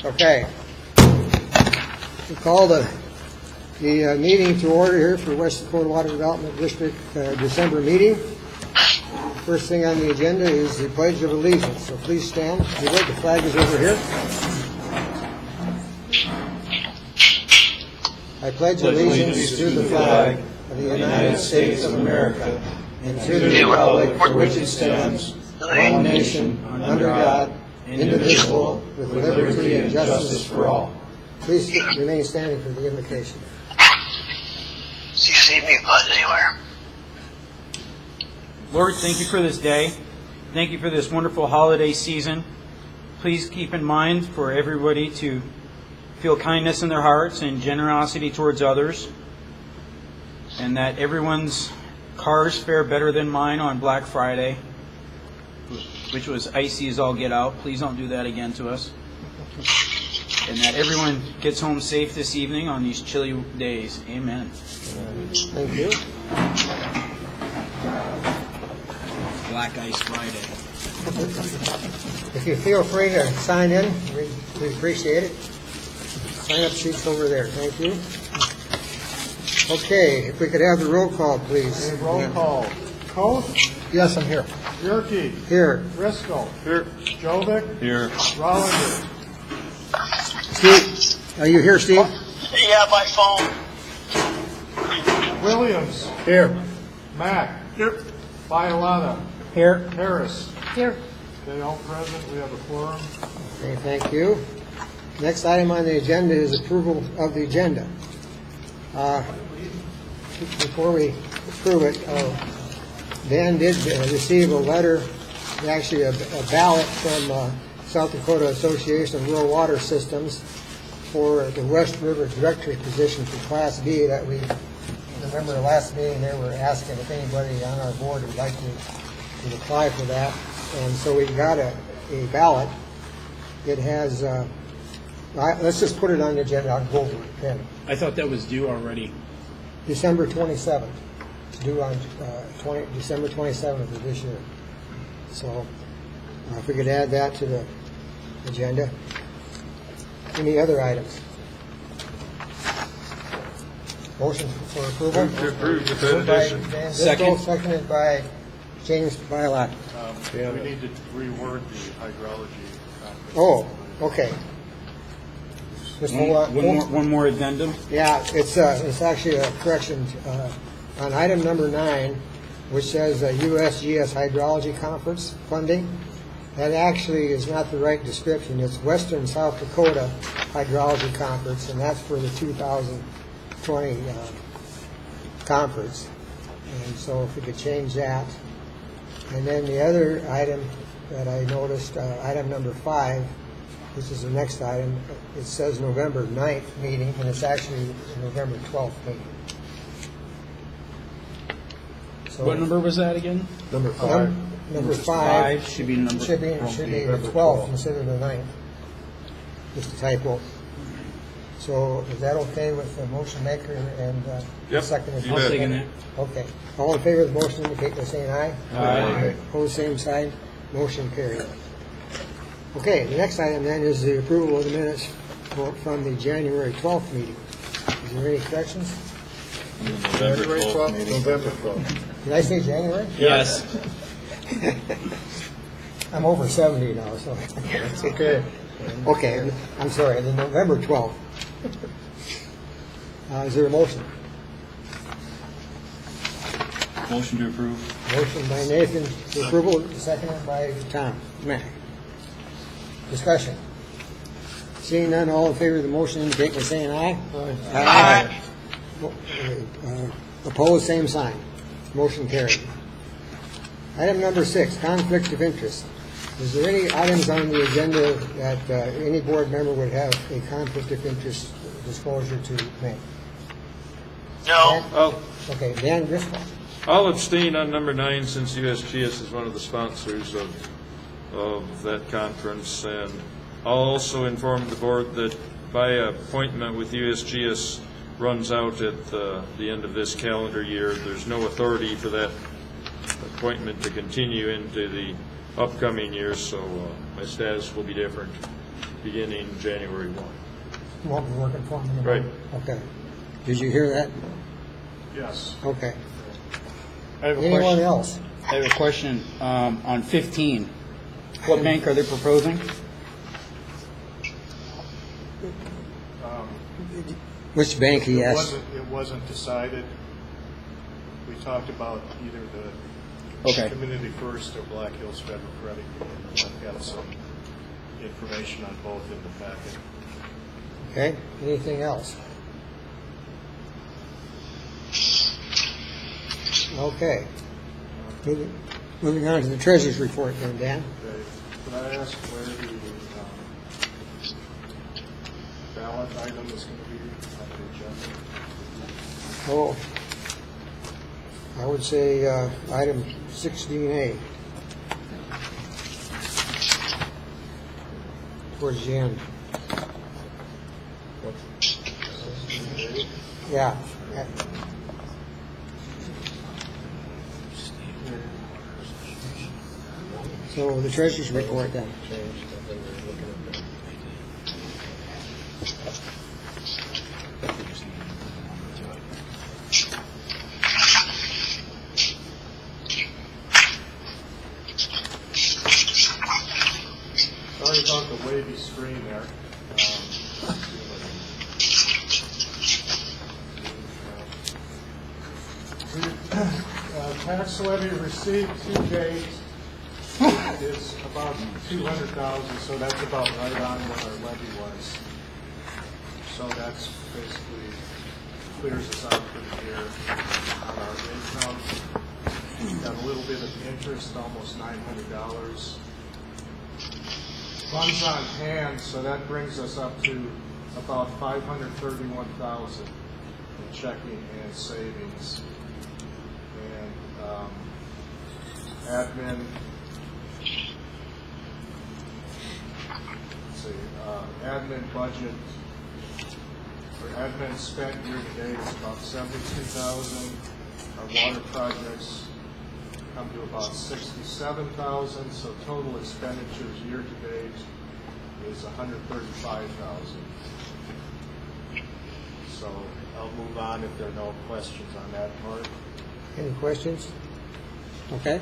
Okay. We call the meeting to order here for West Dakota Water Development District December meeting. First thing on the agenda is the Pledge of Allegiance. So please stand. You would. The flag is over here. I pledge allegiance to the flag of the United States of America and to the republic for which it stands, one nation, under God, indivisible, with liberty and justice for all. Please remain standing for the invocation. Do you see me, Bud, anywhere? Lord, thank you for this day. Thank you for this wonderful holiday season. Please keep in mind for everybody to feel kindness in their hearts and generosity towards others, and that everyone's cars fare better than mine on Black Friday, which was icy as all get out. Please don't do that again to us. And that everyone gets home safe this evening on these chilly days. Amen. Thank you. Black Ice Friday. If you feel free to sign in, we appreciate it. Sign up sheets over there. Thank you. Okay, if we could have the roll call, please. Okay, roll call. Coast? Yes, I'm here. Yerke? Here. Driscoll? Here. Jovic? Here. Rollinger? Steve, are you here, Steve? Yeah, by phone. Williams? Here. Mack? Here. Bialotta? Here. Harris? Here. Okay, all present. We have a quorum. Okay, thank you. Next item on the agenda is approval of the agenda. Before we approve it, Dan did receive a letter, actually a ballot from South Dakota Association of Rural Water Systems for the West River Director position for Class B that we remember the last meeting they were asking if anybody on our board would like to apply for that. And so we got a ballot. It has, let's just put it on the agenda. I'll go over it then. I thought that was due already. December 27th. It's due on December 27th of this year. So if we could add that to the agenda. Any other items? Motion for approval? Move to approve with that Moved by addition. Dan Driscoll, Second. seconded by James Bialak. We need to reword the hydrology conference. Oh, okay. Just hold on. One more addendum. Yeah, it's actually a correction on item number 9, which says USGS Hydrology Conference funding. That actually is not the right description. It's Western South Dakota Hydrology Conference, and that's for the 2020 conference. And so if we could change that. And then the other item that I noticed, item number 5, this is the next item, it says November 9th meeting, and it's actually the November 12th meeting. So What number was that again? Number 5. Number 5 should be number. should be the 12th instead of the 9th. Just a typo. So is that okay with the motion maker and Yep, second? you I'll bet. second that. Okay. All in favor of the motion indicate by saying aye. Aye. Opposed, same sign. Motion carried. Okay, the next item then is the approval of the minutes from the January 12th meeting. Is there any corrections? November 12th. November 12th. Did I say January? Yes. I'm over 70 now, so. That's okay. Okay, I'm sorry, the November 12th. Is there a motion? Motion to approve. Motion by Nathan for approval, seconded by Tom. Mack. Discussion. Seeing none, all in favor of the motion indicate by saying aye. Aye. Opposed, same sign. Motion carried. Item number 6, conflict of interest. Is there any items on the agenda that any board member would have a conflict of interest disclosure to make? No. Okay, Dan Driscoll. I'll abstain on number 9 since USGS is one of the sponsors of that conference, and I'll also inform the board that my appointment with USGS runs out at the end of this calendar year. There's no authority for that appointment to continue into the upcoming year, so my status will be different beginning January 1. Won't be working for them anymore? Right. Okay. Did you hear that? Yes. Okay. I have a Anyone question. else? I have a question on 15. What bank are they proposing? Which bank he asked? It wasn't decided. We talked about either the Okay. Community First or Black Hills Federal Credit Union. I've got some information on both in the packet. Okay. Anything else? Okay. Moving on to the treasurer's report then, Dan. Okay. Could I ask where the ballot item is going to be on the agenda? Oh, I would say item 16A. Towards the end. Yeah. So the treasurer's report then. Sorry about the wavy screen there. Tax levy received to date is about 200,000, so that's about right on what our levy was. So that's basically clears us out for the year on our income. Got a little bit of interest, almost $900. Funds on hand, so that brings us up to about $531,000 in checking and savings. And admin, let's see, admin budget, or admin spent year to date is about $72,000. Our water projects come to about $67,000, so total expenditures year to date is $135,000. So I'll move on if there are no questions on that part. Any questions? Okay.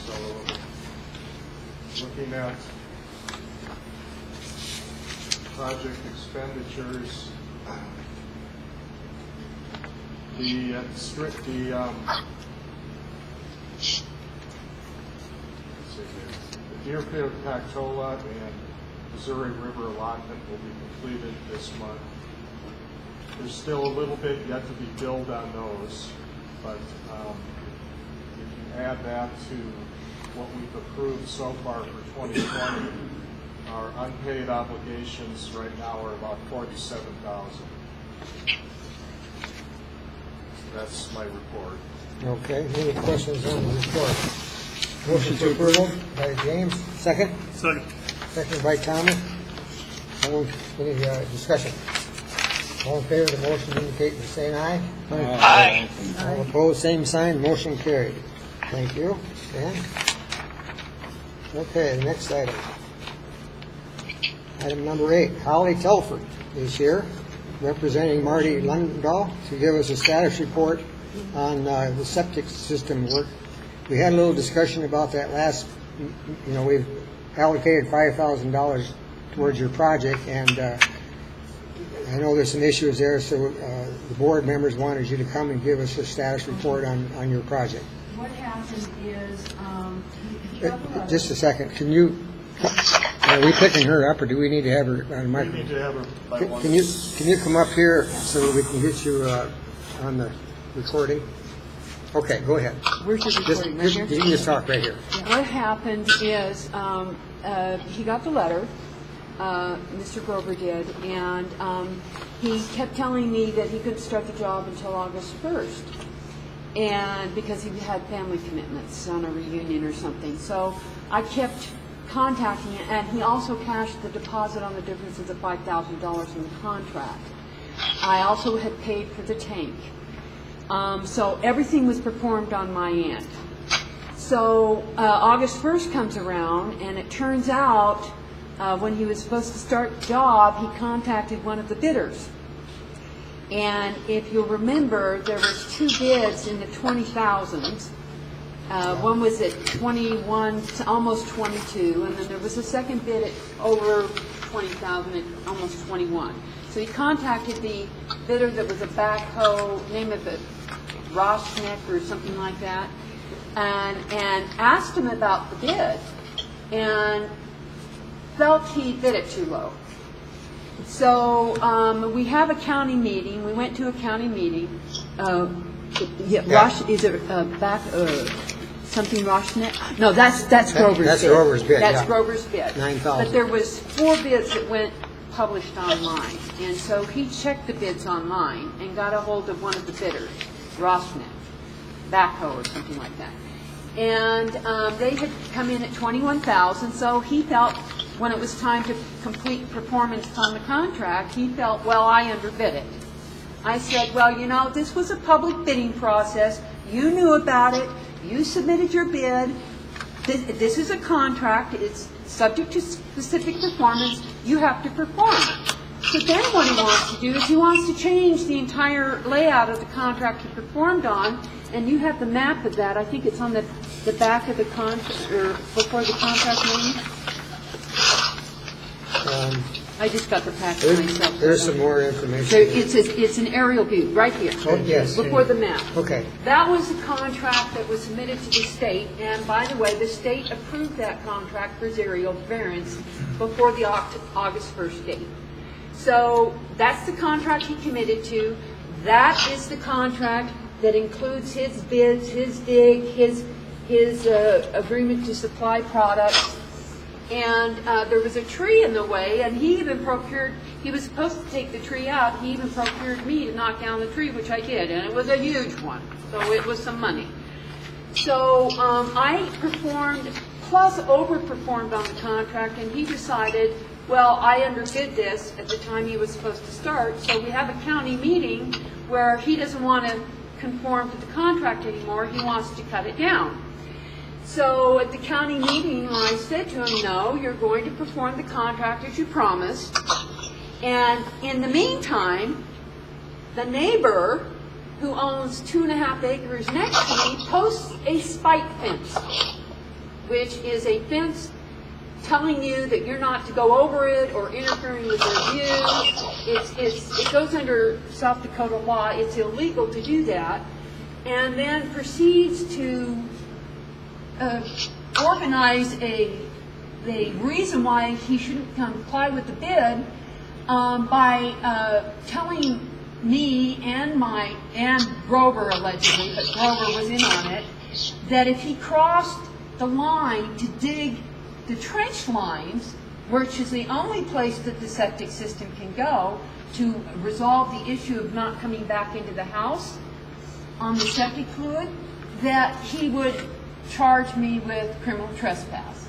So looking at project expenditures, the Deerfield, Pecola, and Missouri River allotment will be completed this month. There's still a little bit yet to be billed on those, but if you add that to what we've approved so far for 2020, our unpaid obligations right now are about $47,000. That's my report. Okay. Any questions on the report? Motion to approval by James. Second? Second. Second by Thomas. Any discussion? All in favor of the motion indicate by saying aye. Aye. All opposed, same sign. Motion carried. Thank you. Dan? Okay, the next item. Item number 8. Holly Telford is here, representing Marty Lumen to give us a status report on the septic system work. We had a little discussion about that last, we've allocated $5,000 towards your project, and I know there's some issues there, so the board members wanted you to come and give us a status report on your project. What happened is, he got the letter. Just a second, can you, are we picking her up, or do we need to have her on the We microphone? need to have her by one. Can you come up here so that we can get you on the recording? Okay, go ahead. Where's your recording, right here? You can just talk right here. What happened is, he got the letter, Mr. Grover did, and he kept telling me that he couldn't start the job until August 1st, and because he had family commitments on a reunion or something. So I kept contacting him, and he also cashed the deposit on the difference of the $5,000 in the contract. I also had paid for the tank. So everything was performed on my end. So August 1st comes around, and it turns out when he was supposed to start the job, he contacted one of the bidders. And if you'll remember, there was 2 bids in the 20,000s. One was at 21, almost 22, and then there was a second bid at over 20,000 at almost 21. So he contacted the bidder that was a backhoe, name of it, Roshnik or something like that, and asked him about the bid, and felt he bid it too low. So we have a county meeting. We went to a county meeting. Is it back? Something Roshnet? No, that's Grover's bid. That's Grover's bid. That's yeah. Grover's bid. 9,000. But there was 4 bids that went published online, and so he checked the bids online and got a hold of one of the bidders, Roshnet, backhoe or something like that. And they had come in at 21,000. So he felt when it was time to complete performance on the contract, he felt, well, I underbid it. I said, well, you know, this was a public bidding process. You knew about it. You submitted your bid. This is a contract. It's subject to specific performance. You have to perform. So then what he wants to do is he wants to change the entire layout of the contract he performed on, and you have the map of that. I think it's on the back of the contract, or before the contract name. I just got the packet myself. There's some more information. So it's an aerial view right here. Oh, yes. Before the map. Okay. That was the contract that was submitted to the state, and by the way, the state approved that contract for aerial variance before the August 1st date. So that's the contract he committed to. That is the contract that includes his bids, his dig, his agreement to supply products. And there was a tree in the way, and he was supposed to take the tree out. He even procured me to knock down the tree, which I did, and it was a huge one, so it was some money. So I performed, plus overperformed on the contract, and he decided, well, I underbid this at the time he was supposed to start, so we have a county meeting where he doesn't want to conform to the contract anymore. He wants to cut it down. So at the county meeting, I said to him, no, you're going to perform the contract as you promised. And in the meantime, the neighbor, who owns 2.5 acres next to me, posts a spike fence, which is a fence telling you that you're not to go over it or interfering with their view. It goes under South Dakota law. It's illegal to do that. And then proceeds to organize a reason why he shouldn't comply with the bid by telling me and Grover allegedly, but Grover was in on it, that if he crossed the line to dig the trench lines, which is the only place that the septic system can go to resolve the issue of not coming back into the house on the septic fluid, that he would charge me with criminal trespass.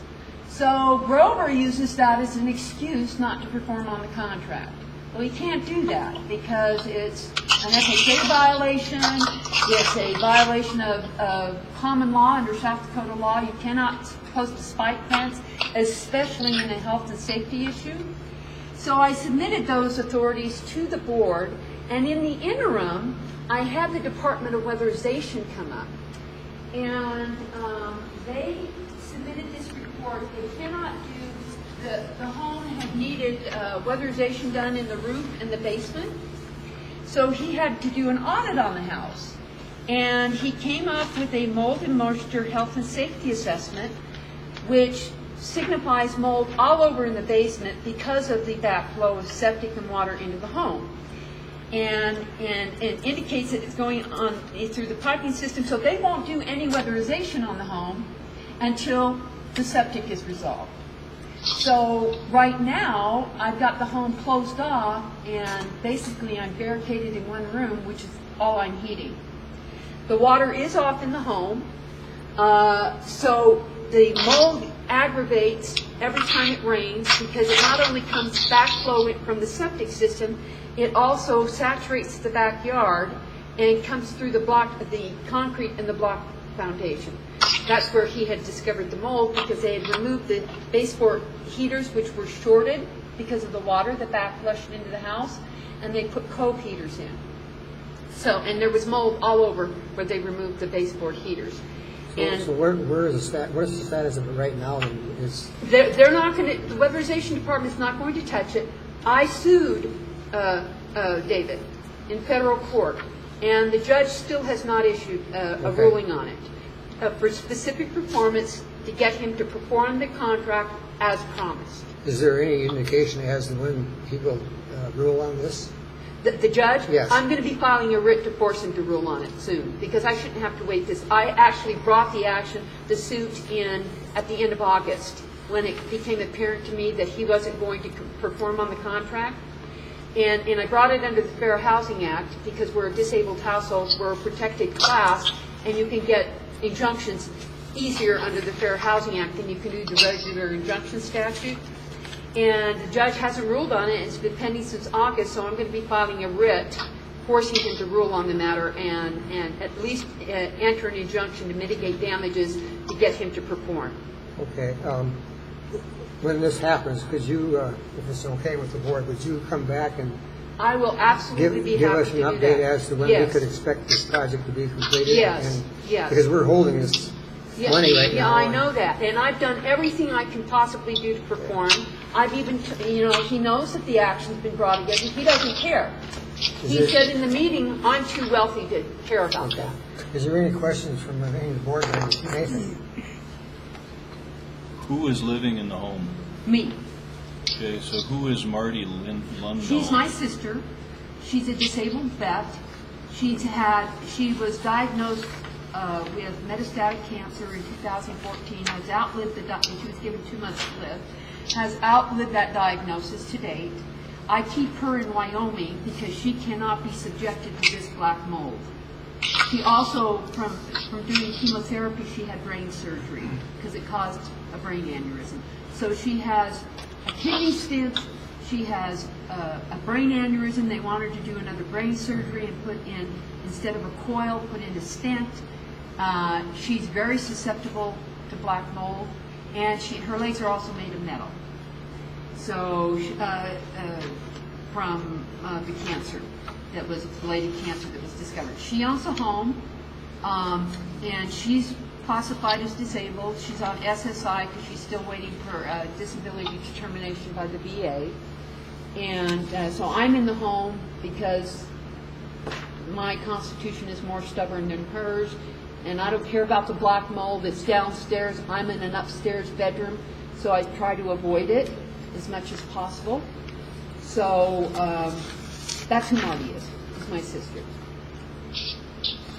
So Grover uses that as an excuse not to perform on the contract. Well, he can't do that because it's an FHA violation, it's a violation of common law under South Dakota law. You cannot post a spike fence, especially in a health and safety issue. So I submitted those authorities to the board, and in the interim, I had the Department of Weatherization come up. And they submitted this report. They cannot do, the home had needed weatherization done in the roof and the basement. So he had to do an audit on the house. And he came up with a mold and moisture health and safety assessment, which signifies mold all over in the basement because of the backflow of septic and water into the home. And indicates that it's going on through the piping system, so they won't do any weatherization on the home until the septic is resolved. So right now, I've got the home closed off, and basically I'm barricaded in one room, which is all I'm heating. The water is off in the home, so the mold aggravates every time it rains because it not only comes backflow from the septic system, it also saturates the backyard and comes through the concrete and the block foundation. that's where he had discovered the mold, because they had removed the baseboard heaters, which were shorted because of the water that backflushed into the house, and they put cove heaters in. So, and there was mold all over where they removed the baseboard heaters. So where is the what is the status of it right now? They're not going to. The Weatherization Department is not going to touch it. I sued David in federal court, and the judge still has not issued a ruling on it for specific performance to get him to perform the contract as promised. Is there any indication as to when he will rule on this? The judge? Yes. I'm going to be filing a writ to force him to rule on it soon, because I shouldn't have to wait this. I actually brought the suit in at the end of August, when it became apparent to me that he wasn't going to perform on the contract. And I brought it under the Fair Housing Act, because we're a disabled household, we're a protected class, and you can get injunctions easier under the Fair Housing Act than you can do the regular injunction statute. And the judge hasn't ruled on it. It's been pending since August, so I'm going to be filing a writ forcing him to rule on the matter and at least enter an injunction to mitigate damages to get him to perform. Okay. When this happens, could you, if it's okay with the board, would you come back and I will absolutely be give happy us to an do update that. as to when Yes. we could expect this project to be completed? Yes. And, Yes. Because we're holding this money right yeah, now. I know that, and I've done everything I can possibly do to perform. I've even, he knows that the action's been brought against him. He doesn't care. He said in the meeting, I'm too wealthy to care about that. Is there any questions from any of the board members? Nathan? Who is living in the home? Me. Okay, so who is Marty Lumen? She's my sister. She's a disabled vet. She was diagnosed with metastatic cancer in 2014. Has outlived she was given 2 months to live. Has outlived that diagnosis to date. I keep her in Wyoming because she cannot be subjected to this black mold. She also, from doing chemotherapy, she had brain surgery because it caused a brain aneurysm. So she has a kidney stent, she has a brain aneurysm. They want her to do another brain surgery and put in, instead of a coil, put in a stent. She's very susceptible to black mold, and her legs are also made of metal. So from the cancer that was belated cancer that was discovered. She owns a home, and she's classified as disabled. She's on SSI because she's still waiting for disability determination by the VA. And so I'm in the home because my constitution is more stubborn than hers, and I don't care about the black mold that's downstairs. I'm in an upstairs bedroom, so I try to avoid it as much as possible. So that's who Marty is my sister.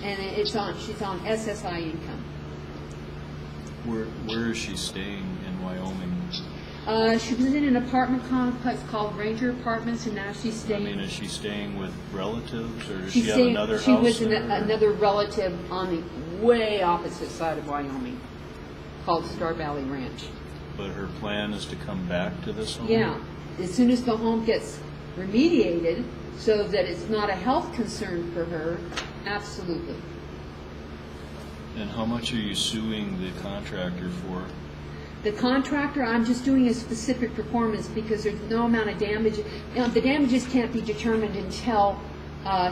And she's on SSI income. Where is she staying in Wyoming? She was in an apartment complex called Ranger Apartments, and now she's staying. I mean, is she staying with relatives, or does she have another house? She was there, another relative on the way opposite side of Wyoming, called Star Valley Ranch. But her plan is to come back to this home? Yeah, as soon as the home gets remediated, so that it's not a health concern for her, absolutely. And how much are you suing the contractor for? The contractor, I'm just doing a specific performance because there's no amount of damage. The damages can't be determined until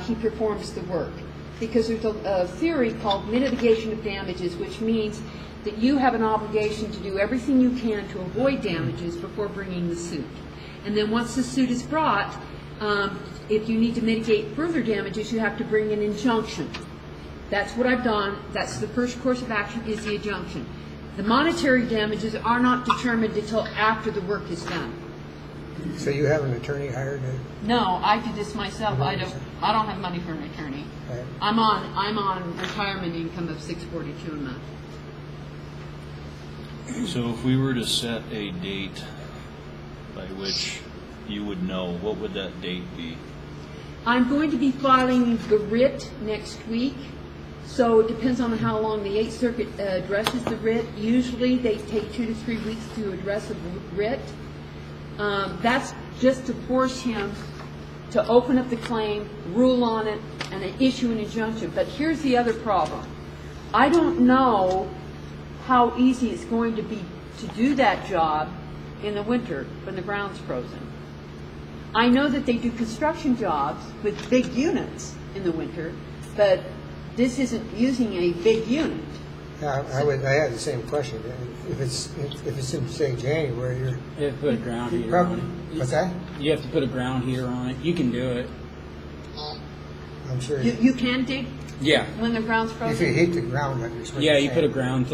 he performs the work. Because there's a theory called mitigation of damages, which means that you have an obligation to do everything you can to avoid damages before bringing the suit. And then once the suit is brought, if you need to mitigate further damages, you have to bring an injunction. That's what I've done. That's the first course of action, is the injunction. The monetary damages are not determined until after the work is done. So you have an attorney hired? No, I do this myself. I don't have money for an attorney. Right. I'm on retirement income of $642 a month. So if we were to set a date by which you would know, what would that date be? I'm going to be filing the writ next week. So it depends on how long the 8th Circuit addresses the writ. Usually they take 2 to 3 weeks to address a writ. That's just to force him to open up the claim, rule on it, and issue an injunction. But here's the other problem. I don't know how easy it's going to be to do that job in the winter when the ground's frozen. I know that they do construction jobs with big units in the winter, but this isn't using a big unit. Yeah, I had the same question. If it's in, say, January, You have to put a ground you're heater probably, on it. what's that? You have to put a ground heater on it. You can do it. I'm sure. You can dig Yeah. when the ground's If you frozen? heat the ground, I guess what Yeah, you're you put a saying. ground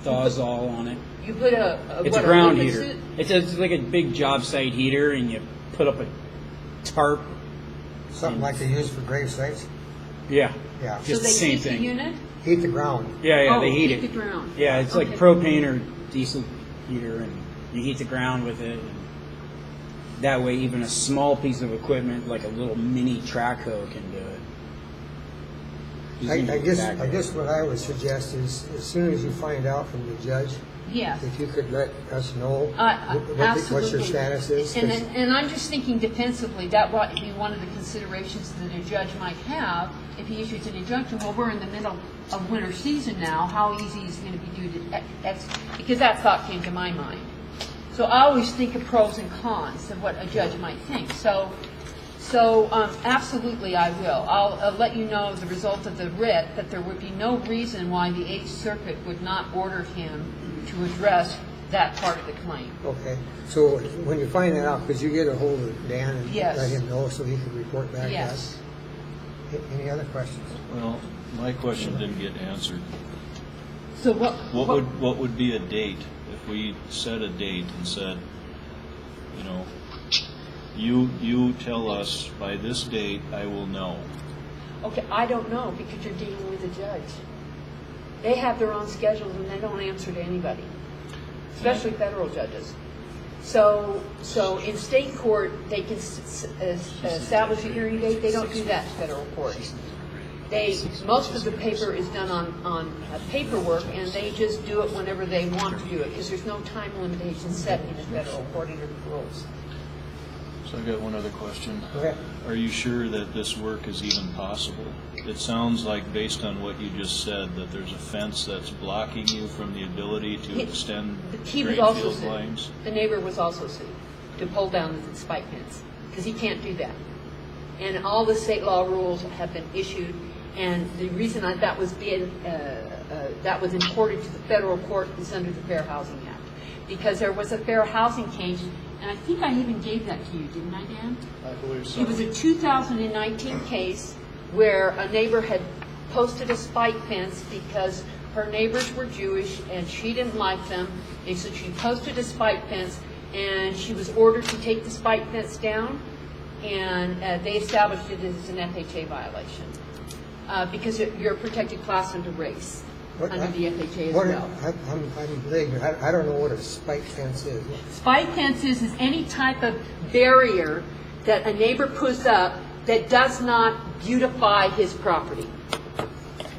Thawzall on it. You put It's a ground liquid heater. suit? It's like a big job site heater, and you put up a tarp. Something like they use for grave sites. Yeah. Yeah. So Just they the same heat thing. the unit? Heat the ground. Yeah, Oh, they heat heat it. the ground. Yeah, it's like Okay. propane or diesel heater, and you heat the ground with it. And that way, even a small piece of equipment, like a little mini track hoe, can do it. Just I need to guess back I it. guess what I would suggest is, as soon as you find out from the judge, Yes. if you could let us know what your Absolutely. status is. 'cause- And I'm just thinking defensively, that might be one of the considerations that a judge might have if he issues an injunction. Well, we're in the middle of winter season now, how easy is it going to be due to X? Because that thought came to my mind. So I always think of pros and cons of what a judge might think. So absolutely I will. I'll let you know the result of the writ, that there would be no reason why the Eighth Circuit would not order him to address that part of the claim. Okay, so when you find that out, could you get a hold of Dan and Yes. let him know so he could report back to Yes. us? Any other questions? Well, my question didn't get answered. So what? What would be a date if we set a date and said, you know, you tell us by this date I will know. Okay, I don't know, because you're dealing with a judge. They have their own schedules and they don't answer to anybody, especially federal judges. So in state court, they can establish a hearing date. They don't do that in federal court. Most of the paper is done on paperwork, and they just do it whenever they want to do it, because there's no time limitation set in the federal court under the rules. So I got one other question. Okay. Are you sure that this work is even possible? It sounds like, based on what you just said, that there's a fence that's blocking you from the ability to extend He was drain also field sued. lines. The neighbor was also sued to pull down the spike fence, because he can't do that. And all the state law rules have been issued, and the reason that was imported to the federal court is under the Fair Housing Act, because there was a fair housing case, and I think I even gave that to you, didn't I, Dan? I believe so. It was a 2019 case where a neighbor had posted a spike fence because her neighbors were Jewish and she didn't like them, and so she posted a spike fence, and she was ordered to take the spike fence down, and they established it as an FHA violation because you're a protected class under race under the FHA as well. I'm ignorant. I don't know what a spike fence is. Spike fences is any type of barrier that a neighbor puts up that does not beautify his property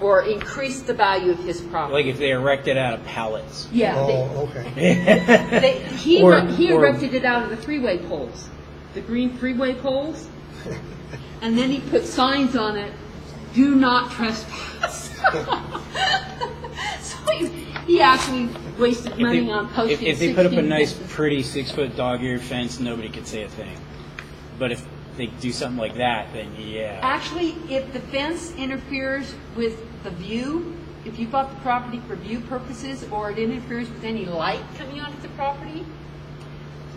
or increase the value of his property. Like if they erect it out of pallets. Yeah. Oh, okay. He Or- erected it out of the freeway poles, the green freeway poles, and then he put signs on it, "Do not trespass." So he actually wasted money on posting. If they put up a 16 nice, fences. pretty 6-foot dog-eared fence, nobody could say a thing. But if they do something like that, then yeah. Actually, if the fence interferes with the view, if you bought the property for view purposes, or it interferes with any light coming onto the property,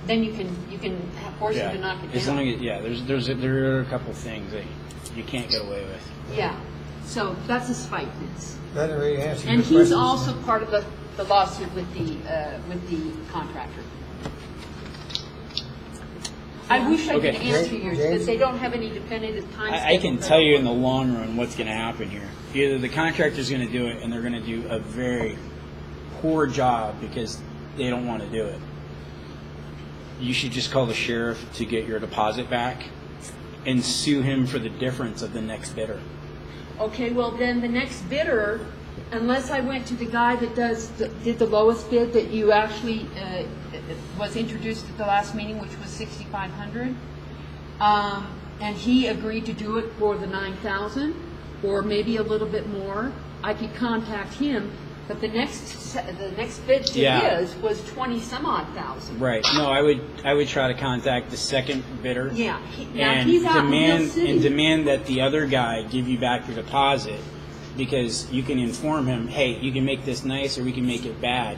then you can force them to knock it As down. long as, there are a couple things that you can't get away with. Yeah, so that's a spike fence. Doesn't really answer your And questions. he's also part of the lawsuit with the contractor. I wish I could Okay. answer yours, but they don't have any definitive time schedule. I can tell you in the long run what's going to happen here. Either the contractor's going to do it, and they're going to do a very poor job because they don't want to do it. You should just call the sheriff to get your deposit back and sue him for the difference of the next bidder. Okay, well then the next bidder, unless I went to the guy that did the lowest bid that you actually was introduced at the last meeting, which was $6,500, and he agreed to do it for the $9,000 or maybe a little bit more, I could contact him. But the next bid to Yeah. his was 20 some odd thousand. Right. No, I would try to contact the second bidder. Yeah. Now And he's out in Hill City. demand that the other guy give you back your deposit, because you can inform him, hey, you can make this nice or we can make it bad,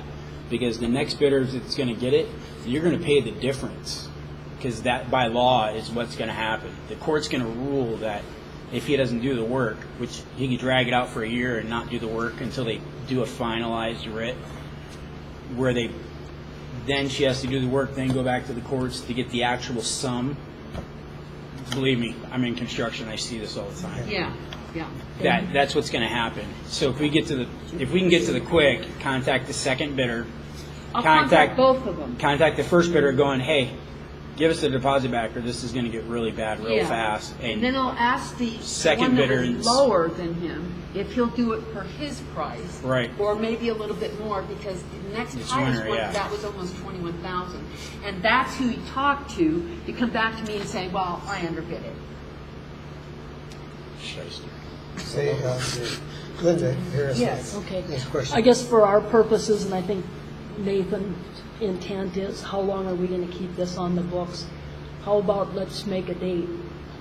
because the next bidder that's going to get it, you're going to pay the difference, because that by law is what's going to happen. The court's going to rule that if he doesn't do the work, which he can drag it out for a year and not do the work until they do a finalized writ, where then she has to do the work, then go back to the courts to get the actual sum. Believe me, I'm in construction. I see this all the time. Yeah. That's what's going to happen. So if we can get to the quick, contact the second bidder. I'll contact both of them. Contact the first bidder, going, hey, give us the deposit back, or this is going to get really bad real fast. And then I'll ask the second one that bidder was lower than him if he'll do it for his price, right, or maybe a little bit more, because the next It's highest winter, one yeah. that was almost 21,000, and that's who he talked to come back to me and say, well, I underbid it. Say, Linda, here's Yes. Okay. next question. I guess for our purposes, and I think Nathan's intent is, how long are we going to keep this on the books? How about, let's make a date.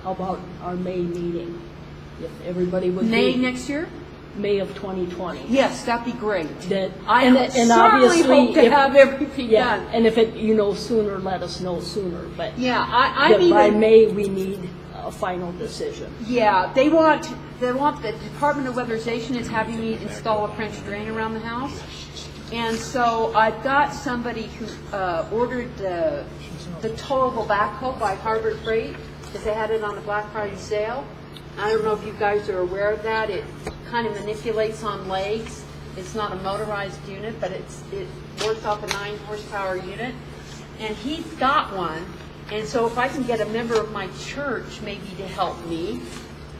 How about our May meeting? If everybody would May be next year? May of 2020. Yes, that'd be great. That, I and certainly obviously, hope to have everything yeah, done. and if it, sooner, let us know sooner. But Yeah, I'm that by even. May, we need a final decision. Yeah, they want the Department of Weatherization is having me install a French drain around the house. And so I've got somebody who ordered the towable backhoe by Harbor Freight, because they had it on the Black Friday sale. I don't know if you guys are aware of that. It kind of manipulates on legs. It's not a motorized unit, but it works off a 9-horsepower unit. And he's got one. And so if I can get a member of my church maybe to help me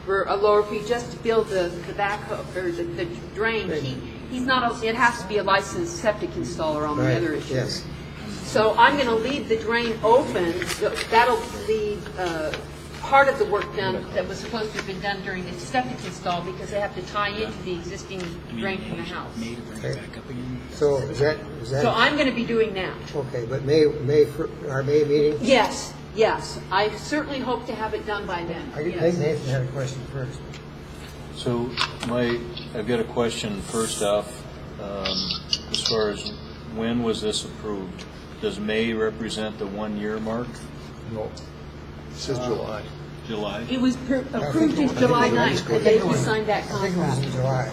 for a lower fee just to build the backhoe or the drain, he's not. It has to be a licensed septic installer on the Right, other issue. yes. So I'm going to leave the drain open. That'll leave part of the work done that was supposed to have been done during the septic install, because they have to tie into the existing drain from the house. Okay. So is that So I'm going to be doing that. okay? But our May meeting. Yes. I certainly hope to have it done by then. I Yes. think Nathan had a question first. So I've got a question first off, as far as when was this approved? Does May represent the 1-year mark? No, it says July. July? It was approved in July 9th, the day we signed that I think it was in contract. July.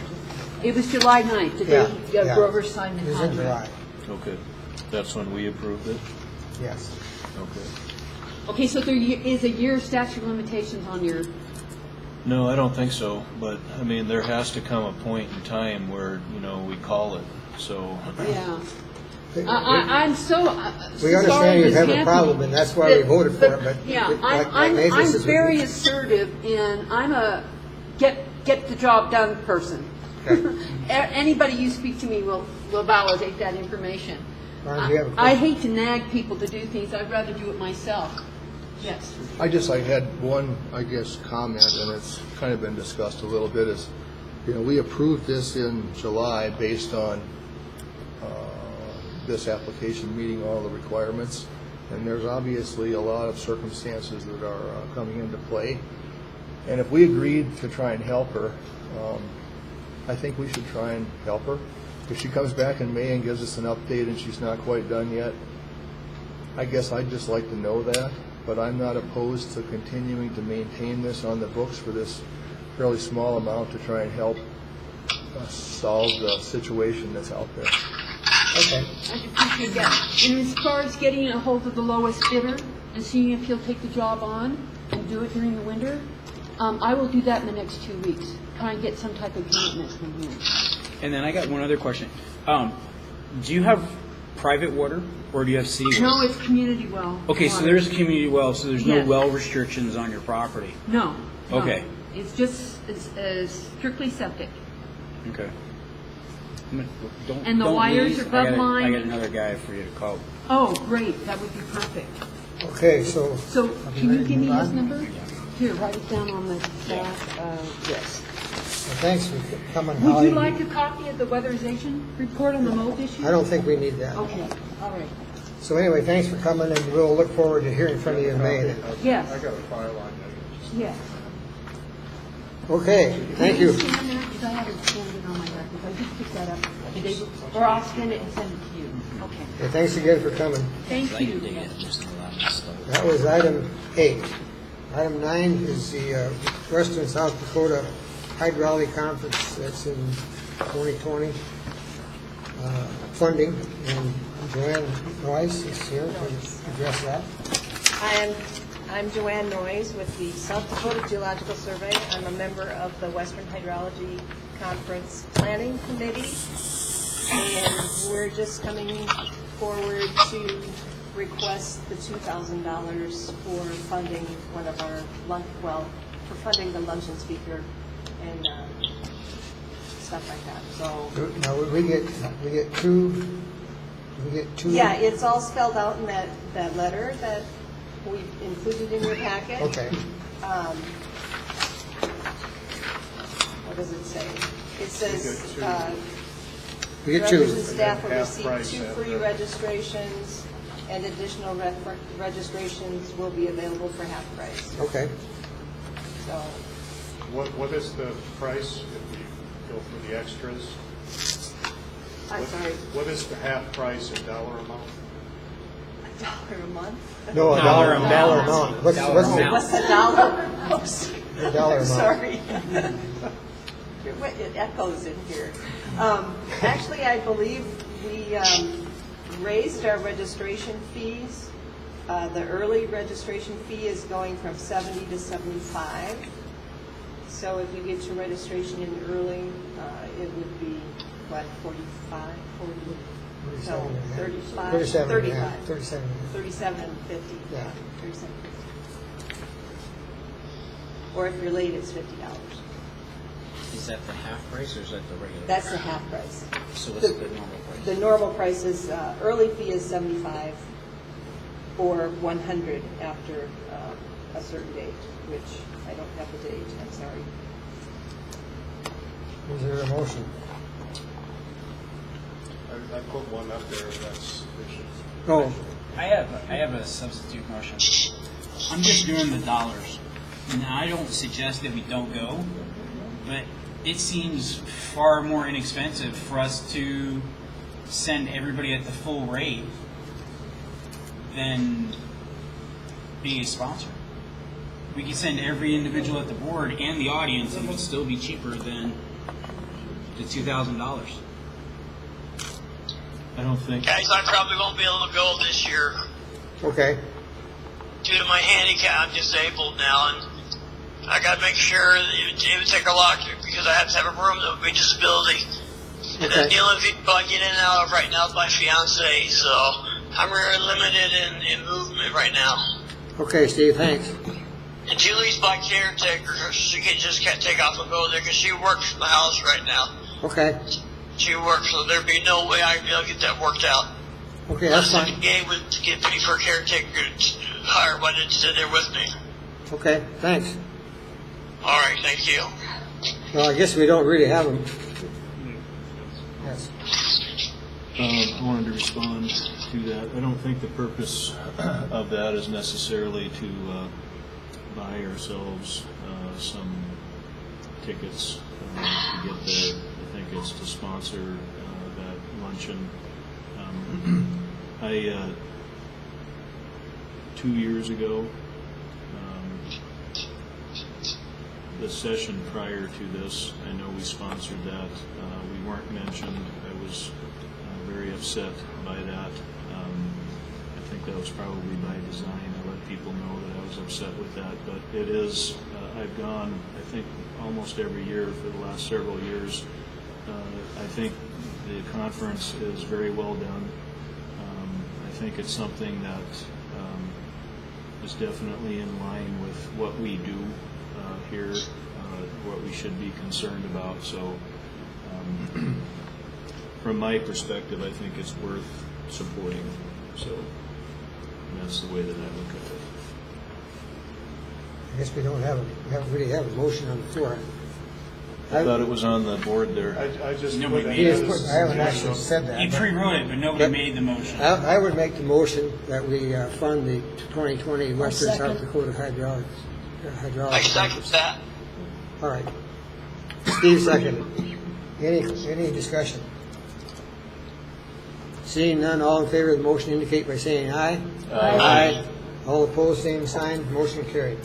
It was July 9th, the day Yeah. Grover signed It the was in July. contract. Okay. That's when we approved it? Yes. Okay. Okay, so there is a year statute of limitations on your, No, I don't think so, but, I mean, there has to come a point in time where, we call it, so. yeah. I'm so We sorry understand you this have a happened. problem, and that's why we voted for it. But Yeah, like Nathan I'm says, very assertive, and I'm a get the job done person. Anybody you speak to me will validate that information. Ron, do you have a I question? hate to nag people to do things. I'd rather do it myself. Yes. I had one, comment, and it's kind of been discussed a little bit, is, we approved this in July based on this application meeting all the requirements, and there's obviously a lot of circumstances that are coming into play. And if we agreed to try and help her, I think we should try and help her. If she comes back in May and gives us an update and she's not quite done yet, I guess I'd just like to know that, but I'm not opposed to continuing to maintain this on the books for this fairly small amount to try and help us solve the situation that's out there. Okay. I appreciate that. And as far as getting a hold of the lowest bidder and seeing if he'll take the job on and do it during the winter, I will do that in the next 2 weeks. Try and get some type of commitment from him. And then I got one other question. Do you have private water, or do you have city water? No, it's community well. Okay, so water. there's community well, so there's no Yes. well restrictions on your property. No. Okay. It's just strictly septic. Okay. And the wires are above mine. I got another guy for you to call. Oh, great. That would be perfect. Okay, so So can you give me move his on? number? Here, write it down on the back of this. Thanks for coming, Would Holly. you like a copy of the weatherization report on the mold issue? I don't think we need that. Okay, all right. So anyway, thanks for coming, and we'll look forward to hearing from you in May then. Yes. I got a file on that. Yes. Okay, thank you. Can scan that? Because I haven't scanned it on my records. I just picked that up today, or I'll scan it and send it to you. Okay. Okay, thanks again for coming. Thank you. That was item 8. Item 9 is the Western South Dakota Hydraulic Conference that's in 2020 funding, and Joanne Royce is here to address that. I'm Joanne Noyes with the South Dakota Geological Survey. I'm a member of the Western Hydrology Conference Planning Committee, and we're just coming forward to request the $2,000 for funding one of our for funding the luncheon speaker and stuff like that. So Now, we get two. yeah, it's all spelled out in that letter that we included in your packet. Okay. What does it say? It says, We get two. directors and staff will Half receive price 2 after. free registrations, and additional registrations will be available for half price. Okay. So, What is the price if we go for the extras? I'm sorry, What is the half price in dollar amount? $1 a month? No, a dollar amount. What's What's the dollar? Oops. the dollar amount? Sorry. It echoes in here. Actually, I believe we raised our registration fees. The early registration fee is going from 70 to 75. So if you get your registration in early, it would be, what, 45, 40? No, 35, 35. 37. 37.50. Yeah. 37.50. Or if you're late, it's $50. Is that the half price or is that the regular? That's the half price. So what's the normal price? The normal price is, early fee is 75 or 100 after a certain date, which I don't have the date, I'm sorry. Is there a motion? I put one up there, that's sufficient. Oh, I have a substitute motion. I'm just doing the dollars. Now, I don't suggest that we don't go, but it seems far more inexpensive for us to send everybody at the full rate than being a sponsor. We could send every individual at the board and the audience, and it would still be cheaper than the $2,000. I don't think, Guys, I probably won't be able to go this year. okay. Due to my handicap, I'm disabled now, and I got to make sure that it would take a lot because I have to have a room that would be disability. And Okay. the only people I get in and out of right now is my fiance, so I'm really limited in movement right now. Okay, Steve, thanks. And Julie's my caretaker. She just can't take off and go there because she works from the house right now. Okay. She works, so there'd be no way I'd be able to get that worked out. Okay, that's Unless fine. Gabe would get me for a caretaker to hire one to sit there with me. Okay, thanks. All right, thank you. Well, I guess we don't really have them. Yes. I wanted to respond to that. I don't think the purpose of that is necessarily to buy ourselves some tickets to get there. I think it's to sponsor that luncheon. 2 years ago, the session prior to this, I know we sponsored that. We weren't mentioned. I was very upset by that. I think that was probably by design. I let people know that I was upset with that. But it is, I've gone, I think, almost every year for the last several years. I think the conference is very well done. I think it's something that is definitely in line with what we do here, what we should be concerned about. So from my perspective, I think it's worth supporting. So that's the way that I look at it. I guess we don't really have a motion on the floor. I thought it was on the board there. I just Nobody put made it it. as- I haven't actually said that. He but pre-wrote it, but nobody made the motion. I would make the motion that we fund the 2020 Western South second. Dakota hydraulic. I second that. All right. Steve seconded. Any discussion? Seeing none, all in favor of the motion indicate by saying aye. Aye. All opposed, same sign. Motion carried.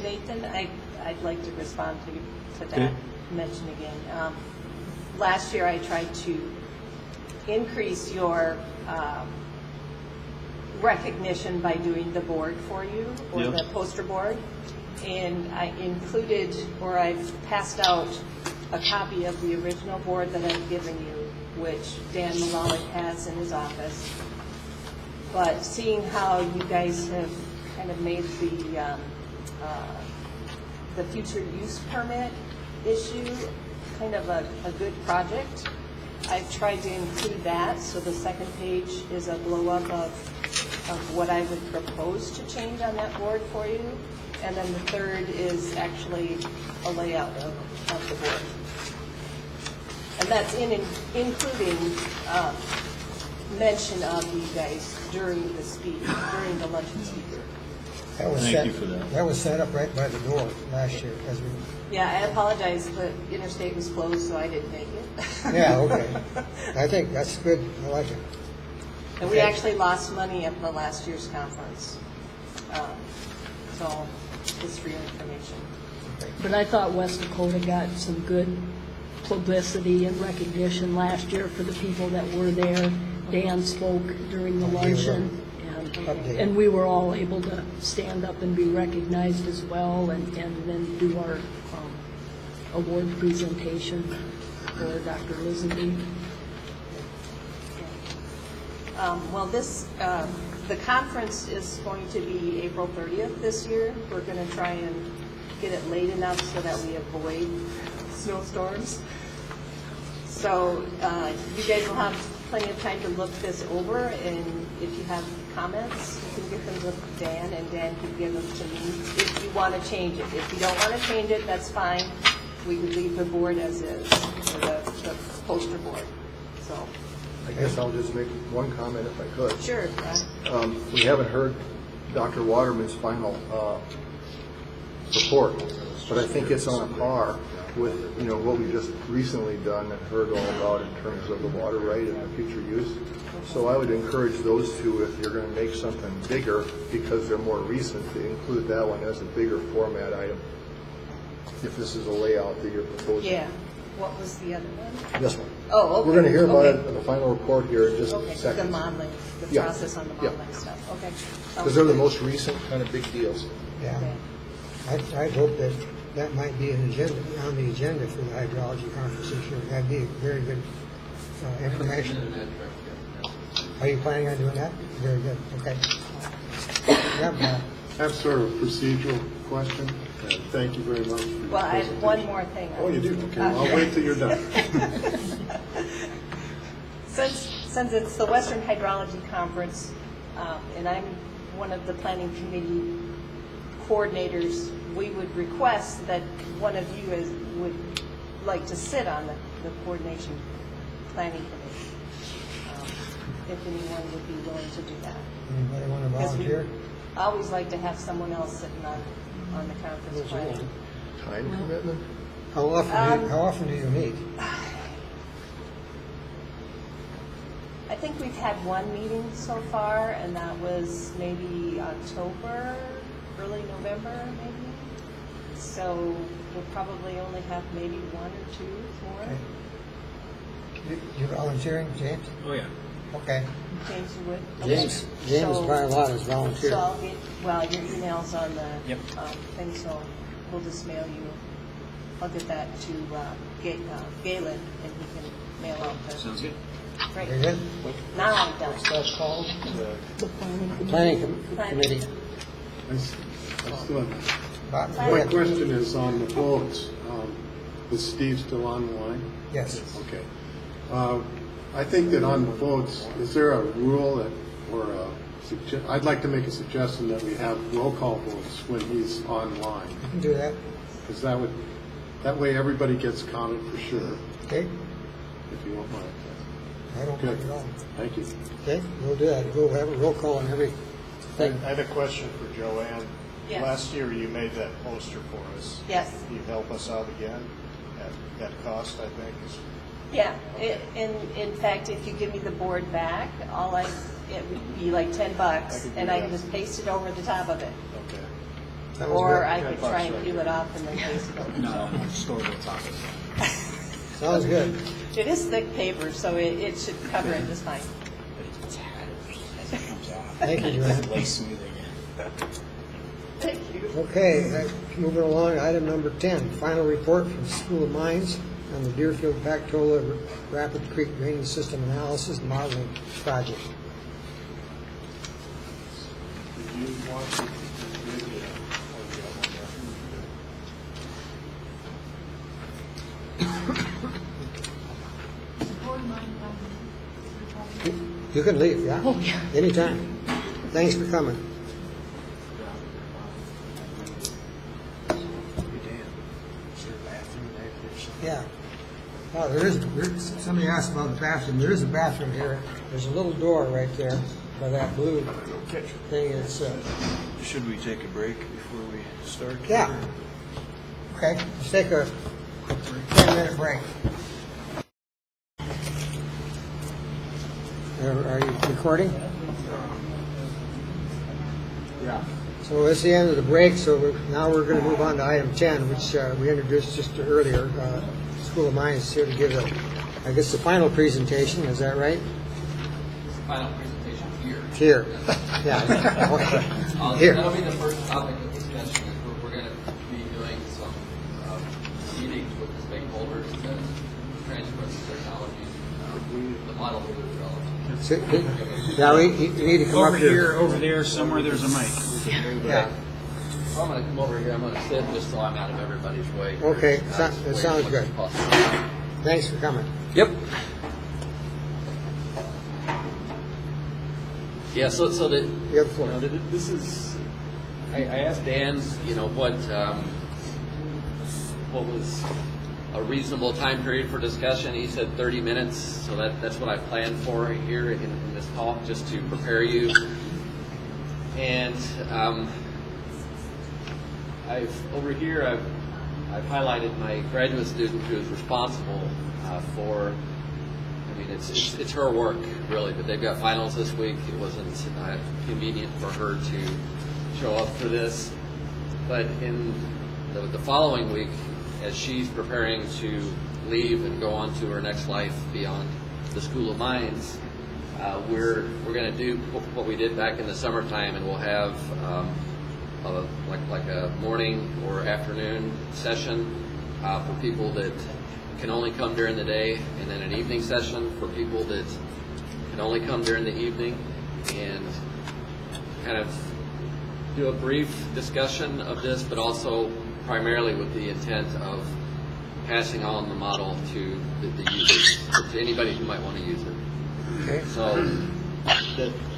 Nathan, I'd like to respond to that mention again. Last year, I tried to increase your recognition by doing the board for you, or Yep. the poster board. And I included, or I've passed out a copy of the original board that I've given you, which Dan Malalik has in his office. But seeing how you guys have kind of made the future use permit issue kind of a good project, I've tried to include that, so the second page is a blow-up of what I would propose to change on that board for you, and then the third is actually a layout of the board. And that's including mention of you guys during the luncheon speaker. That was Thank set, you for that. That was set up right by the door last year. As we, Yeah, I apologize, the interstate was closed, so I didn't make it. yeah, okay. I think that's good. I like it. And we actually lost money at the last year's conference. So, just for your information. But I thought West Dakota got some good publicity and recognition last year for the people that were there. Dan spoke during the luncheon, and we were all able to stand up and be recognized as well, and then do our award presentation for Dr. Lisenby. Well, the conference is going to be April 30th this year. We're going to try and get it late enough so that we avoid snowstorms. So you guys will have plenty of time to look this over, and if you have comments, you can give them to Dan, and Dan can give them to me if you want to change it. If you don't want to change it, that's fine. We would leave the board as is, or the poster board. So, I guess I'll just make one comment if I could. sure. We haven't heard Dr. Waterman's final report, but I think it's on a par with, what we've just recently done and heard all about in terms of the water right and the future use. So I would encourage those two, if you're going to make something bigger, because they're more recent, to include that one as a bigger format item, if this is a layout that you're proposing. Yeah. What was the other one? This one. Oh, okay. We're going to hear about Okay. it in the final report here in just Okay, seconds. the modeling, the Yeah. process on the Yeah. modeling stuff. Okay. Because they're the most recent kind of big deals. Yeah. Okay. I'd hope that might be on the agenda for the hydrology conference this year. That'd be very good information. Are you planning on doing that? Very good. Okay. Yeah, Matt. I have sort of a procedural question, and thank you very much. For your Well, I have presentation. one more thing. Oh, you do? Okay, well, I'll wait till you're done. Since it's the Western Hydrology Conference, and I'm one of the planning committee coordinators, we would request that one of you would like to sit on the coordination planning committee, if anyone would be willing to do that. Anybody want to Because we volunteer? always like to have someone else sitting on the conference planning. Time commitment? How often do you meet? I think we've had one meeting so far, and that was maybe October, early November, maybe. So we'll probably only have maybe one or two more. You volunteering, James? Oh, yeah. Okay. James, you would? James So- by a lot is volunteer. So I'll get, your email's on the Yep. thing, so we'll just mail you. I'll get that to Galen, and he can mail out the. Sounds good. Great. Very good. Now I'm done. That's called? The planning Planning committee. I still have- Bob, go My ahead. question is on the floats. Is Steve still on the line? Yes. Okay. I think that on the floats, is there a rule that, I'd like to make a suggestion that we have roll call votes when he's online, You can do that. because that would That way everybody gets counted for sure, Okay, if you won't mind. I don't Good. mind at all. Thank you. Okay, we'll do that. We'll have a roll call on every I thing. have a question for Joanne. Yes. Last year you made that poster for us. Yes. Can you help us out again at cost, I think? Yeah, in fact, if you give me the board back, it would be like $10, do and I that. can just paste it over the top of it. Okay. That was Or good. I could try and $10 peel right it off and then paste it over the top. No, store the top of Sounds good. It is thick paper, so it should cover it just fine. it. It tatters as it comes off. Thank you, Joanne. Lay smooth again. Thank you. Okay, moving along, item number 10, final report from School of Mines on the Deerfield Pecola Rapid Creek Drainage System Analysis Modeling Project. Did you want to read it? Oh, you got one there. You can leave, yeah? Oh, yeah. Anytime. Thanks for coming. Yeah. Oh, somebody asked about the bathroom. There is a bathroom here. There's a little door right there by that blue thing. It's, Should we take a break before we start? yeah. Okay, let's take a 10-minute break. Are you recording? Yeah. So it's the end of the break, so now we're going to move on to item 10, which we introduced just earlier. School of Mines is here to give, I guess, the final presentation. Is that right? Final presentation here. Here. Yeah. Okay. Here. That'll be the first topic of discussion. We're going to be doing some meetings with the stakeholders to transfer the technologies, the model we developed. Yeah, you need to come Over up here, over there, somewhere there's a mic. Yeah. I'm going to come over here. I'm going to sit just so I'm out of everybody's way. Okay, that sounds good. Thanks for coming. Yep. Yeah, so that You have the floor. this is. I asked Dan, what was a reasonable time period for discussion. He said 30 minutes, so that's what I planned for here in this talk, just to prepare you. And over here I've highlighted my graduate student who is responsible for. I mean, it's her work really, but they've got finals this week. It wasn't convenient for her to show up for this, but in the following week, as she's preparing to leave and go on to her next life beyond the School of Mines, we're going to do what we did back in the summertime, and we'll have like a morning or afternoon session for people that can only come during the day, and then an evening session for people that can only come during the evening, and kind of do a brief discussion of this, but also primarily with the intent of passing on the model to the users, to anybody who might want to use it. Okay. So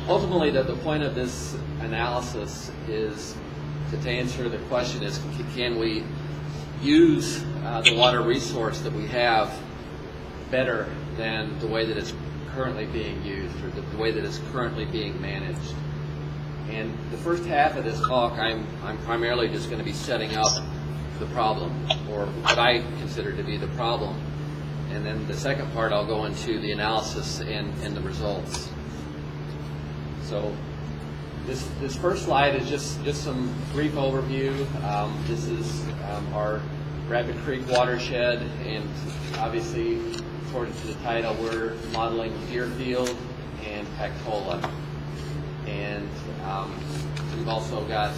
ultimately the point of this analysis is to answer the question is, can we use the water resource that we have better than the way that it's currently being used, or the way that it's currently being managed? And the first half of this talk, I'm primarily just going to be setting up the problem, or what I consider to be the problem. And then the second part, I'll go into the analysis and the results. So this first slide is just some brief overview. This is our Rapid Creek watershed, and obviously, according to the title, we're modeling Deerfield and Pecola. And we've also got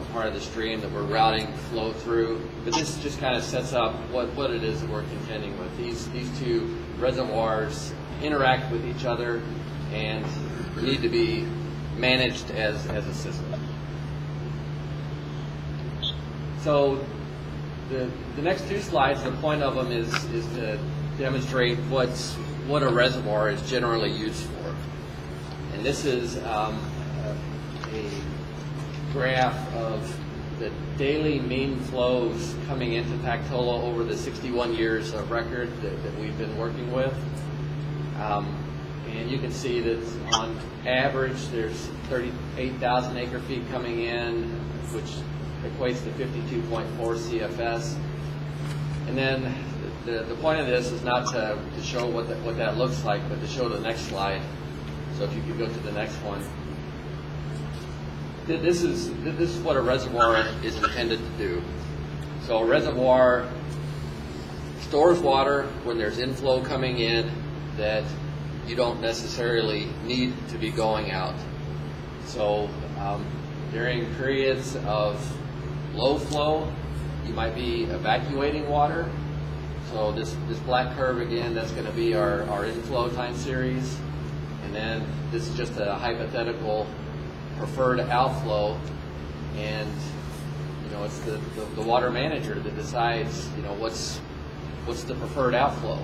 a part of the stream that we're routing flow through. But this just kind of sets up what it is that we're contending with. These two reservoirs interact with each other and need to be managed as a system. So the next two slides, the point of them is to demonstrate what a reservoir is generally used for. And this is a graph of the daily mean flows coming into Pecola over the 61 years of record that we've been working with. And you can see that on average there's 38,000 acre feet coming in, which equates to 52.4 CFS. And then the point of this is not to show what that looks like, but to show the next slide. So if you could go to the next one. This is what a reservoir is intended to do. So a reservoir stores water when there's inflow coming in that you don't necessarily need to be going out. So during periods of low flow, you might be evacuating water. So this black curve again, that's going to be our inflow time series. And then this is just a hypothetical preferred outflow, and it's the water manager that decides what's the preferred outflow.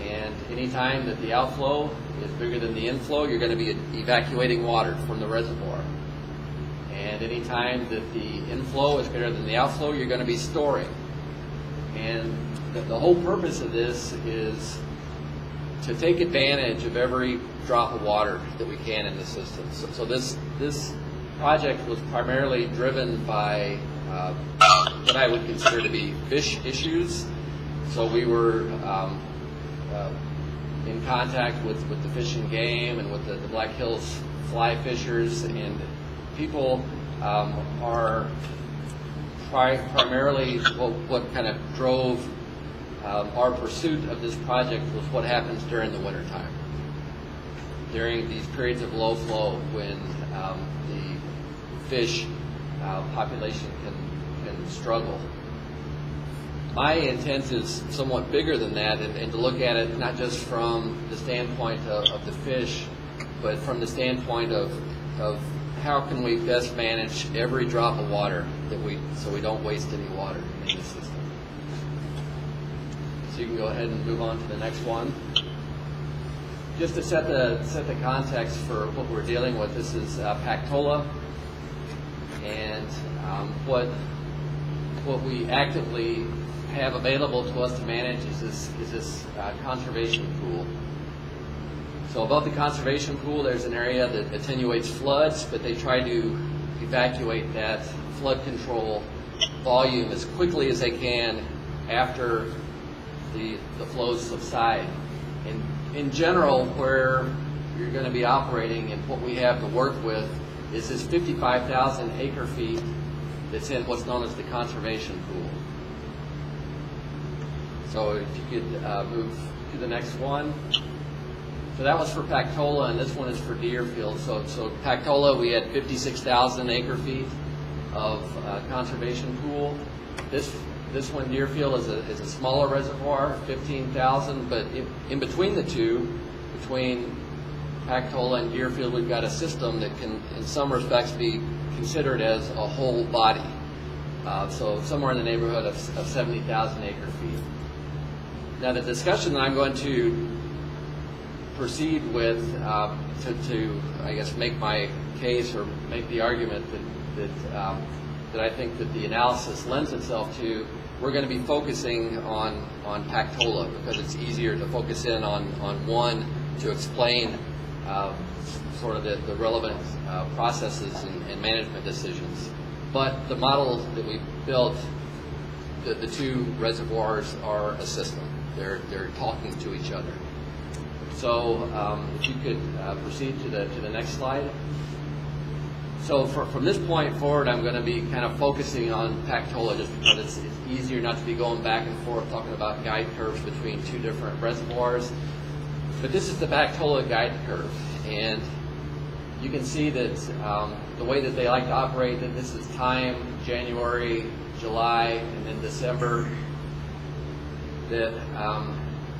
And anytime that the outflow is bigger than the inflow, you're going to be evacuating water from the reservoir. And anytime that the inflow is greater than the outflow, you're going to be storing. And the whole purpose of this is to take advantage of every drop of water that we can in the system. So this project was primarily driven by what I would consider to be fish issues. So we were in contact with the Fish and Game and with the Black Hills fly fishers, and people are primarily what kind of drove our pursuit of this project was what happens during the wintertime. During these periods of low flow when the fish population can struggle. My intent is somewhat bigger than that, and to look at it not just from the standpoint of the fish, but from the standpoint of how can we best manage every drop of water so we don't waste any water in the system. So you can go ahead and move on to the next one. Just to set the context for what we're dealing with, this is Pecola, and what we actively have available to us to manage is this conservation pool. So above the conservation pool, there's an area that attenuates floods, but they try to evacuate that flood control volume as quickly as they can after the flows subside. And in general, where you're going to be operating and what we have to work with is this 55,000 acre feet that's in what's known as the conservation pool. So if you could move to the next one. So that was for Pecola, and this one is for Deerfield. So Pecola, we had 56,000 acre feet of conservation pool. This one, Deerfield, is a smaller reservoir, 15,000. But in between the two, between Pecola and Deerfield, we've got a system that can, in some respects, be considered as a whole body. So somewhere in the neighborhood of 70,000 acre feet. Now the discussion that I'm going to proceed with to I guess make my case or make the argument that I think that the analysis lends itself to, we're going to be focusing on Pecola because it's easier to focus in on one to explain sort of the relevant processes and management decisions. But the model that we built, the two reservoirs are a system. They're talking to each other. So if you could proceed to the next slide. So from this point forward, I'm going to be kind of focusing on Pecola just because it's easier not to be going back and forth talking about guide curves between two different reservoirs. But this is the Pecola guide curve, and you can see that the way that they like to operate, that this is time, January, July, and then December. That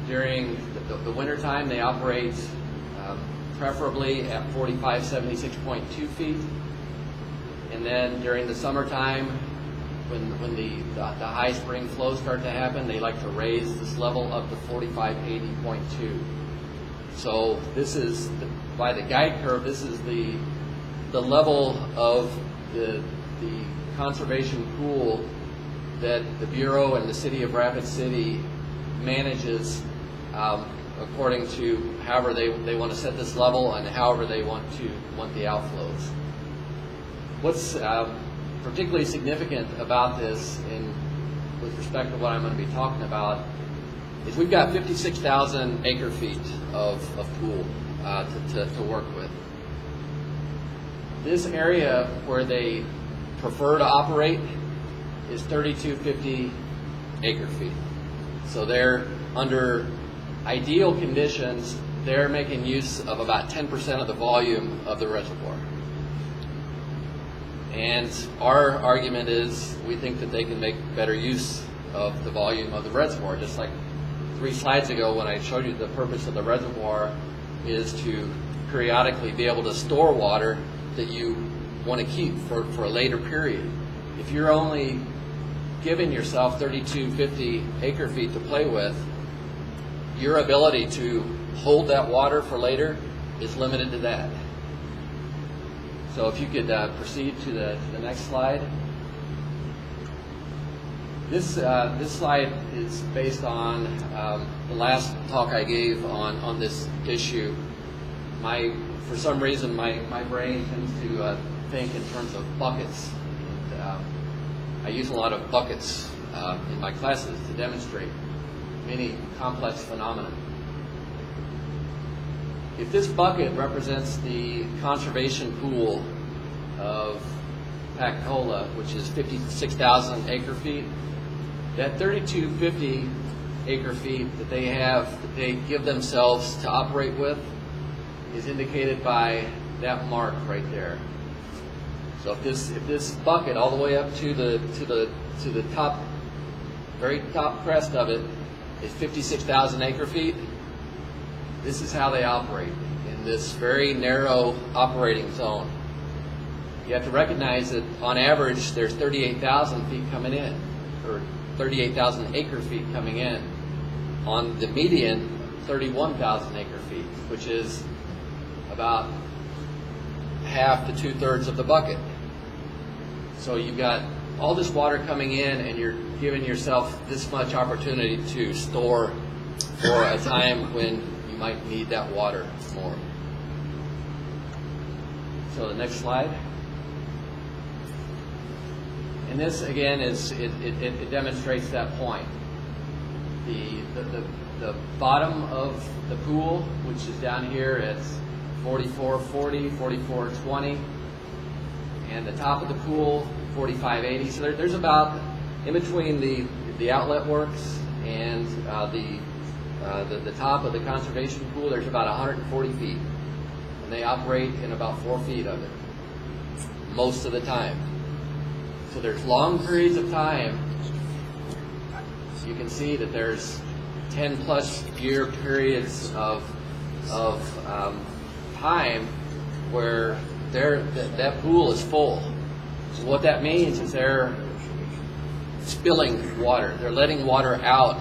during the winter time they operate preferably at 4576.2 feet, and then during the summertime when the high spring flows start to happen, they like to raise this level up to 4580.2. So this is by the guide curve, this is the level of the the conservation pool that the Bureau and the City of Rapid City manages according to however they want to set this level and however they want the outflows. What's particularly significant about this with respect to what I'm going to be talking about is we've got 56,000 acre feet of pool to work with. This area where they prefer to operate is 3,250 acre feet. So they're under ideal conditions, they're making use of about 10% of the volume of the reservoir. And our argument is we think that they can make better use of the volume of the reservoir. Just like 3 slides ago when I showed you the purpose of the reservoir is to periodically be able to store water that you want to keep for a later period. If you're only giving yourself 3,250 acre feet to play with, your ability to hold that water for later is limited to that. So if you could proceed to the next slide. This slide is based on the last talk I gave on this issue. For some reason, my brain tends to think in terms of buckets. And, I use a lot of buckets in my classes to demonstrate many complex phenomena. If this bucket represents the conservation pool of Pecola, which is 56,000 acre feet, that 3,250 acre feet that they give themselves to operate with is indicated by that mark right there. So if this bucket all the way up to the top, very top crest of it is 56,000 acre feet, this is how they operate in this very narrow operating zone. You have to recognize that on average there's 38,000 feet coming in, or 38,000 acre feet coming in. On the median, 31,000 acre feet, which is about half to 2/3 of the bucket. So you've got all this water coming in and you're giving yourself this much opportunity to store for a time when you might need that water more. So the next slide. And this again it demonstrates that point. The bottom of the pool, which is down here at 4440, 4420, and the top of the pool 4580. So there's about in between the outlet works and the top of the conservation pool. There's about 140 feet, and they operate in about 4 feet of it most of the time. So there's long periods of time. You can see that there's 10+ year periods of time where that pool is full. So what that means is they're spilling water. They're letting water out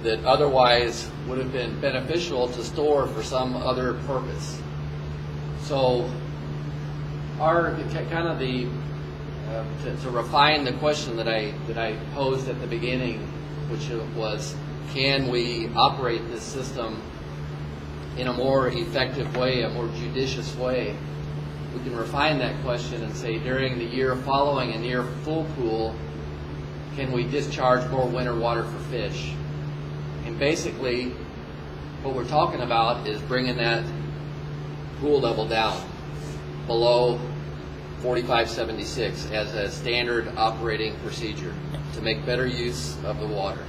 that otherwise would have been beneficial to store for some other purpose. So our kind of to refine the question that I posed at the beginning, which was, can we operate this system in a more effective way, a more judicious way? We can refine that question and say, during the year following a near full pool, can we discharge more winter water for fish? And basically, what we're talking about is bringing that pool level down below 4576 as a standard operating procedure to make better use of the water.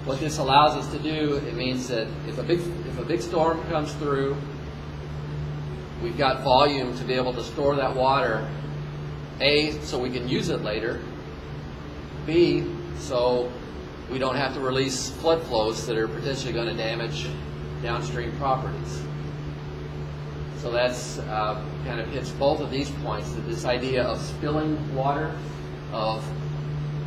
What this allows us to do, it means that if a big storm comes through, we've got volume to be able to store that water, A, so we can use it later, B, so we don't have to release flood flows that are potentially going to damage downstream properties. So that's kind of hits both of these points, that this idea of spilling water, of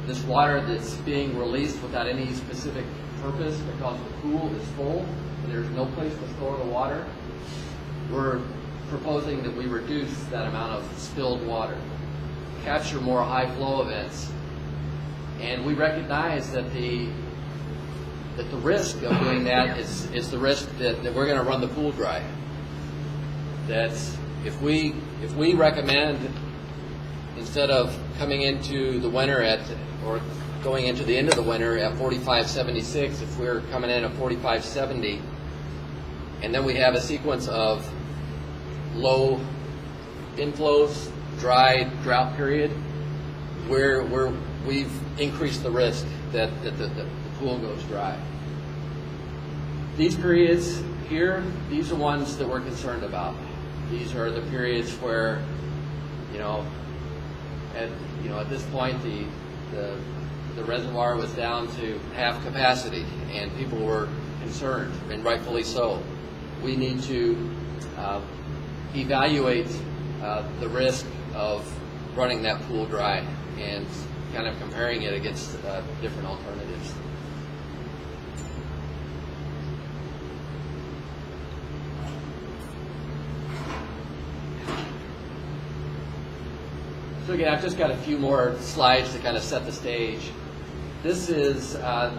this water that's being released without any specific purpose because the pool is full and there's no place to store the water. We're proposing that we reduce that amount of spilled water, capture more high flow events, and we recognize that the risk of doing that is the risk that we're going to run the pool dry. That if we recommend, instead of coming into the winter or going into the end of the winter at 45.76, if we're coming in at 45.70, and then we have a sequence of low inflows, dry drought period, where we've increased the risk that the pool goes dry. These periods here, these are ones that we're concerned about. These are the periods where, at this point the reservoir was down to half capacity, and people were concerned, and rightfully so. We need to evaluate the risk of running that pool dry and kind of comparing it against different alternatives. So again, I've just got a few more slides to kind of set the stage. This is a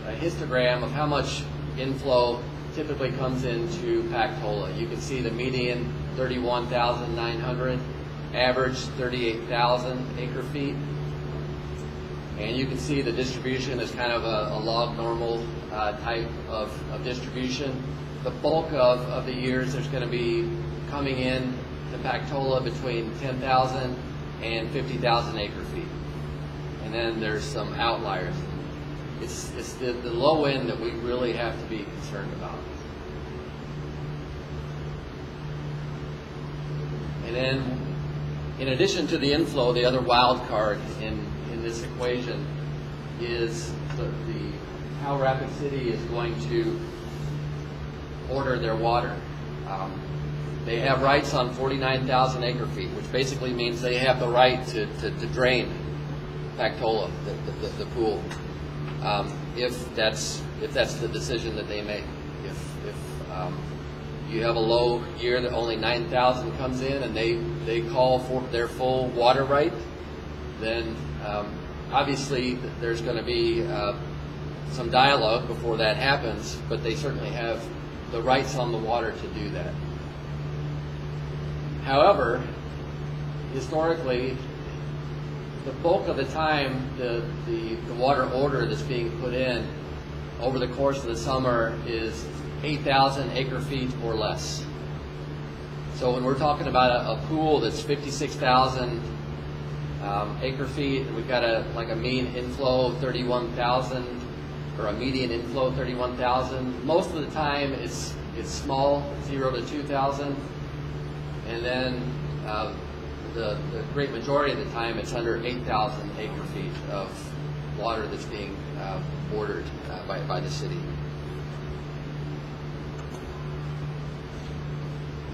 histogram of how much inflow typically comes into Pecola. You can see the median 31,900, average 38,000 acre feet. And you can see the distribution is kind of a log normal type of distribution. The bulk of the years there's going to be coming in to Pecola between 10,000 and 50,000 acre feet. And then there's some outliers. It's the low end that we really have to be concerned about. And then, in addition to the inflow, the other wild card in this equation is how Rapid City is going to order their water. They have rights on 49,000 acre feet, which basically means they have the right to drain Pecola, the pool, if that's the decision that they make. If you have a low year that only 9,000 comes in and they call for their full water right, then obviously there's going to be some dialogue before that happens, but they certainly have the rights on the water to do that. However, historically, the bulk of the time, the water order that's being put in over the course of the summer is 8,000 acre feet or less. So when we're talking about a pool that's 56,000 acre feet, we've got a mean inflow of 31,000, or a median inflow of 31,000. Most of the time it's small, 0 to 2,000, and then the great majority of the time it's under 8,000 acre feet of water that's being ordered by the city.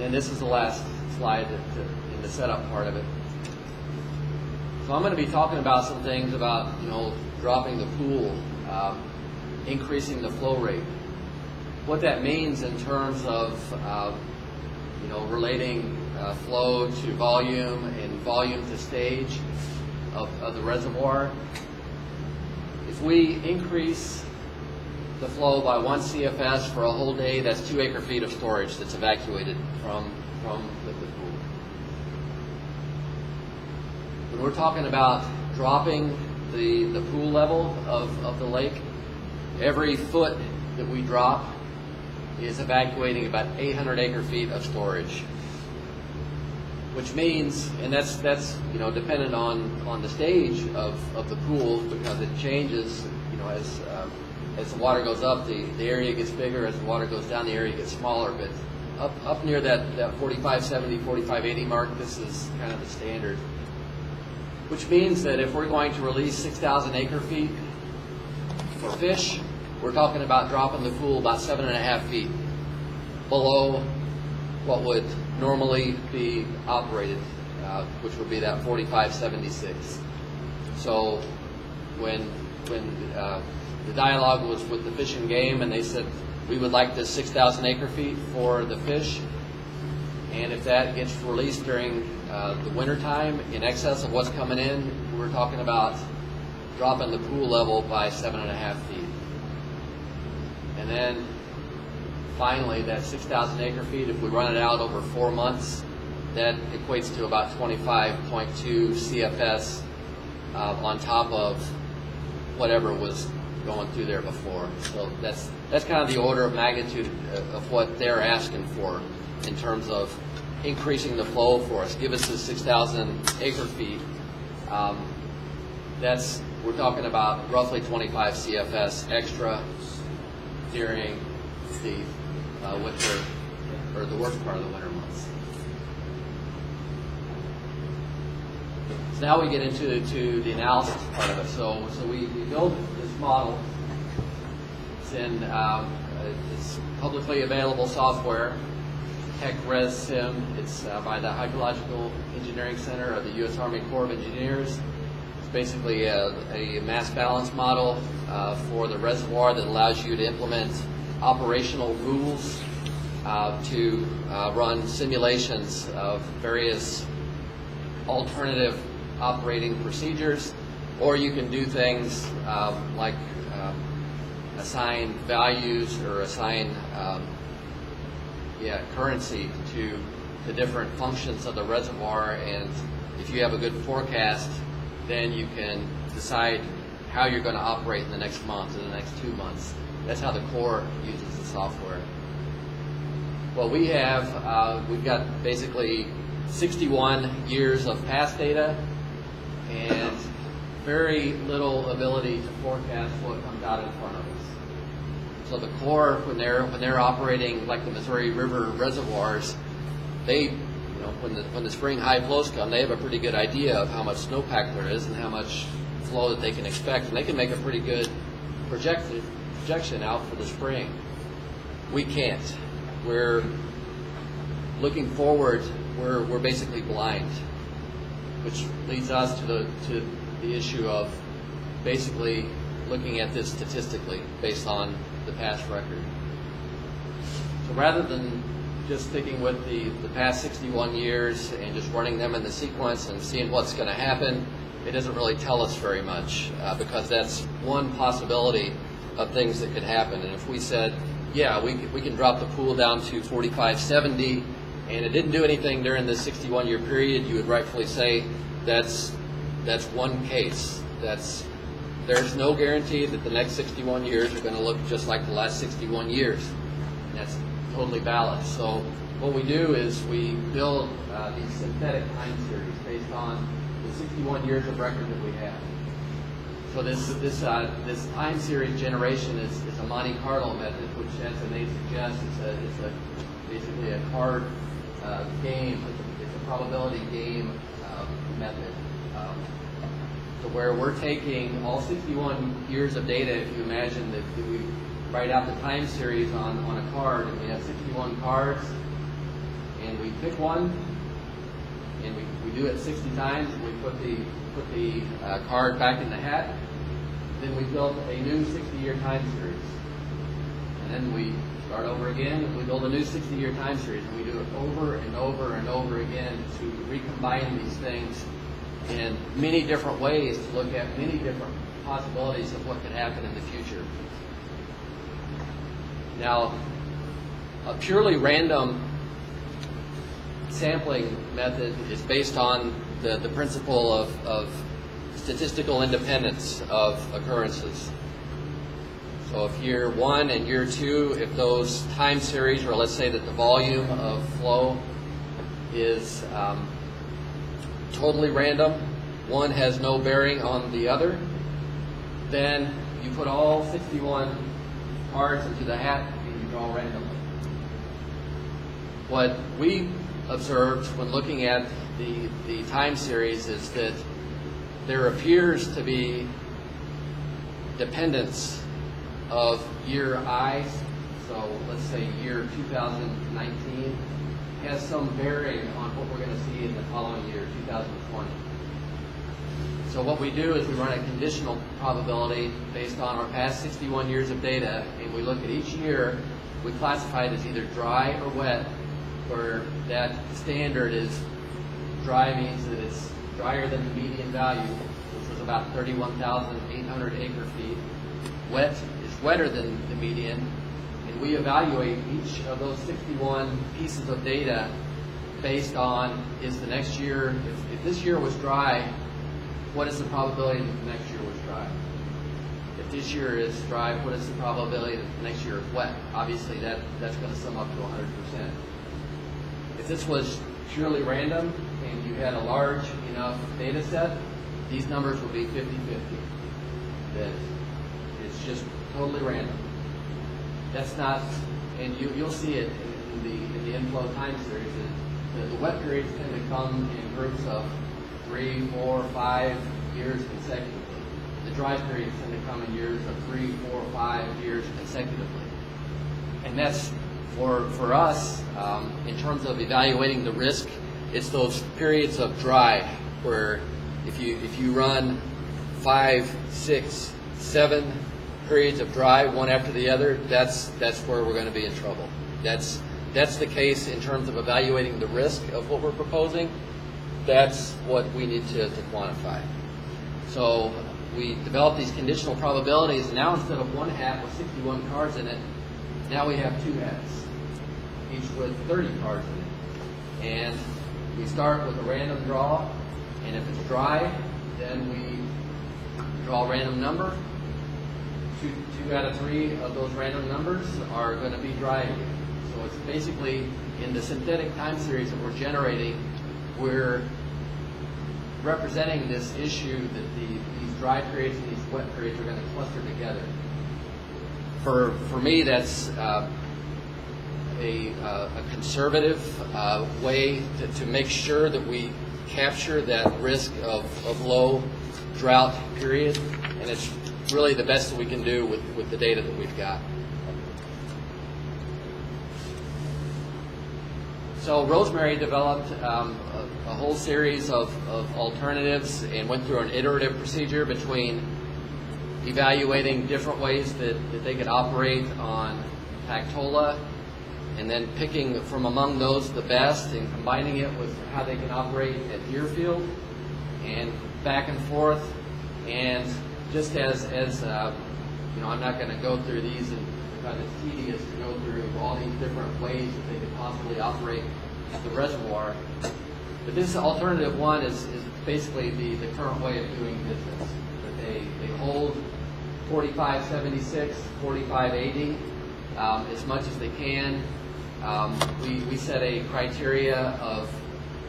And this is the last slide in the setup part of it. So I'm going to be talking about some things about dropping the pool, increasing the flow rate. What that means in terms of relating flow to volume and volume to stage of the reservoir. If we increase the flow by 1 CFS for a whole day, that's 2 acre feet of storage that's evacuated from the pool. When we're talking about dropping the pool level of the lake, every foot that we drop is evacuating about 800 acre feet of storage. Which means, and that's dependent on the stage of the pool, because it changes, as the water goes up, the area gets bigger. As the water goes down, the area gets smaller. But up near that 4570, 4580 mark, this is kind of the standard. Which means that if we're going to release 6,000 acre feet for fish, we're talking about dropping the pool about 7.5 feet below what would normally be operated, which would be that 4576. So when the dialogue was with the Fish and Game, and they said we would like this 6,000 acre feet for the fish, And if that gets released during the wintertime in excess of what's coming in, we're talking about dropping the pool level by 7.5 feet. And then finally, that 6,000 acre feet, if we run it out over 4 months, that equates to about 25.2 CFS on top of whatever was going through there before. So that's kind of the order of magnitude of what they're asking for in terms of increasing the flow for us. Give us the 6,000 acre feet. We're talking about roughly 25 CFS extra during the winter, or the worst part of the winter months. So now we get into the analysis part of it. So we build this model. It's in it's publicly available software, HEC-RES-SIM. It's by the Hydrological Engineering Center of the U.S. Army Corps of Engineers. It's basically a mass balance model for the reservoir that allows you to implement operational rules to run simulations of various alternative operating procedures, or you can do things like assign values or assign currency to the different functions of the reservoir, and if you have a good forecast, then you can decide how you're going to operate in the next month or the next 2 months. That's how the Corps uses the software. Well, we've got basically 61 years of past data and very little ability to forecast what comes out in front of us. So the Corps, when they're operating like the Missouri River reservoirs, they, when the spring high flows come, they have a pretty good idea of how much snowpack there is and how much flow that they can expect, and they can make a pretty good projection out for the spring. We can't. We're looking forward. We're basically blind, which leads us to the issue of basically looking at this statistically based on the past record. So rather than just sticking with the past 61 years and just running them in the sequence and seeing what's going to happen, it doesn't really tell us very much because that's one possibility of things that could happen. And if we said, yeah, we can drop the pool down to 4570 and it didn't do anything during this 61-year period, you would rightfully say that's one case. There's no guarantee that the next 61 years are going to look just like the last 61 years. And that's totally valid. So what we do is we build these synthetic time series based on the 61 years of record that we have. So this time series generation is a Monte Carlo method, which, as the name suggests, it's basically a card game. It's a probability game method. So where we're taking all 61 years of data, if you imagine that we write out the time series on a card, and we have 61 cards, and we pick one, and we do it 60 times, and we put the card back in the hat. Then we build a new 60-year time series. And then we start over again, and we build a new 60-year time series, and we do it over and over and over again to recombine these things in many different ways to look at many different possibilities of what could happen in the future. Now, a purely random sampling method is based on the principle of statistical independence of occurrences. So if year 1 and year 2, if those time series, or let's say that the volume of flow is totally random, one has no bearing on the other, then you put all 61 cards into the hat and you draw randomly. What we observed when looking at the time series is that there appears to be dependence of year I, so let's say year 2019, has some bearing on what we're going to see in the following year, 2020. So what we do is we run a conditional probability based on our past 61 years of data, and we look at each year, we classify it as either dry or wet, where that standard is dry means that it's drier than the median value, which was about 31,800 acre feet. Wet is wetter than the median, and we evaluate each of those 61 pieces of data based on, is the next year, if this year was dry, what is the probability that the next year was dry? If this year is dry, what is the probability that the next year is wet? Obviously that's going to sum up to 100%. If this was purely random and you had a large enough data set, these numbers would be 50-50. That it's just totally random. That's not, and you'll see it in the inflow time series. The wet periods tend to come in groups of 3, 4, 5 years consecutively. The dry periods tend to come in years of 3, 4, 5 years consecutively. And that's for us, in terms of evaluating the risk, it's those periods of dry where if you run 5, 6, 7 periods of dry, one after the other, that's where we're going to be in trouble. That's the case in terms of evaluating the risk of what we're proposing. That's what we need to quantify. So we developed these conditional probabilities. Now instead of one hat with 61 cards in it, now we have 2 hats, each with 30 cards in it. And we start with a random draw, and if it's dry, then we draw a random number. 2 out of 3 of those random numbers are going to be dry again. So it's basically, in the synthetic time series that we're generating, we're representing this issue that these dry periods and these wet periods are going to cluster together. For me, that's a conservative way to make sure that we capture that risk of low drought period, and it's really the best that we can do with the data that we've got. So Rosemary developed a whole series of alternatives and went through an iterative procedure between evaluating different ways that they could operate on Pecola, and then picking from among those the best and combining it with how they can operate at Deerfield, and back and forth. And just as you know, I'm not going to go through these because it's tedious to go through all these different ways that they could possibly operate at the reservoir. But this alternative one is basically the current way of doing business. That they hold 4576, 4580 as much as they can. We set a criteria of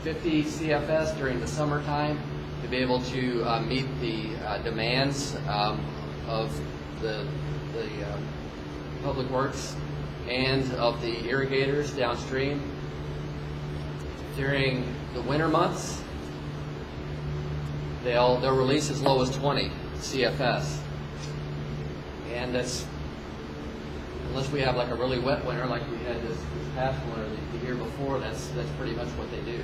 50 CFS during the summertime to be able to meet the demands of the public works and of the irrigators downstream. During the winter months, they'll release as low as 20 CFS, and that's, unless we have like a really wet winter like we had this past winter, the year before, that's pretty much what they do.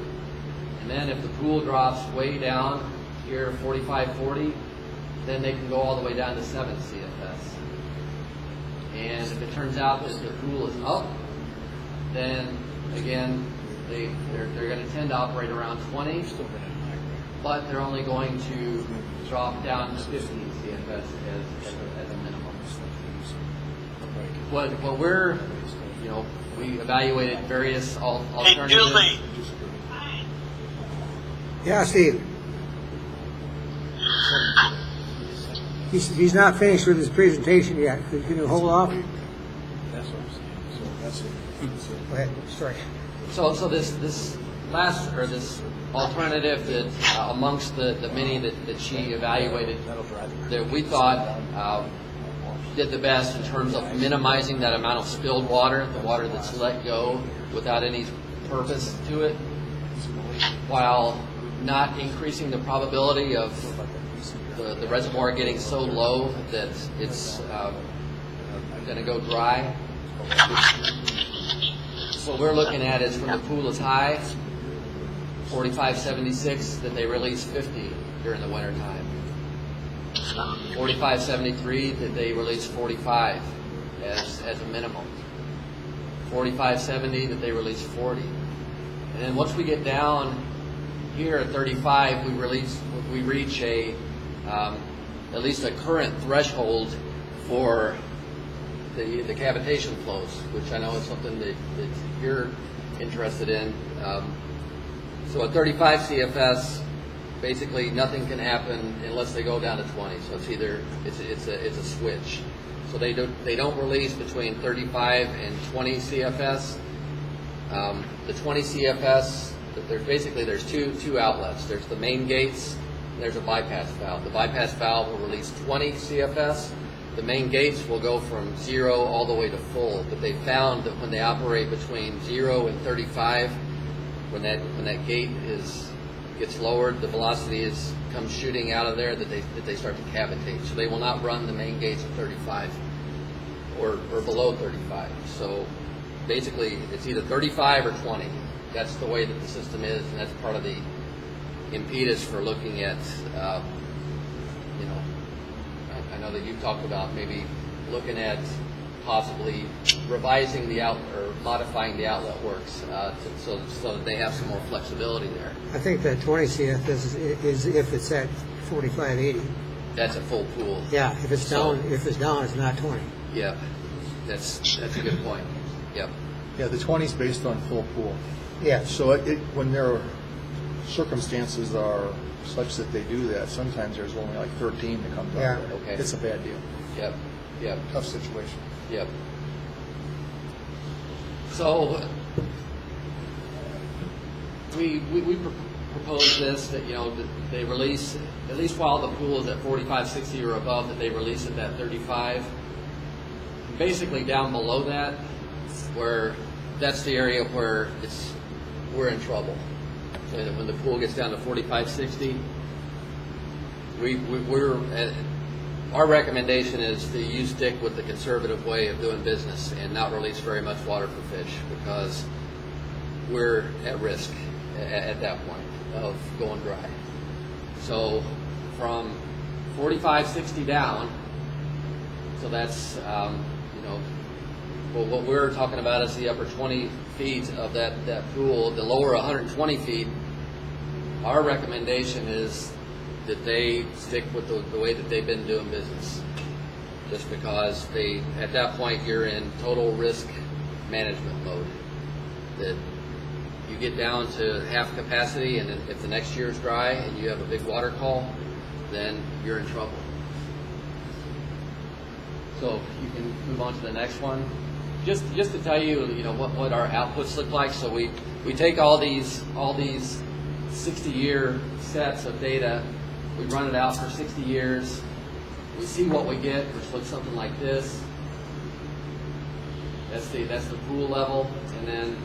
And then if the pool drops way down here, 45, 40, then they can go all the way down to 7 CFS. And if it turns out that the pool is up, then again, they're going to tend to operate around 20, but they're only going to drop down to 15 CFS as a minimum. What we're, you know, we evaluated various alternatives. Excuse me. Yeah, Steve. He's not finished with his presentation yet. Can you hold off? That's what I'm saying. So Go ahead. Sorry. So this last, or this alternative that amongst the many that she evaluated, that we thought did the best in terms of minimizing that amount of spilled water, the water that's let go without any purpose to it, while not increasing the probability of the reservoir getting so low that it's going to go dry. What we're looking at is when the pool is high, 4576, that they release 50 during the winter time. 4573, that they release 45 as a minimum. 4570, that they release 40. then once we get down here at 35, we reach a at least a current threshold for the cavitation flows, which I know is something that you're interested in. So at 35 CFS, basically nothing can happen unless they go down to 20. So it's either it's a switch. So they don't release between 35 and 20 CFS. The 20 CFS, there's two outlets. There's the main gates, and there's a bypass valve. The bypass valve will release 20 CFS. The main gates will go from 0 all the way to full. But they found that when they operate between 0 and 35, when that gate gets lowered, the velocity comes shooting out of there, that they start to cavitate. So they will not run the main gates at 35 or below 35. So basically, it's either 35 or 20. That's the way that the system is, and that's part of the impetus for looking at, I know that you've talked about maybe looking at possibly revising the outlet or modifying the outlet works so that they have some more flexibility there. I think that 20 CF is if it's at 4580. That's a full pool. Yeah, if it's down, it's not 20. Yep, that's a good point. Yep. Yeah, the 20 is based on full pool. Yeah. So when their circumstances are such that they do that, sometimes there's only like 13 that comes out. Yeah. Okay. It's a bad deal. Yep. Tough situation. Yep. So we propose this, that that they release, at least while the pool is at 45, 60 or above, that they release it at 35. Basically down below that, where that's the area where we're in trouble. And when the pool gets down to 45, 60, our recommendation is that you stick with the conservative way of doing business and not release very much water for fish, because we're at risk at that point of going dry. So from 45, 60 down, so that's, well, what we're talking about is the upper 20 feet of that pool. The lower 120 feet, our recommendation is that they stick with the way that they've been doing business. Just because at that point, you're in total risk management mode. That you get down to half capacity, and if the next year is dry and you have a big water call, then you're in trouble. So you can move on to the next one. Just to tell you, what our outputs look like. So we take all these 60-year sets of data. We run it out for 60 years. We see what we get, which looks something like this. That's the pool level, and then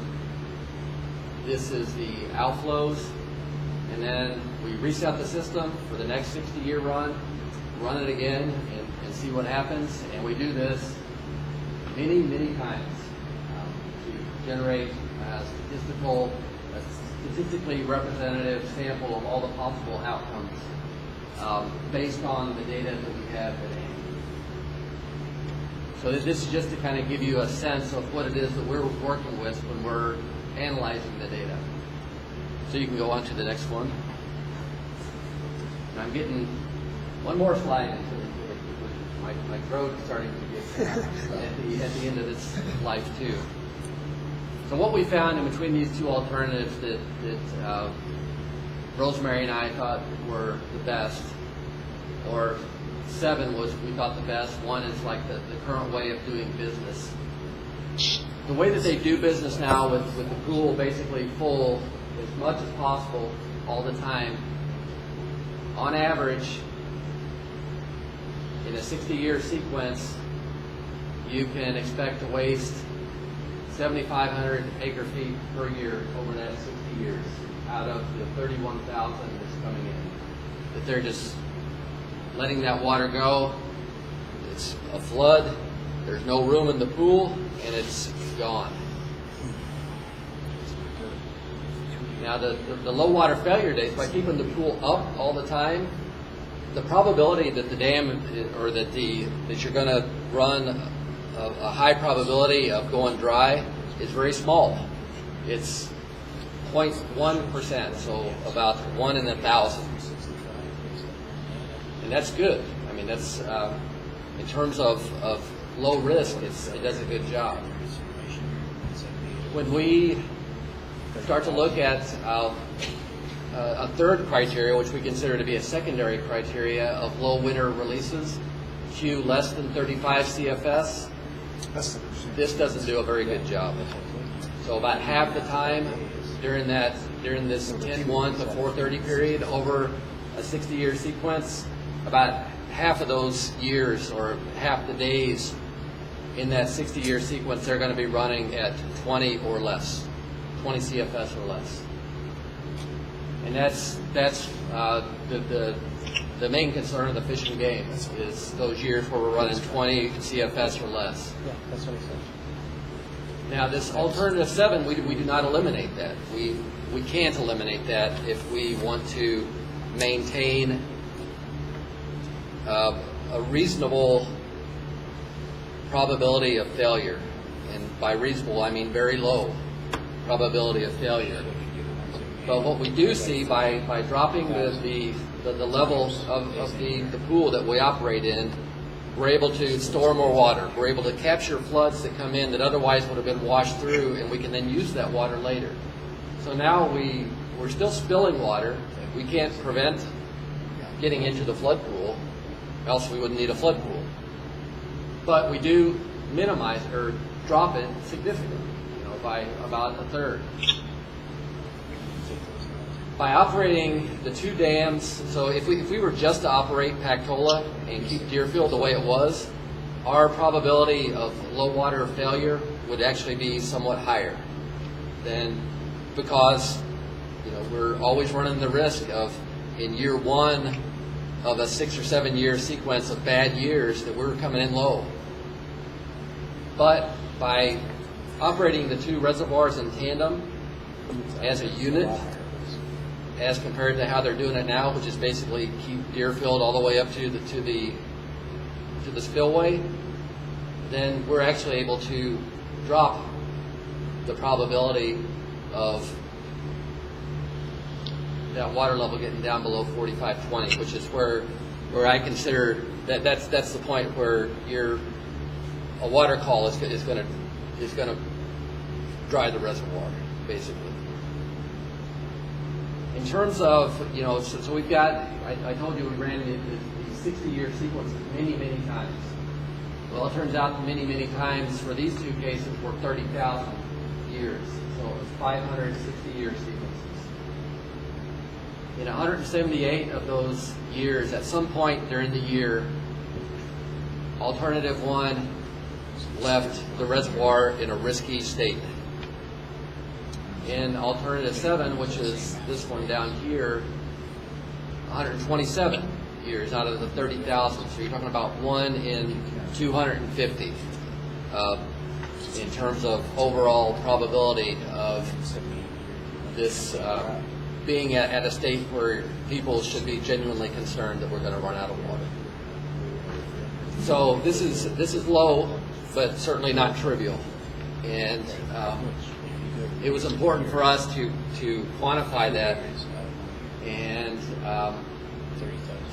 this is the outflows. And then we reset the system for the next 60-year run it again, and see what happens. And we do this many, many times to generate a statistically representative sample of all the possible outcomes based on the data that we have today. So this is just to kind of give you a sense of what it is that we're working with when we're analyzing the data. So you can go on to the next one. And I'm getting one more slide into it. My throat's starting to get at the end of its life too. So what we found in between these two alternatives that Rosemary and I thought were the best, or 7 was we thought the best. 1 is like the current way of doing business. The way that they do business now with the pool basically full as much as possible all the time, on average, in a 60-year sequence, you can expect to waste 7,500 acre-feet per year over that 60 years out of the 31,000 that's coming in. That they're just letting that water go. It's a flood. There's no room in the pool, and it's gone. Now, the low water failure dates, by keeping the pool up all the time, the probability that the dam, or that you're going to run a high probability of going dry is very small. It's 0.1%, so about 1 in 1,000. And that's good. I mean, that's, in terms of low risk, it does a good job. When we start to look at a third criteria, which we consider to be a secondary criteria of low winter releases, Q less than 35 CFS, this doesn't do a very good job. So about half the time during this 10-1 to 430 period over a 60-year sequence, about half of those years or half the days in that 60-year sequence, they're going to be running at 20 or less, 20 CFS or less. And that's the main concern of the Fish and Game is those years where we're running 20 CFS or less. Yeah, that's what he said. Now, this alternative 7, we do not eliminate that. We can't eliminate that if we want to maintain a reasonable probability of failure. And by reasonable, I mean very low probability of failure. But what we do see by dropping the level of the pool that we operate in, we're able to store more water. We're able to capture floods that come in that otherwise would have been washed through, and we can then use that water later. So now we're still spilling water. We can't prevent getting into the flood pool, else we wouldn't need a flood pool. But we do minimize or drop it significantly, by about a third. By operating the 2 dams, so if we were just to operate Pecola and keep Deerfield the way it was, our probability of low water failure would actually be somewhat higher than, because we're always running the risk of, in year 1 of a 6 or 7 year sequence of bad years, that we're coming in low. But by operating the 2 reservoirs in tandem as a unit, as compared to how they're doing it now, which is basically keep Deerfield all the way up to the spillway, then we're actually able to drop the probability of that water level getting down below 4520, which is where I consider that's the point where a water call is going to dry the reservoir, basically. In terms of, so we've got, I told you we ran the 60-year sequence many, many times. Well, it turns out many, many times for these 2 cases were 30,000 years. So it was 560-year sequences. In 178 of those years, at some point during the year, alternative 1 left the reservoir in a risky state. In alternative 7, which is this one down here, 127 years out of the 30,000. So you're talking about 1 in 250 in terms of overall probability of this being at a state where people should be genuinely concerned that we're going to run out of water. So this is low, but certainly not trivial. And it was important for us to quantify that and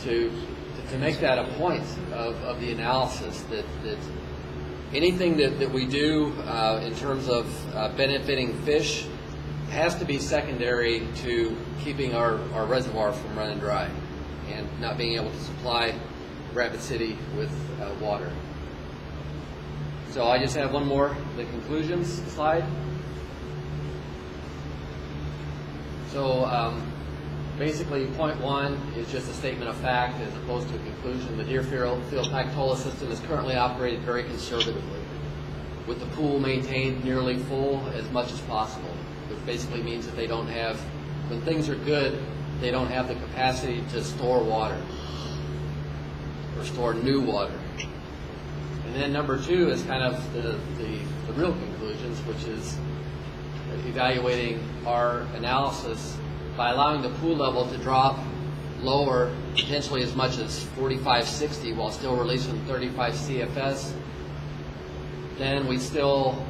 to make that a point of the analysis that anything that we do in terms of benefiting fish has to be secondary to keeping our reservoir from running dry and not being able to supply Rapid City with water. So I just have one more, the conclusions slide. So basically, point 1 is just a statement of fact as opposed to a conclusion. The Deerfield Pecola system is currently operated very conservatively, with the pool maintained nearly full as much as possible, which basically means that they don't have, when things are good, they don't have the capacity to store water or store new water. And then number 2 is kind of the real conclusions, which is evaluating our analysis by allowing the pool level to drop lower, potentially as much as 4560 while still releasing 35 CFS, then we still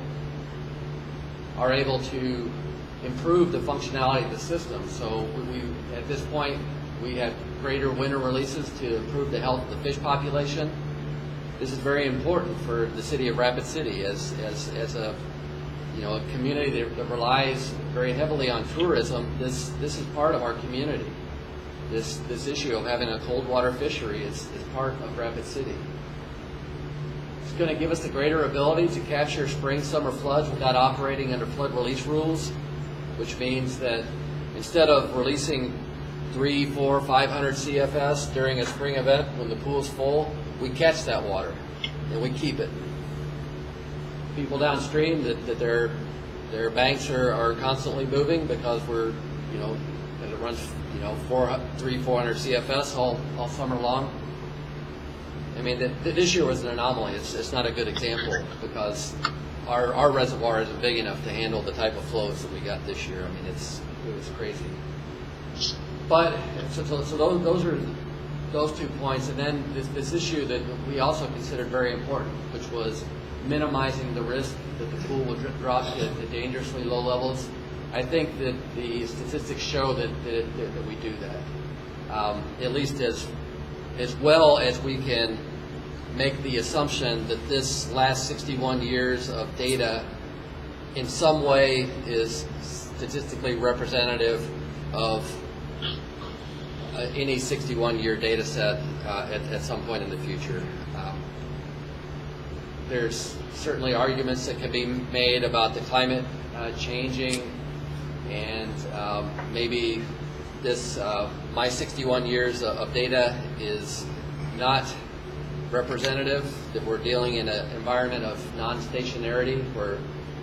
are able to improve the functionality of the system. So we at this point, we have greater winter releases to improve the health of the fish population. This is very important for the city of Rapid City as a a community that relies very heavily on tourism. This is part of our community. This issue of having a cold water fishery is part of Rapid City. It's going to give us the greater ability to capture spring, summer floods without operating under flood release rules, which means that instead of releasing 300, 400, 500 CFS during a spring event when the pool's full, we catch that water and we keep it. People downstream that their banks are constantly moving because we're that it runs 300, 400 CFS all summer long. I mean, this year was an anomaly. It's not a good example because our reservoir isn't big enough to handle the type of flows that we got this year. I mean, it was crazy. But so those are those 2 points, and then this issue that we also considered very important, which was minimizing the risk that the pool would drop to dangerously low levels. I think that the statistics show that we do that, at least as well as we can make the assumption that this last 61 years of data in some way is statistically representative of any 61-year data set at some point in the future. There's certainly arguments that can be made about the climate changing, and maybe this my 61 years of data is not representative, that we're dealing in an environment of non-stationarity where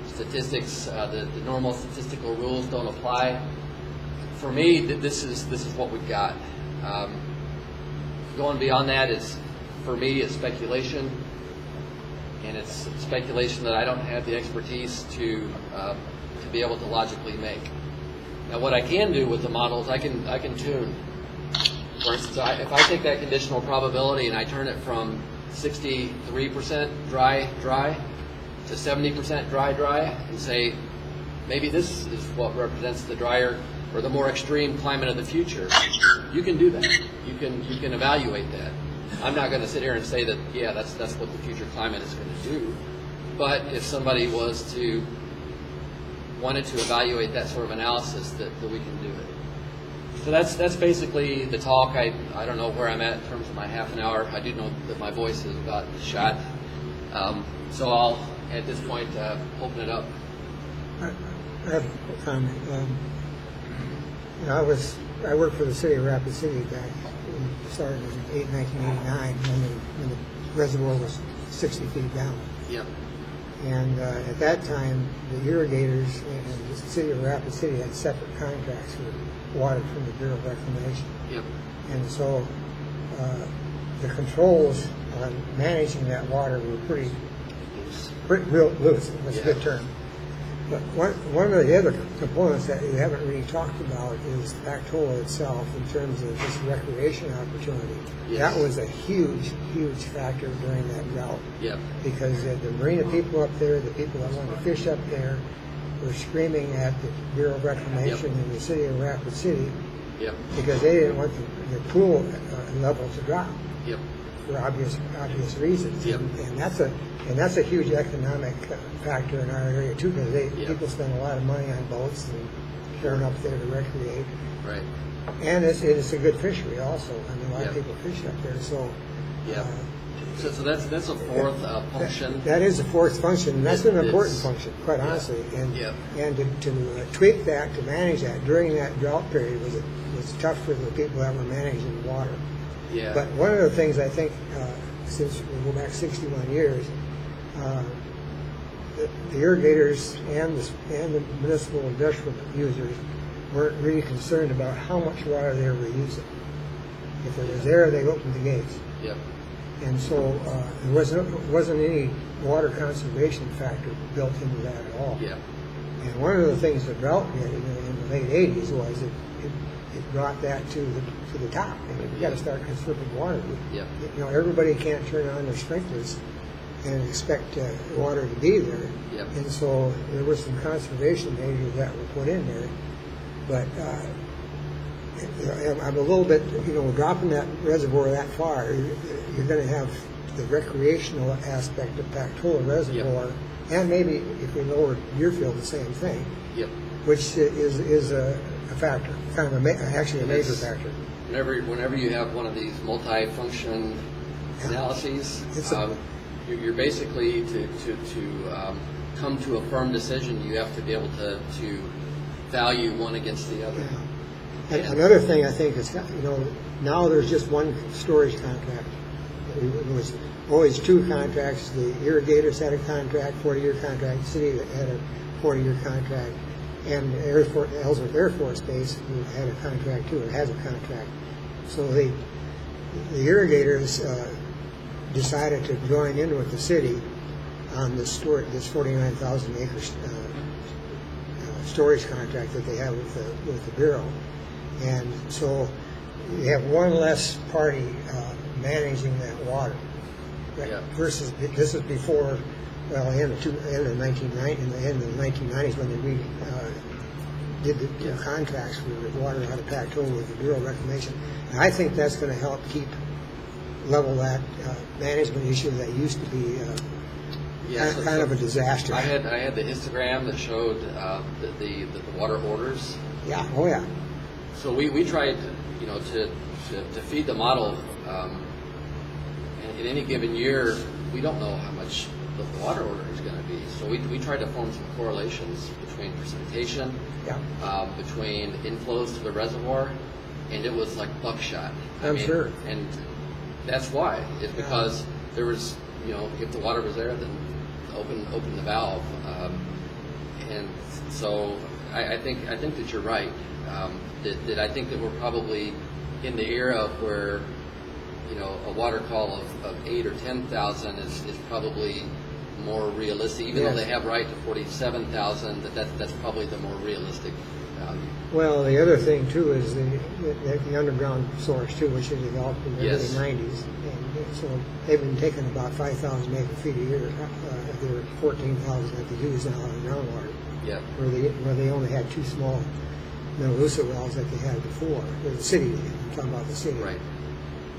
statistics, the normal statistical rules don't apply. For me, this is what we've got. Going beyond that is, for me, it's speculation, and it's speculation that I don't have the expertise to be able to logically make. Now, what I can do with the models, I can tune. For instance, if I take that conditional probability and I turn it from 63% dry to 70% dry, and say maybe this is what represents the drier or the more extreme climate of the future, you can do that. You can evaluate that. I'm not going to sit here and say that, yeah, that's what the future climate is going to do. But if somebody wanted to evaluate that sort of analysis, that we can do it. So that's basically the talk. I don't know where I'm at in terms of my half an hour. I do know that my voice has got shot. So I'll, at this point, open it up. I have a comment. I worked for the city of Rapid City back, started in 1989 when the reservoir was 60 feet down. Yep. And at that time, the irrigators and the city of Rapid City had separate contracts for water from the Bureau of Reclamation. Yep. And so the controls on managing that water were pretty real loose. That's a good term. But one of the other components that we haven't really talked about is Pecola itself in terms of this recreation opportunity. Yes. That was a huge, huge factor during that drought. Yep. Because the marina people up there, the people that wanted to fish up there, were screaming at the Bureau of Reclamation in the city of Rapid City because they didn't want the pool level to drop for obvious reasons. And that's a huge economic factor in our area too, because people spend a lot of money on boats and going up there to recreate. Right. And it's a good fishery also. I mean, a lot of people fish up there. So. So that's a fourth function. That is a fourth function, and that's an important function, quite honestly. And to tweak that, to manage that during that drought period was tough for the people that were managing the water. Yeah. But one of the things I think, since we go back 61 years, the irrigators and the municipal industrial users weren't really concerned about how much water they were using. If it was there, they opened the gates. Yep. And so there wasn't any water conservation factor built into that at all. Yeah. And one of the things the drought did in the late 80s was it brought that to the top. I mean, we got to start conserving water. Yep. Everybody can't turn on their sprinklers and expect water to be there. Yep. And so there were some conservation measures that were put in there. But I'm a little bit, dropping that reservoir that far, you're going to have the recreational aspect of Pecola Reservoir, and maybe if we lower Deerfield, the same thing. Yep. Which is a factor, kind of actually a major factor. Whenever you have one of these multi-function analyses, you're basically to come to a firm decision. You have to be able to value one against the other. Yeah. And another thing I think is, now there's just one storage contract. It was always two contracts. The irrigators had a contract, 40-year contract. The city had a 40-year contract. And Ellsworth Air Force Base had a contract too, it has a contract. So the irrigators decided to join in with the city on this 49,000 acre storage contract that they have with the Bureau. And so you have one less party managing that water. Versus, this is before, well, in the 1990s when they did the contracts for the water out of Pecola with the Bureau of Reclamation. And I think that's going to help level that management issue that used to be kind of a disaster. I had the histogram that showed the water orders. Yeah. Oh yeah. So we tried, to feed the model. In any given year, we don't know how much the water order is going to be. So we tried to form some correlations between precipitation, between inflows to the reservoir, and it was like buckshot. I'm sure. And that's why. It's because there was, if the water was there, then open the valve. And so I think that you're right. That I think that we're probably in the era where a water call of 8,000 or 10,000 is probably more realistic. Even though they have right to 47,000, that's probably the more realistic value. Well, the other thing too is the underground source too, which was developed in the early 90s, and so they've been taking about 5,000 acre feet a year. There were 14,000 that they use now in groundwater. Yeah. Where they only had two small Melaleuca wells that they had before. The city, I'm talking about the city. Right.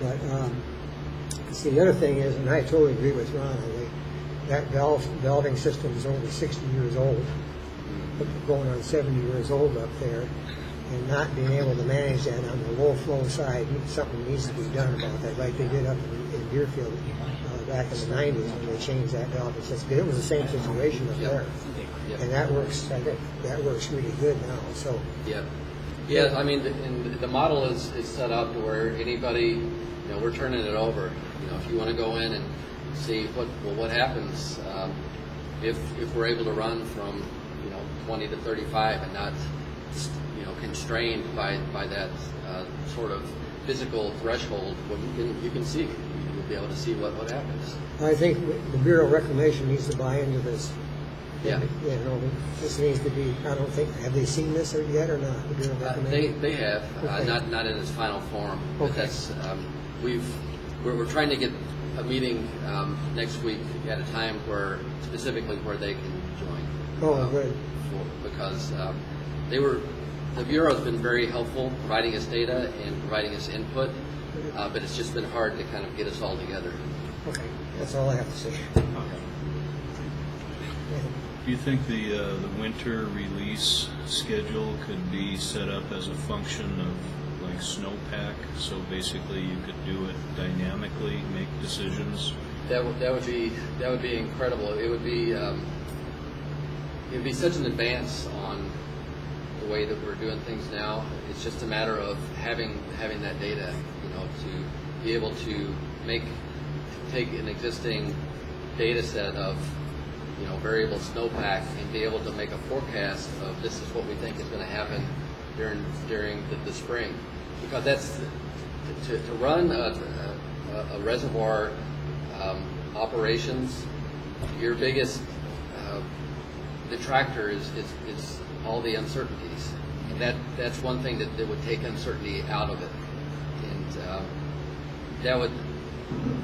But see, the other thing is, and I totally agree with Ron, that valving system is only 60 years old, going on 70 years old up there, and not being able to manage that on the low flow side. Something needs to be done about that, like they did up in Deerfield back in the 90s when they changed that valving system. It was the same situation up there, and that works. I think that works really good now. So. Yeah, I mean, the model is set up to where anybody, we're turning it over. If you want to go in and see what happens if we're able to run from 20 to 35 and not constrained by that sort of physical threshold, you can see. You'll be able to see what happens. I think the Bureau of Reclamation needs to buy into this. Yeah. This needs to be. I don't think. Have they seen this yet or not? The Bureau of Reclamation? They have, Okay. not in its final form. But Okay. that's we're trying to get a meeting next week at a time where they can join. Oh, good. Because the Bureau has been very helpful providing us data and providing us input, but it's just been hard to kind of get us all together. Okay, that's all I have to say. Do you think the winter release schedule could be set up as a function of like snowpack? So basically, you could do it dynamically, make decisions. That would be incredible. It would be such an advance on the way that we're doing things now. It's just a matter of having that data, to be able to take an existing data set of variable snowpack and be able to make a forecast of this is what we think is going to happen during the spring, because that's to run a reservoir operations. Your biggest detractor is all the uncertainties, and that's one thing that would take uncertainty out of it, and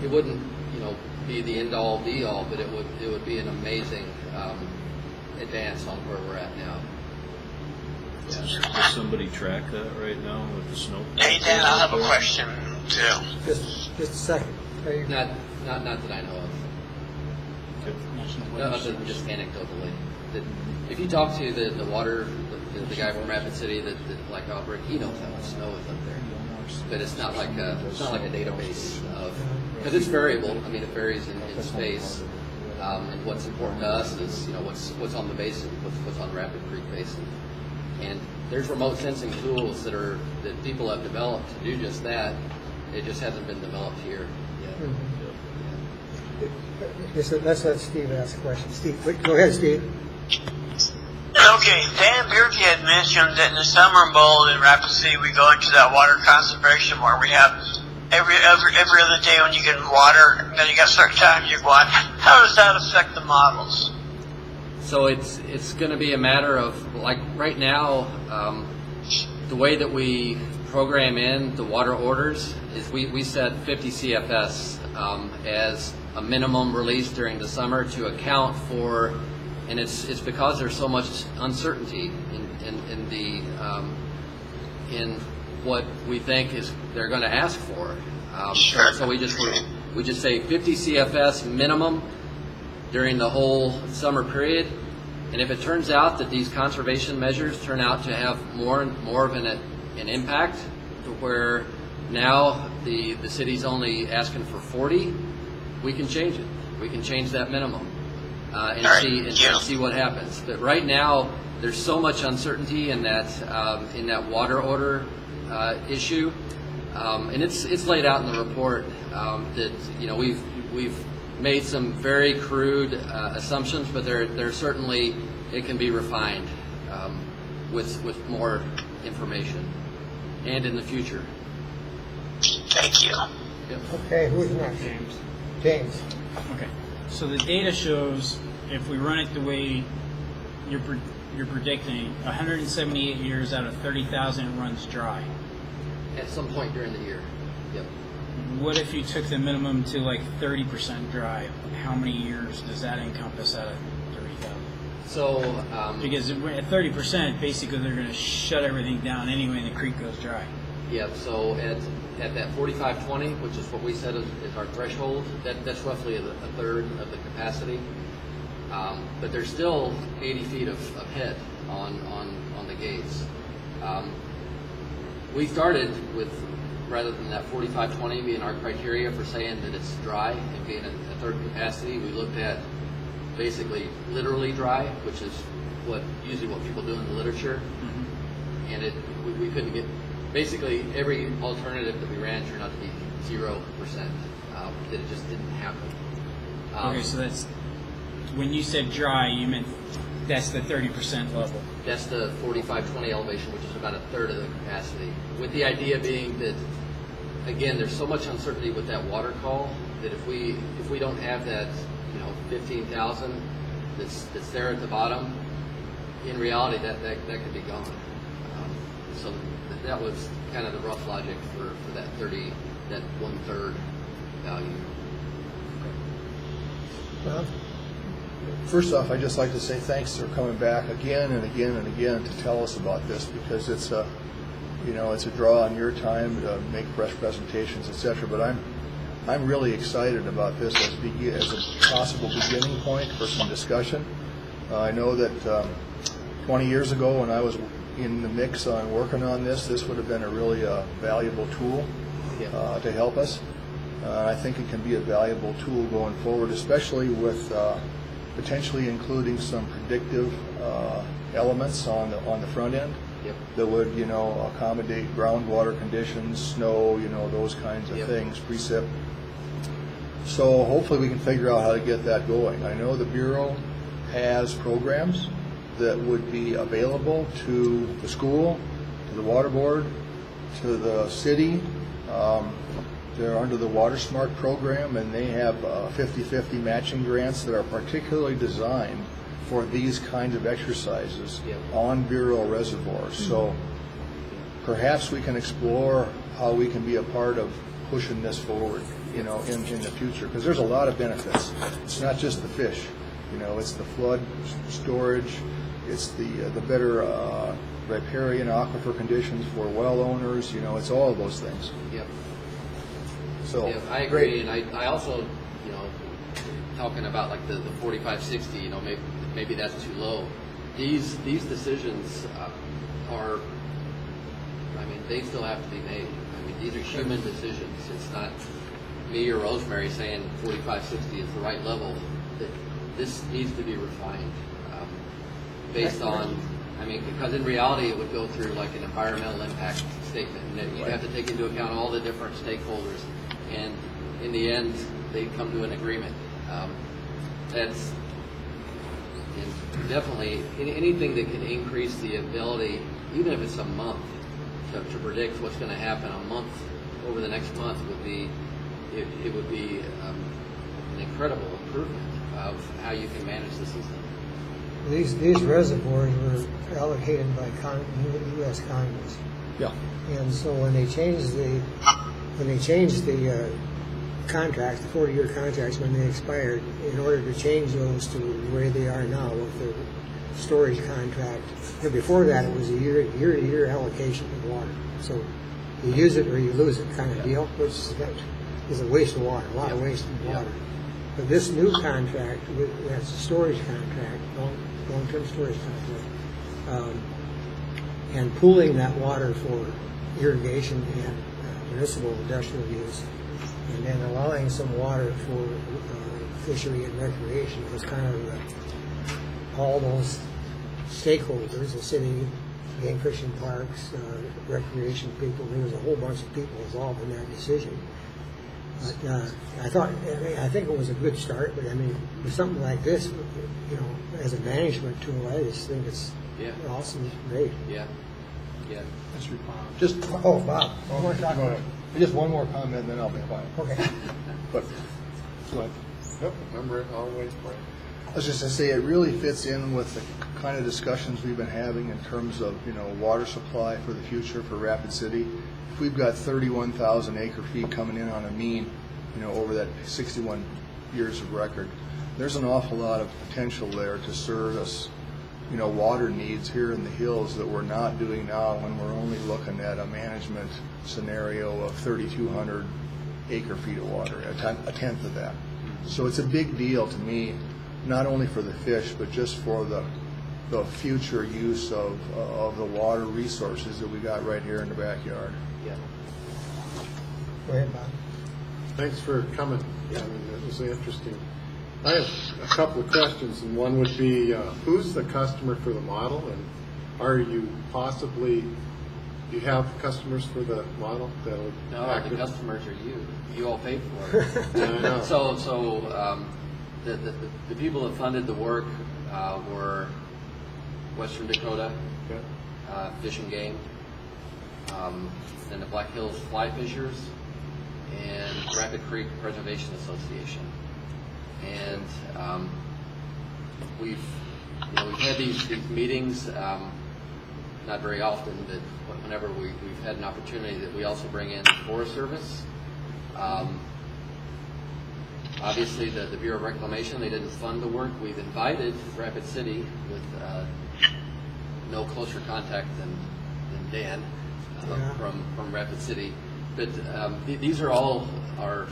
it be the end all be all, but it would be an amazing advance on where we're at now. Does somebody track that right now with the snow? Hey, Dan, I have a question, too. Just a second. Are you- Not that I know of. No, other than just anecdotally. If you talk to the water, the guy from Rapid City that like outbreak, he knows how much snow is up there. But it's not like a database of, because it's variable. I mean, it varies in space. And what's important to us is what's on the basin, what's on Rapid Creek Basin. And there's remote sensing tools that people have developed to do just that. It just hasn't been developed here yet. Let's let Steve ask a question. Steve, go ahead, Steve. Okay, Dan Bierke had mentioned that in the summer bowl in Rapid City we go into that water conservation where we have every other day when you get water, and then you got a certain time you go out. How does that affect the models? So it's going to be a matter of, like right now, the way that we program in the water orders is we set 50 CFS as a minimum release during the summer to account for, and it's because there's so much uncertainty in what we think is they're going to ask for. So we just say 50 CFS minimum during the whole summer period, and if it turns out that these conservation measures turn out to have more of an impact, to where now the city's only asking for 40, we can change it. We can change that minimum and see what happens. But right now, there's so much uncertainty in that water order issue, and it's laid out in the report that we've made some very crude assumptions, but they're certainly, it can be refined with more information and in the future. Thank you. Yep. Okay, who's next? James. Okay. So the data shows if we run it the way you're predicting, 178 years out of 30,000 runs dry. At some point during the year. Yep. What if you took the minimum to like 30% dry? How many years does that encompass out of 30,000? So because at 30%, basically they're going to shut everything down anyway, and the creek goes dry. Yep. So at that 4520, which is what we said is our threshold, that's roughly a third of the capacity. But there's still 80 feet of head on the gates. We started with, rather than that 4520 being our criteria for saying that it's dry and being a third capacity, we looked at basically literally dry, which is usually what people do in the literature. Mm-hmm. And we couldn't get, basically every alternative that we ran turned out to be 0%. That it just didn't happen. Okay, so that's, when you said dry, you meant that's the 30% level. That's the 4520 elevation, which is about a third of the capacity. With the idea being that, again, there's so much uncertainty with that water call that if we don't have that, 15,000 that's there at the bottom, in reality that could be gone. So that was kind of the rough logic for that 30, that 1/3 value. Well, first off, I'd just like to say thanks for coming back again and again and again to tell us about this, because it's a draw on your time to make fresh presentations, etc. But I'm really excited about this as a possible beginning point for some discussion. I know that 20 years ago, when I was in the mix on working on this would have been a really valuable tool to help us. I think it can be a valuable tool going forward, especially with potentially including some predictive elements on the front end that would accommodate groundwater conditions, snow, those kinds of things, precip. So hopefully we can figure out how to get that going. I know the Bureau has programs that would be available to the school, to the water board, to the city. They're under the Water Smart program, and they have 50-50 matching grants that are particularly designed for these kinds of exercises on Bureau reservoirs. So perhaps we can explore how we can be a part of pushing this forward, in the future, because there's a lot of benefits. It's not just the fish, it's the flood storage, it's the better riparian aquifer conditions for well owners, it's all of those things. Yep. So Yeah, I agree, and I also, talking about like the 4560, maybe that's too low. These decisions are, they still have to be made. These are human decisions. It's not me or Rosemary saying 4560 is the right level. This needs to be refined based on, because in reality it would go through like an environmental impact statement, and that you have to take into account all the different stakeholders, and in the end they come to an agreement. That's definitely anything that can increase the ability, even if it's a month, to predict what's going to happen a month over the next month would be an incredible improvement of how you can manage the system. These reservoirs were allocated by U.S. Congress. Yeah. And so when they changed the contracts, the 40-year contracts, when they expired, in order to change those to the way they are now with the storage contract, and before that it was a year-to-year allocation of water. So you use it or you lose it kind of deal, which is a waste of water, a lot of waste of water. But this new contract, that's a storage contract, long-term storage contract, and pooling that water for irrigation and municipal industrial use, and then allowing some water for fishery and recreation was kind of all those stakeholders, the city, game fishing parks, recreation people. There was a whole bunch of people involved in that decision. But I think it was a good start. But with something like this, as a management tool, I just think it's awesome, it's great. Yeah. Bob. Just one more comment, then I'll be quiet. Okay. But go ahead. Yep, I'll wait for it. I was just going to say, it really fits in with the kind of discussions we've been having in terms of, water supply for the future for Rapid City. If we've got 31,000 acre feet coming in on a mean, over that 61 years of record, there's an awful lot of potential there to service, water needs here in the hills that we're not doing now when we're only looking at a management scenario of 3,200 acre feet of water, a tenth of that. So it's a big deal to me, not only for the fish, but just for the future use of the water resources that we got right here in the backyard. Yeah. Go ahead, Bob. Thanks for coming. That was interesting. I have a couple of questions, and one would be, who's the customer for the model, and are you possibly, do you have customers for the model? No, the customers are you. You all paid for it. I know. So the people that funded the work were Western Dakota Fish and Game, and the Black Hills Fly Fishers, and Rapid Creek Preservation Association. And we've had these meetings, not very often, but whenever we've had an opportunity, that we also bring in the Forest Service. Obviously, the Bureau of Reclamation, they didn't fund the work. We've invited Rapid City with no closer contact than Dan from Rapid City. But these are all our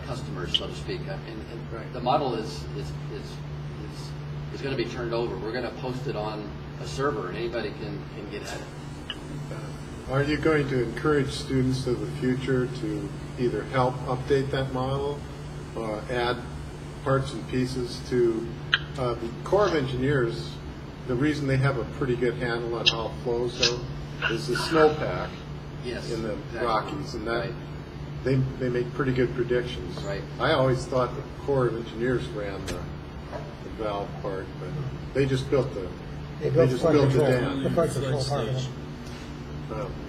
customers, so to speak. And the model is going to be turned over. We're going to post it on a server, and anybody can get at it. Are you going to encourage students of the future to either help update that model or add parts and pieces to the Corps of Engineers? The reason they have a pretty good handle on how it flows is the snowpack in the Rockies, and that they make pretty good predictions. Right. I always thought the Corps of Engineers ran the valve part, but they just built the They just built the dam. The flood control part of it.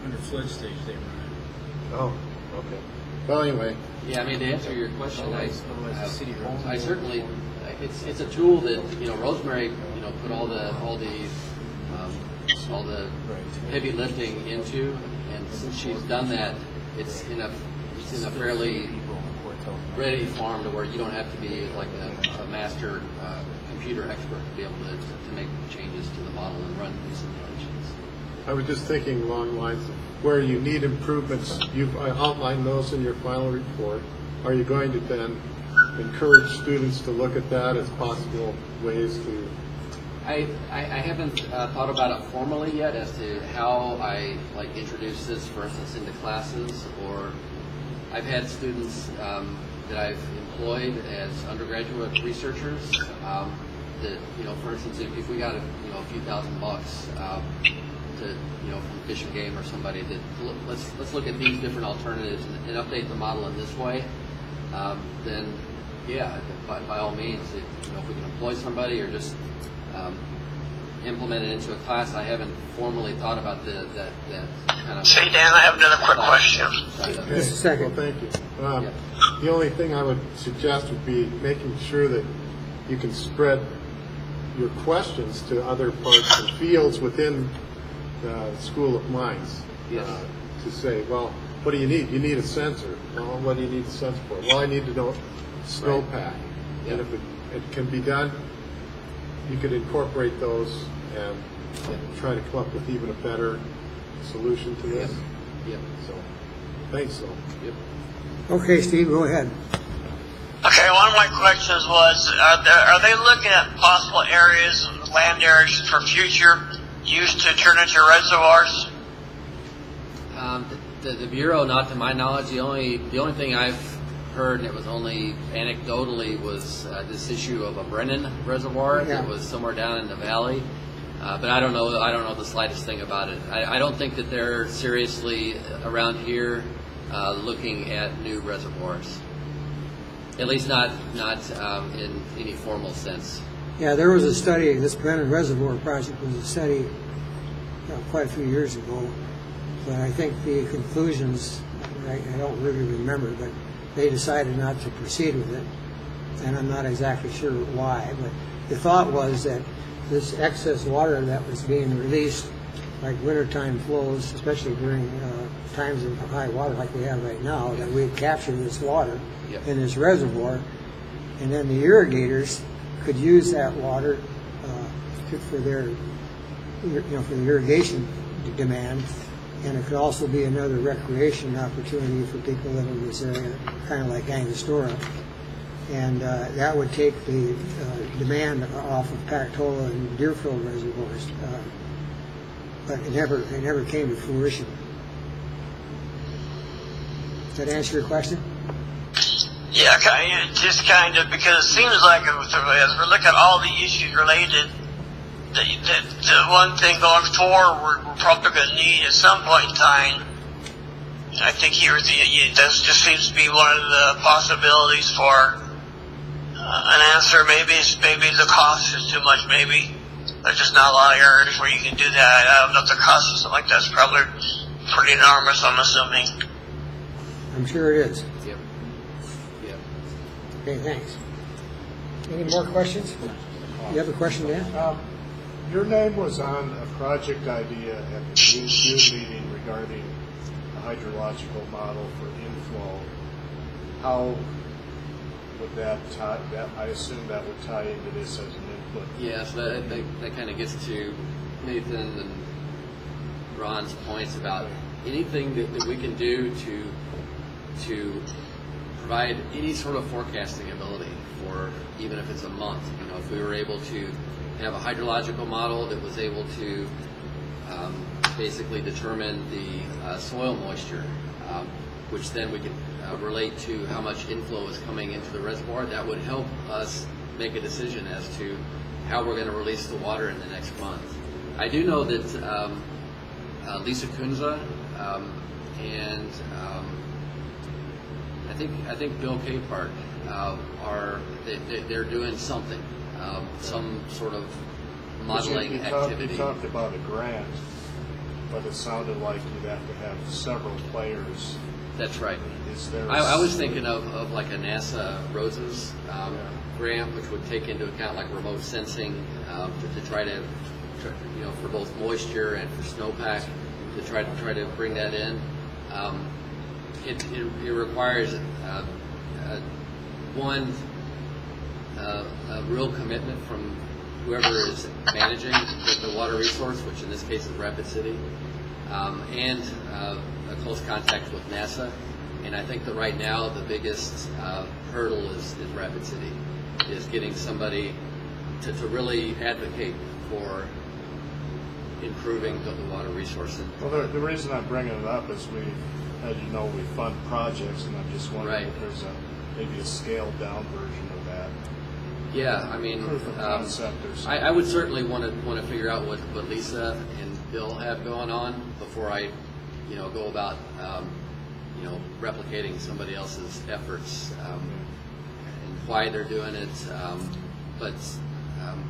Under flood stage, they run it. Oh, okay. Well, anyway. Yeah, to answer your question, I certainly, it's a tool that Rosemary put all the heavy lifting into, and since she's done that, it's it's in a fairly ready farm to where you don't have to be like a master computer expert to be able to make changes to the model and run these simulations. I was just thinking along the lines of where you need improvements. You've outlined those in your final report. Are you going to then encourage students to look at that as possible ways to? I haven't thought about it formally yet as to how I like introduce this, for instance, into classes. Or I've had students that I've employed as undergraduate researchers. That for instance, if we got a few $1,000 to from Fish and Game or somebody that let's look at these different alternatives and update the model in this way, then yeah, by all means, if we can employ somebody or just implement it into a class. I haven't formally thought about that kind of. Say, Dan, I have another quick question. Okay. Just a second. Well, thank you. The only thing I would suggest would be making sure that you can spread your questions to other parts and fields within the School of Mines. Yes. To say, well, what do you need? You need a sensor. Well, what do you need a sensor for? Well, I need to know snowpack. Yeah. And if it can be done, you could incorporate those and try to come up with even a better solution to this. Yep. So, thanks, so. Yep. Okay, Steve, go ahead. Okay, one of my questions was, are they looking at possible areas, land areas for future use to turn into reservoirs? The Bureau, not to my knowledge, the only thing I've heard, and it was only anecdotally, was this issue of a Brennan Reservoir that was somewhere down in the valley. But I don't know the slightest thing about it. I don't think that they're seriously around here looking at new reservoirs. At least not in any formal sense. Yeah, there was a study, this Brennan Reservoir project was a study quite a few years ago, but I think the conclusions, I don't really remember, but they decided not to proceed with it, and I'm not exactly sure why, but the thought was that this excess water that was being released, like wintertime flows, especially during times of high water like we have right now, that we'd capture this water in this reservoir, and then the irrigators could use that water for their, for the irrigation demand, and it could also be another recreation opportunity for people living in this area, kind of like Angostura, and that would take the demand off of Pecola and Deerfield reservoirs, but it never came to fruition. Does that answer your question? Yeah, just kind of, because it seems like as we look at all the issues related, the one thing going forward we're probably going to need at some point in time, I think this just seems to be one of the possibilities for an answer. Maybe the cost is too much. Maybe there's just not a lot of areas where you can do that. I don't know if the cost of something like that's probably pretty enormous, I'm assuming. I'm sure it is. Yep. Okay, thanks. Any more questions? You have a question, Dan? Your name was on a project idea at the June meeting regarding a hydrological model for inflow. How would that tie? I assume that would tie into this as an input. Yes, that kind of gets to Nathan and Ron's points about anything that we can do to provide any sort of forecasting ability for, even if it's a month. If we were able to have a hydrological model that was able to basically determine the soil moisture, which then we could relate to how much inflow is coming into the reservoir, that would help us make a decision as to how we're going to release the water in the next month. I do know that Lisa Kunza and I think Bill Capehart they're doing something, some sort of modeling activity. You talked about a grant, but it sounded like you'd have to have several players. That's right. Is there? I was thinking of like a NASA ROSES grant, which would take into account like remote sensing to try to, for both moisture and for snowpack, to try to bring that in. it requires a real commitment from whoever is managing the water resource, which in this case is Rapid City, and a close contact with NASA. And I think that right now the biggest hurdle is Rapid City, is getting somebody to really advocate for improving the water resource. Well, the reason I'm bringing it up is as you know, we fund projects, and I'm just wondering if there's maybe a scaled down version of that. Yeah, I mean, Proof of concept or something. I would certainly want to figure out what Lisa and Bill have going on before I, go about, replicating somebody else's efforts and why they're doing it. But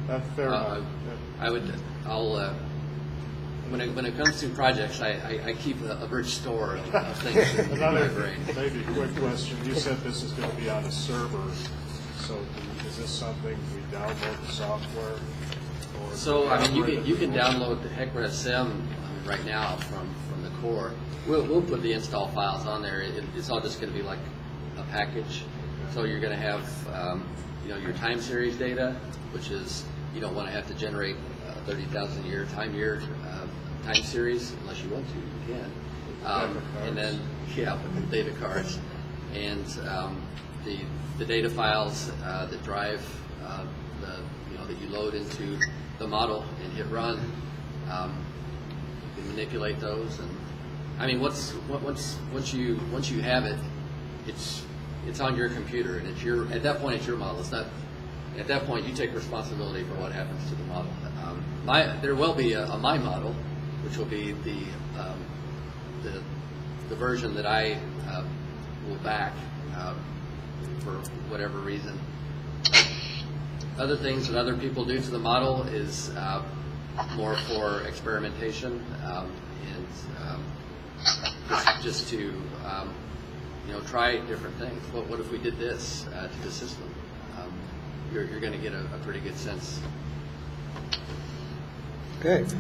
That's fair enough. When it comes to projects, I keep a rich store of things in my brain. Maybe quick question. You said this is going to be on a server, so is this something we download the software? Or So I mean, you can download the HECRA-SM right now from the core. We'll put the install files on there. It's all just going to be like a package. So you're going to have your time series data, which is you don't want to have to generate 30,000 year time series unless you want to. You can. And then with data cards and the data files that drive that you load into the model and hit run. You can manipulate those, and I mean, once you have it, it's on your computer, and at that point it's your model. It's not. At that point, you take responsibility for what happens to the model. There will be a my model, which will be the version that I will back for whatever reason. Other things that other people do to the model is more for experimentation and just to try different things. What if we did this to the system? You're going to get a pretty good sense. Good.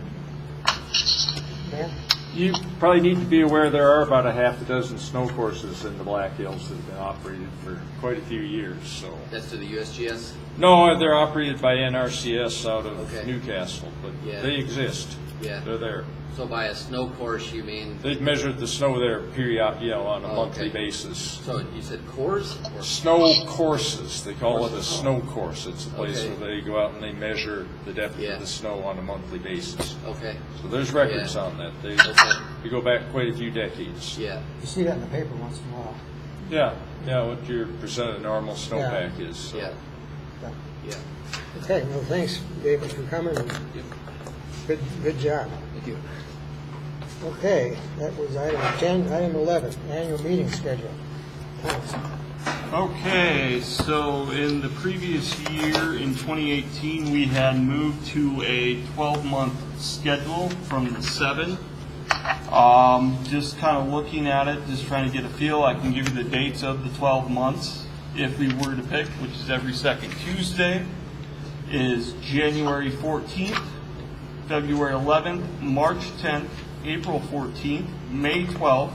Dan? You probably need to be aware there are about a half a dozen snow courses in the Black Hills that have been operated for quite a few years. So That's through the USGS? no, they're operated by NRCS out of Okay. Newcastle, but Yeah. they exist. Yeah. They're there. So by a snow course, you mean? They've measured the snow there on a Oh, monthly okay. basis. So you said cores? Or Snow courses, they call it a snow course. It's a place Okay. where they go out and they measure the depth Yeah. of the snow on a monthly basis. Okay. So there's records Yeah. on that. They Okay. go back quite a few decades. Yeah. You see that in the paper once in a while. Yeah, what your percent of normal snowpack is. So. Yeah. Yeah. Yeah. Okay, well, thanks, David, for coming. Good job. Thank you. Okay, that was item 10. Item 11, annual meeting schedule. Thanks. Okay, so in the previous year, in 2018, we had moved to a 12-month schedule from the 7. Just kind of looking at it, just trying to get a feel. I can give you the dates of the 12 months if we were to pick, which is every second Tuesday, is January 14th, February 11th, March 10th, April 14th, May 12th,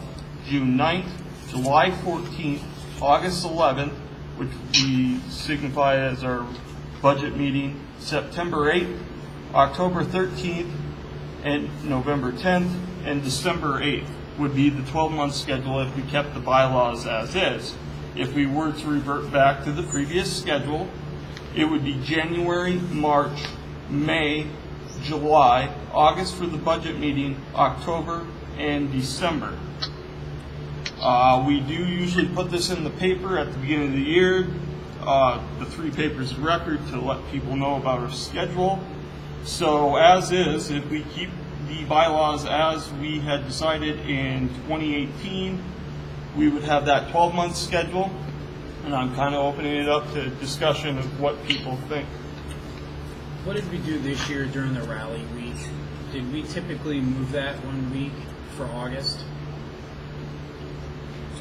June 9th, July 14th, August 11th, which we signify as our budget meeting, September 8th, October 13th, and November 10th, and December 8th would be the 12-month schedule if we kept the bylaws as is. If we were to revert back to the previous schedule, it would be January, March, May, July, August for the budget meeting, October, and December. We do usually put this in the paper at the beginning of the year, the 3 papers of record to let people know about our schedule. So as is, if we keep the bylaws as we had decided in 2018, we would have that 12-month schedule, and I'm kind of opening it up to discussion of what people think. What did we do this year during the rally week? Did we typically move that 1 week for August?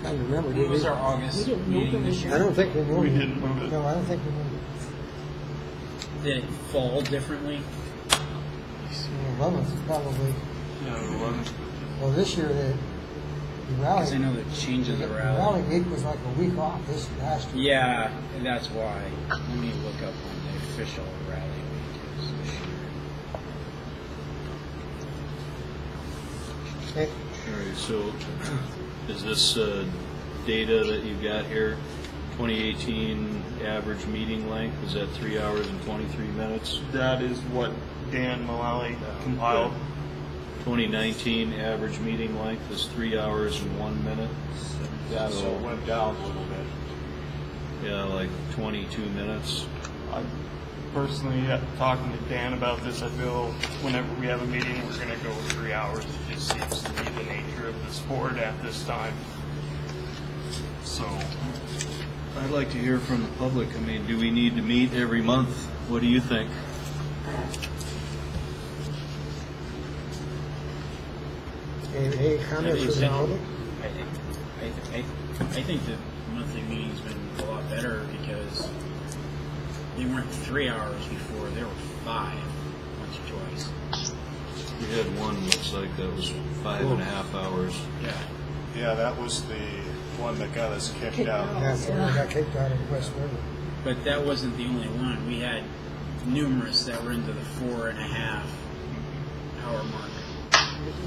I don't remember. What was our August We didn't move meeting it this this I year? don't think we moved it. We didn't move it. No, I don't think we moved it. Did it fall differently? 11th is probably, Yeah, the 11th. well, this year, Because I know they're changing the The rally. rally week was like a week off this last year. Yeah, and that's why. Let me look up when the official rally week is this year. Okay. All right, so is this data that you've got here, 2018 average meeting length, is that 3 hours and 23 minutes? That is what Dan Mullally compiled. 2019 average meeting length is 3 hours and 1 minute. So it went down a little bit. Yeah, like 22 minutes. I personally, talking to Dan about this, I feel whenever we have a meeting, we're going to go 3 hours. It just seems to be the nature of the sport at this time. So, I'd like to hear from the public. I mean, do we need to meet every month? What do you think? Any comments from the public? I think the monthly meeting's been a lot better because they weren't 3 hours before, they were 5 once or twice. We had one, looks like that was 5.5 hours. Yeah. Yeah, that was the one that got us kicked out. Yeah, so we got kicked out of West River. But that wasn't the only one. We had numerous that were into the 4.5 hour mark.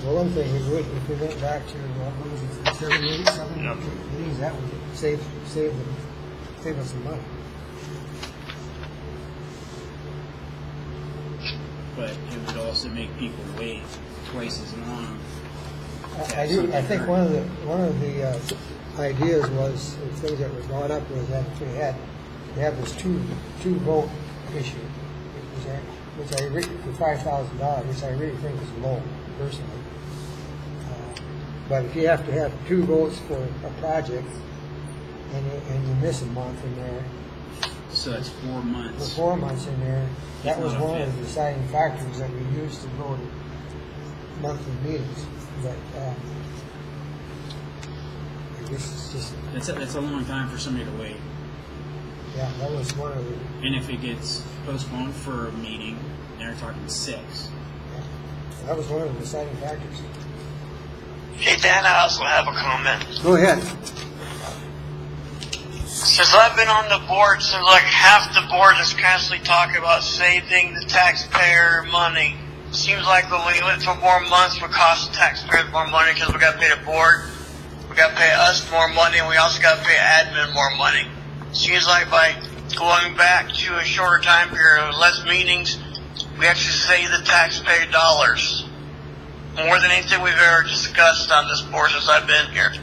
Well, one thing, if we went back to, what was it, 7 meetings, that would save us some money. But it would also make people wait twice as long. I think one of the ideas was, the things that were brought up was that if we had this two vote issue, which I really, for $5,000, which I really think is low, personally. But if you have to have 2 votes for a project, and you miss a month in there, So that's 4 months. for 4 months in there, that was It's not one fair. of the deciding factors that we used to go to monthly meetings. But I guess it's just, That's a long time for somebody to wait. yeah, that was one of the, And if it gets postponed for a meeting, they're talking 6. that was one of the deciding factors. Hey, Dan, I also have a comment. Go ahead. Since I've been on the board, seems like half the board is constantly talking about saving the taxpayer money. Seems like when we went for more months, we cost the taxpayers more money because we got to pay the board, we got to pay us more money, and we also got to pay admin more money. Seems like by going back to a shorter time period, less meetings, we actually save the taxpayer dollars. More than anything we've ever discussed on this board since I've been here.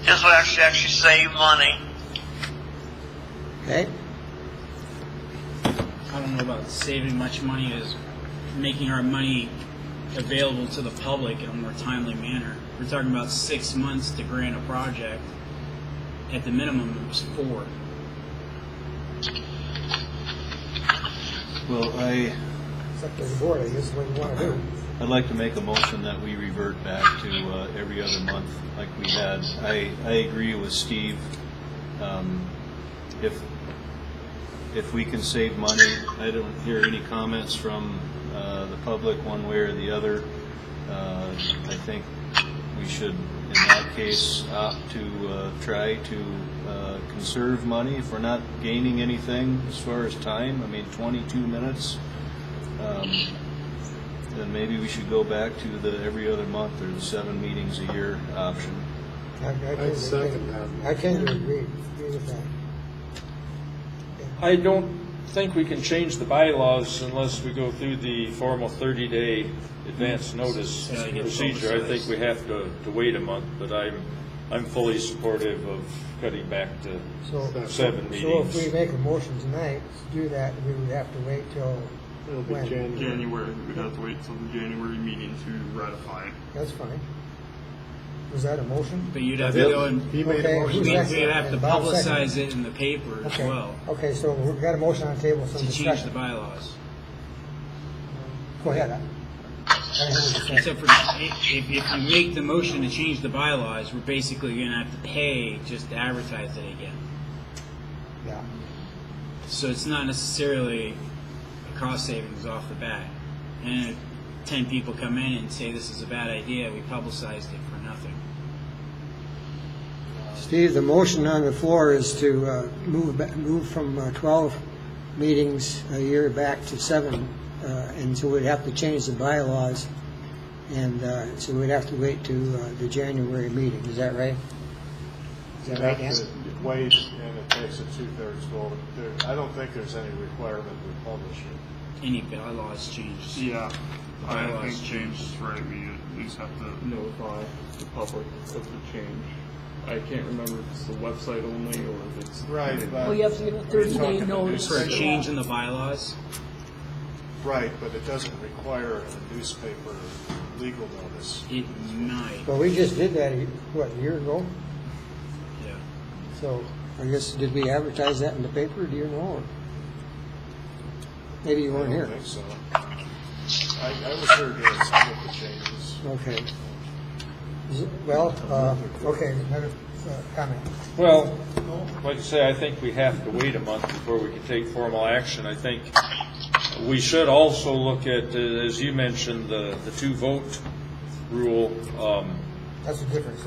This would actually save money. Okay. I don't know about saving much money as making our money available to the public in a more timely manner. We're talking about 6 months to grant a project. At the minimum, it was 4. Well, It's up to the board, I guess, what you want to do. I'd like to make a motion that we revert back to every other month like we had. I agree with Steve. If we can save money, I don't hear any comments from the public one way or the other. I think we should, in that case, opt to try to conserve money if we're not gaining anything as far as time. I mean, 22 minutes. Then maybe we should go back to the every other month or the 7 meetings a year option. I'd second that. I tend to agree with that. I don't think we can change the bylaws unless we go through the formal 30-day advance notice Yeah, you get procedure. I think publicized. we have to wait a month, but I'm fully supportive of cutting back to So 7 if meetings. we make a motion tonight to do that, we would have to wait till It'll be when? January. We'd have to wait till the January meeting to ratify it. That's fine. Was that a motion? But you'd have to go and He made Okay, a motion. who's we'd next? have to And Bob publicize seconded. it in the paper as Okay. well Okay, so we've got a motion on the table for to change the discussion. bylaws. Go ahead. I didn't hear what you said. Except for if you make the motion to change the bylaws, we're basically going to have to pay just to advertise it again. Yeah. So it's not necessarily a cost savings off the bat. And if 10 people come in and say this is a bad idea, we publicized it for nothing. Steve, the motion on the floor is to move from 12 meetings a year back to 7, and so we'd have to change the bylaws, and so we'd have to wait to the January meeting. Is that right? Is that right, Dan? Wait, and it takes a 2/3 vote. I don't think there's any requirement to publish it. Any bylaws changed. Yeah, I Bylaws think James is right. We at least have to notify the public of the change. I can't remember if it's the website only or if it's... Right, but... Well, you have to give a 30-day notice. For a change in the bylaws? Right, but it doesn't require a newspaper legal notice. It might. Well, we just did that, a year ago? Yeah. So, I guess, did we advertise that in the paper, do you know? Or maybe you weren't I here. don't think so. I was here doing some of the changes. Okay. Well, okay, another comment. Well, like I say, I think we have to wait a month before we can take formal action. I think we should also look at, as you mentioned, the 2-vote rule. That's a difference.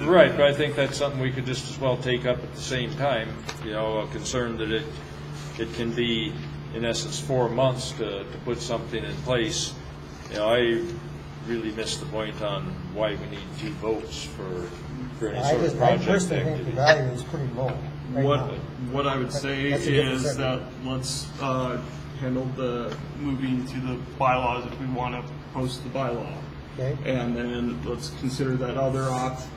Right, but I think that's something we could just as well take up at the same time. You know, a concern that it can be, in essence, 4 months to put something in place. You know, I really missed the point on why we need 2 votes for any sort of I project personally think the activity. value is pretty low right now. What I would say That's a different is that subject. let's handle the moving to the bylaws if we want to post the bylaw. Okay. And then let's consider that other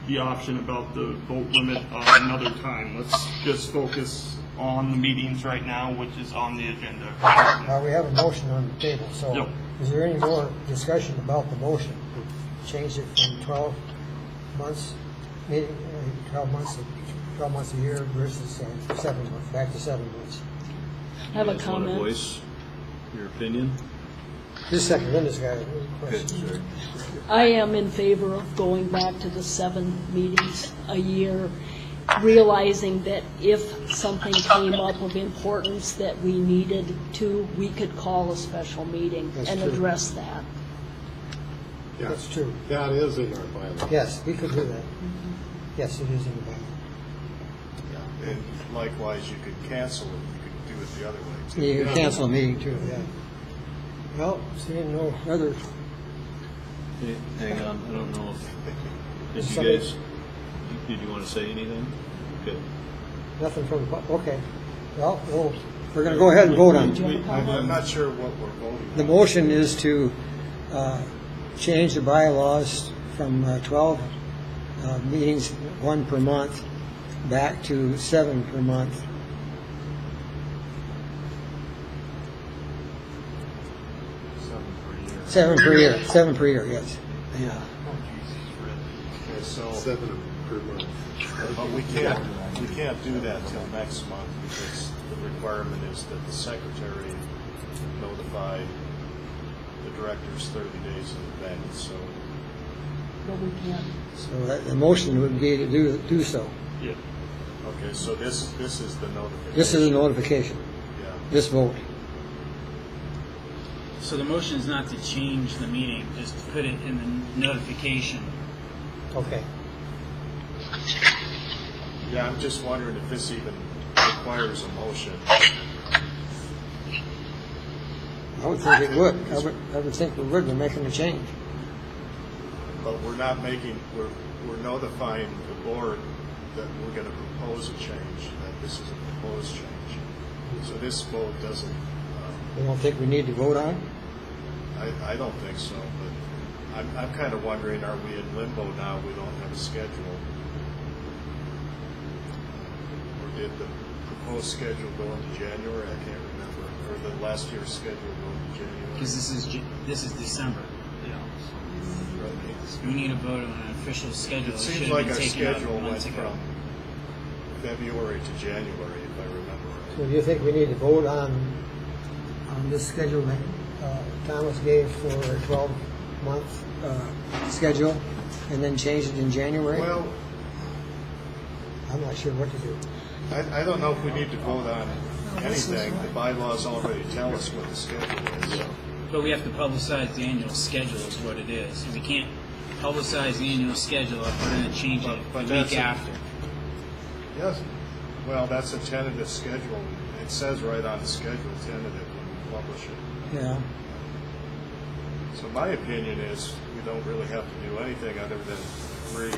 the option about the vote limit another time. Let's just focus on the meetings right now, which is on the agenda. We have a motion on the table, so Yep. is there any more discussion about the motion? Change it from 12 months, 12 months a year versus 7 months, back to 7 months. I have a You guys want to comment. voice your opinion? Just a second, Linda's got a question. Sorry. I am in favor of going back to the 7 meetings a year, realizing that if something came up of importance that we needed to, we could call a special meeting That's and true. address that. Yeah, That's true. that is in our bylaw. Yes, we could do that. Yes, it is in the bylaw. And likewise, you could cancel it, you could do it the other way, too. You can cancel a meeting too, yeah. Well, seeing no other, Hey, hang on, I don't know if you Somebody- guys, did you want to say anything? Okay. nothing from, okay. Well, we're going to go ahead and vote on it. I'm not sure what we're voting on. The motion is to change the bylaws from 12 meetings, 1 per month, back to 7 per month. 7 per year. 7 per year, yes. Yeah. Okay, so, 7 per month. but we can't do that till next month because the requirement is that the secretary notify the directors 30 days in advance, so. But we can't. So the motion would be to do so. Yeah. Okay, so this is the notification. This is a notification, Yeah. this vote. So the motion is not to change the meeting, just to put it in the notification. Okay. Yeah, I'm just wondering if this even requires a motion. I would think it would. I would think we would. We're making a change. But we're not making, we're notifying the board that we're going to propose a change, that this is a proposed change. So this vote doesn't, You don't think we need to vote on it? I don't think so, but I'm kind of wondering, are we in limbo now? We don't have a schedule. Or did the proposed schedule go into January? I can't remember. Or the last year's schedule go into January? Because this is December. So we need to vote on an official schedule. It should seems have like been our taken out schedule went months ago. from February to January, if I remember So right. do you think we need to vote on this schedule that Thomas gave for a 12-month schedule and then change it in January? Well, I'm not sure what to do. I don't know if we need to vote on anything. The bylaws already tell us what the schedule is. But we have to publicize the annual schedule is what it is. And we can't publicize the annual schedule if we're going to change it But the that's week a- after. Yes. Well, that's a tentative schedule. It says right on the schedule, tentative, when we publish it. Yeah. So my opinion is we don't really have to do anything other than agree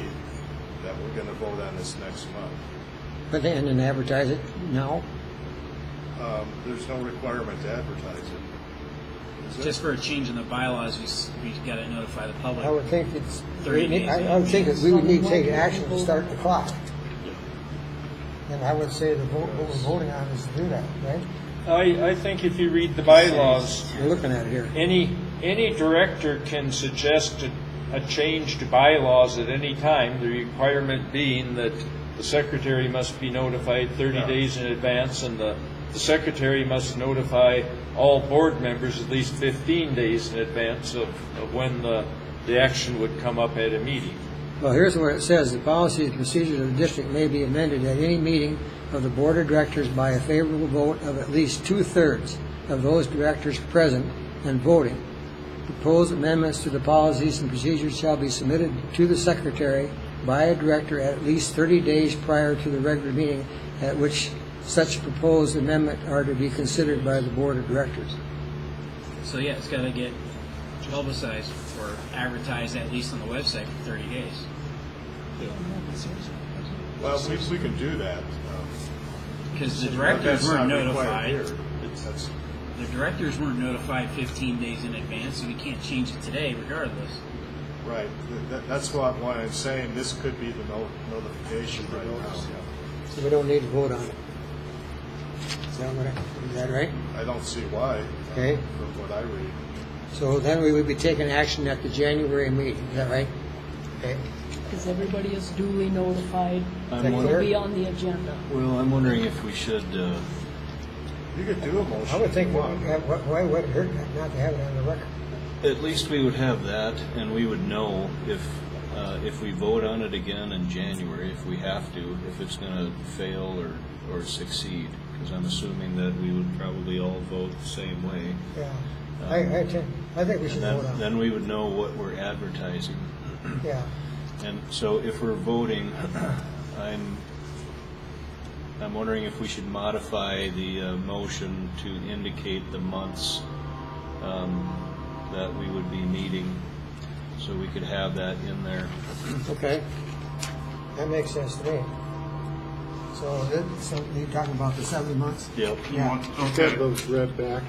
that we're going to vote on this next month. But then advertise it now? There's no requirement to advertise it. Is there? Just for a change in the bylaws, we got to notify the public. I would think it's, 30 days. I would think that we would need to take action to start the clock. And I would say what we're voting on is to do that, right? I think if you read the bylaws, We're looking at it here. any director can suggest a change to bylaws at any time, the requirement being that the secretary must be notified 30 days in advance, and the secretary must notify all board members at least 15 days in advance of when the action would come up at a meeting. Well, here's where it says, the policies and procedures of the district may be amended at any meeting of the board of directors by a favorable vote of at least 2/3 of those directors present and voting. Proposed amendments to the policies and procedures shall be submitted to the secretary by a director at least 30 days prior to the regular meeting at which such proposed amendment are to be considered by the board of directors. So yeah, it's got to get publicized or advertised at least on the website for 30 days. Well, we can do that. Because the But directors that's weren't not required notified. here. That's- The directors weren't notified 15 days in advance, so we can't change it today regardless. Right. That's why I'm saying this could be the notification right now. So we don't need to vote on it. Is that right? I don't see why, Okay. from what I read. So then we would be taking action at the January meeting, is that right? Okay. Because everybody is duly notified. I'm It will wondering- be on the agenda. Well, I'm wondering if we should, You could do a motion. I would think, if you want. why would it hurt not to have it on the record? at least we would have that, and we would know if we vote on it again in January, if we have to, if it's going to fail or succeed. Because I'm assuming that we would probably all vote the same way. Yeah. I think we should And vote on it. then we would know what we're advertising. Yeah. And so if we're voting, I'm wondering if we should modify the motion to indicate the months that we would be meeting, so we could have that in there. Okay. That makes sense to me. So you're talking about the 7 months? Yep. Yeah. Get Okay. those read back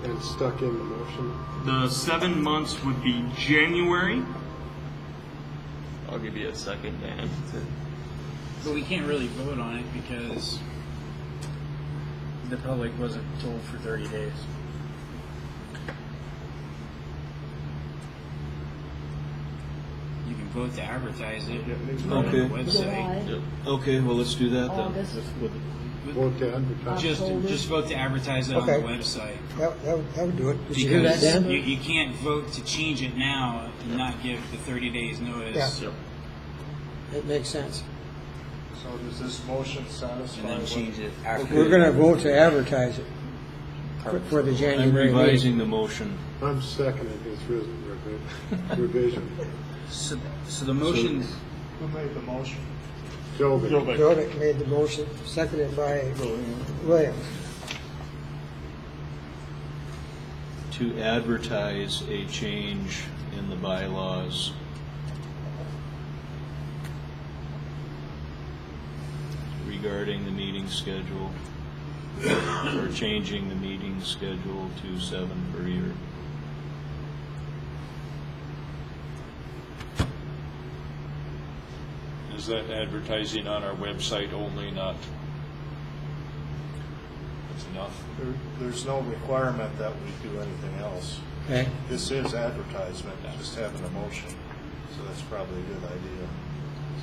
and stuck in the motion. The 7 months would be January. I'll give you a second, Dan. But we can't really vote on it because the public wasn't told for 30 days. You can vote to advertise it on Okay. the website. Yep. Okay, well, let's do that then. August. Vote to advertise. Just vote to advertise it on Okay. the website. That would do it. Did you hear that, Because Dan? you can't vote to change it now and not give the 30 days notice. Yeah. It makes sense. So does this motion satisfy? And then what- change it after. We're going to vote to advertise it for the I'm January revising meeting. the motion. I'm seconding his revision. So the motion, Who made the motion? Joby. Jordan made the motion, seconded by Williams. To advertise a change in the bylaws regarding the meeting schedule, or changing the meeting schedule to 7 per year. Is that advertising on our website only, not? That's enough. There's no requirement that we do anything else. Okay. This is advertisement, just having a motion, so that's probably a good idea.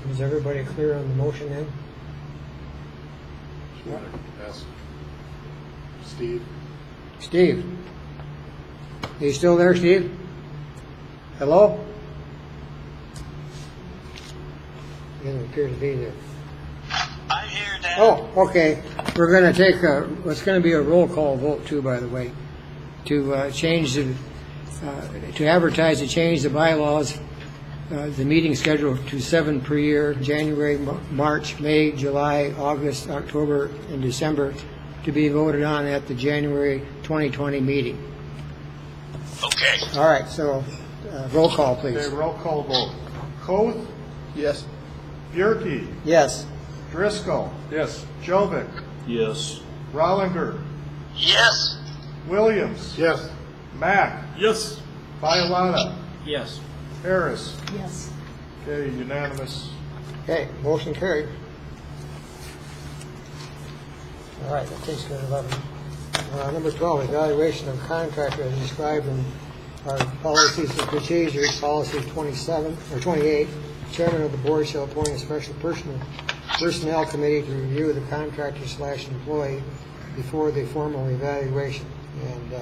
So is everybody clear on the motion then? Should I ask Steve? Steve? Are you still there, Steve? Hello? He doesn't appear to be there. I'm here, Dan. Oh, okay. We're going to take it's going to be a roll call vote too, by the way, to change to advertise to change the bylaws the meeting schedule to 7 per year, January, March, May, July, August, October, and December, to be voted on at the January 2020 meeting. Okay. All right, so roll call, please. Okay, roll call vote. Koth, Yes. Bjerke, Yes. Driscoll, Yes. Jovic, Yes. Rollinger, Yes. Williams, Yes. Mack, Yes. Bialotta, Yes. Harris. Yes. Okay, unanimous. Okay, motion carried. All right, that takes care of 11. Number 12, evaluation of contractor as described in our policies and procedures, policy 27 or 28. Chairman of the board shall appoint a special personnel committee to review the contractor/employee before the formal evaluation. And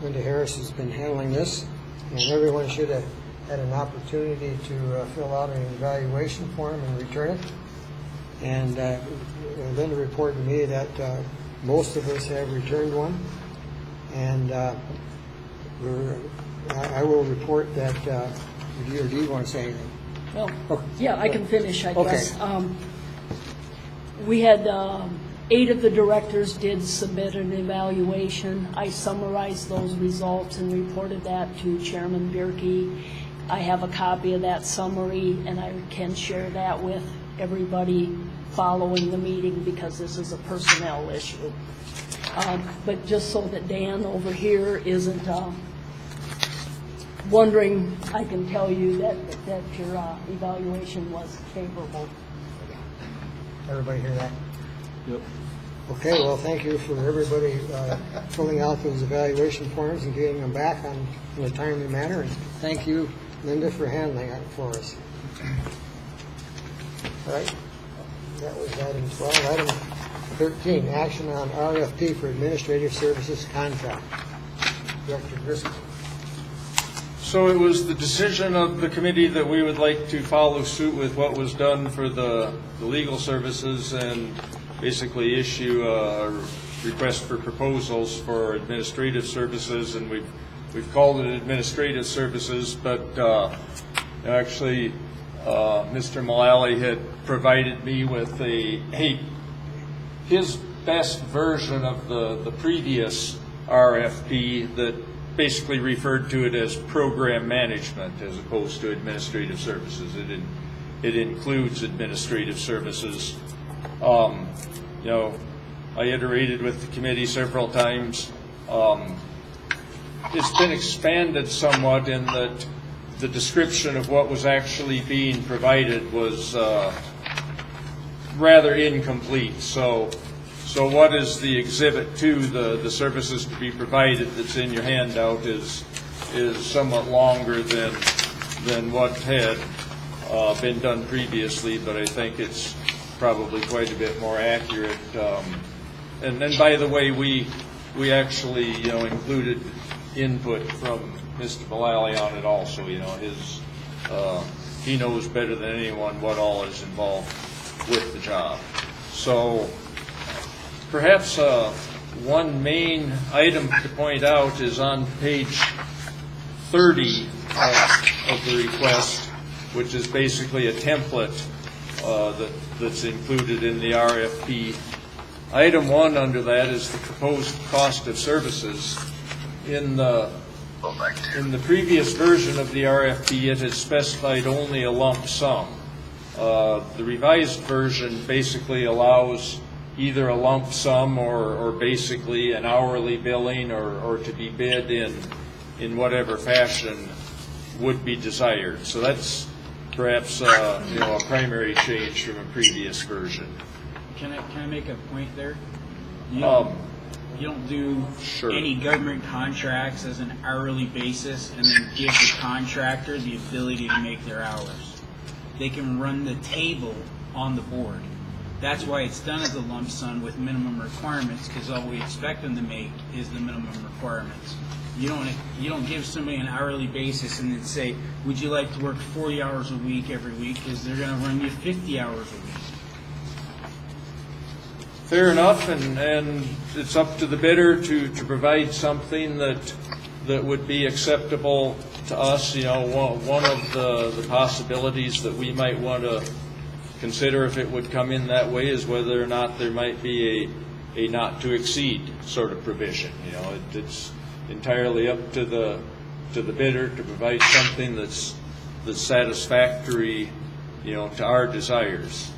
Linda Harris has been handling this, and everyone should have had an opportunity to fill out an evaluation form and return it. And Linda reported to me that most of us have returned one, and I will report that. Do you want to say anything? Well, Okay. yeah, I can finish, I Okay. guess. We had 8 of the directors did submit an evaluation. I summarized those results and reported that to Chairman Bjerke. I have a copy of that summary, and I can share that with everybody following the meeting because this is a personnel issue. But just so that Dan over here isn't wondering, I can tell you that your evaluation was favorable. Everybody hear that? Yep. Okay, well, thank you for everybody filling out those evaluation forms and getting them back in a timely manner. And thank you, Linda, for handling it for us. All right, that was item 12. Item 13, action on RFP for administrative services contract. Director Driscoll. So it was the decision of the committee that we would like to follow suit with what was done for the legal services and basically issue a request for proposals for administrative services, and we've called it administrative services, but actually Mr. Mullally had provided me with his best version of the previous RFP that basically referred to it as program management as opposed to administrative services. It includes administrative services. I iterated with the committee several times. It's been expanded somewhat in that the description of what was actually being provided was rather incomplete. So what is the exhibit to the services to be provided that's in your handout is somewhat longer than what had been done previously, but I think it's probably quite a bit more accurate. And then, by the way, we actually included input from Mr. Mullally on it also. He knows better than anyone what all is involved with the job. So perhaps one main item to point out is on page 30 of the request, which is basically a template that's included in the RFP. Item 1 under that is the proposed cost of services. In the previous version of the RFP, it had specified only a lump sum. The revised version basically allows either a lump sum or basically an hourly billing or to be bid in whatever fashion would be desired. So that's perhaps a primary change from a previous version. Can I make a point there? You don't do any government contracts as an hourly basis and then give the contractor the ability to make their hours. They can run the table on the board. That's why it's done as a lump sum with minimum requirements, because all we expect them to make is the minimum requirements. You don't give somebody an hourly basis and then say, would you like to work 40 hours a week every week, because they're going to run you 50 hours a week. Fair enough, and it's up to the bidder to provide something that would be acceptable to us, one of the possibilities that we might want to consider if it would come in that way is whether or not there might be a not to exceed sort of provision. It's entirely up to the bidder to provide something that's satisfactory, to our desires.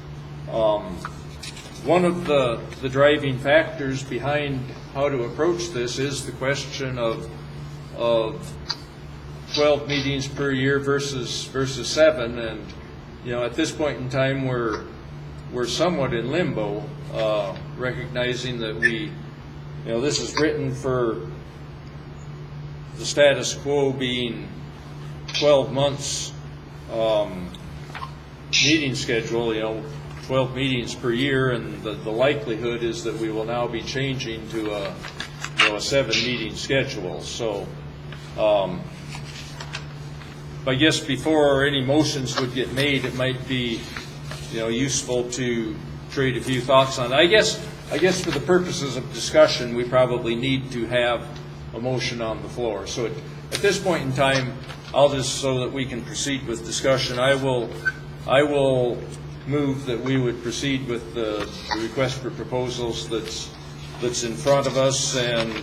One of the driving factors behind how to approach this is the question of 12 meetings per year versus 7, and at this point in time we're somewhat in limbo, recognizing that this is written for the status quo being 12 months meeting schedule, 12 meetings per year, and the likelihood is that we will now be changing to a 7-meeting schedule. So I guess before any motions would get made, it might be useful to trade a few thoughts on it. I guess for the purposes of discussion, we probably need to have a motion on the floor. So at this point in time, I'll just, so that we can proceed with discussion, I will move that we would proceed with the request for proposals that's in front of us, and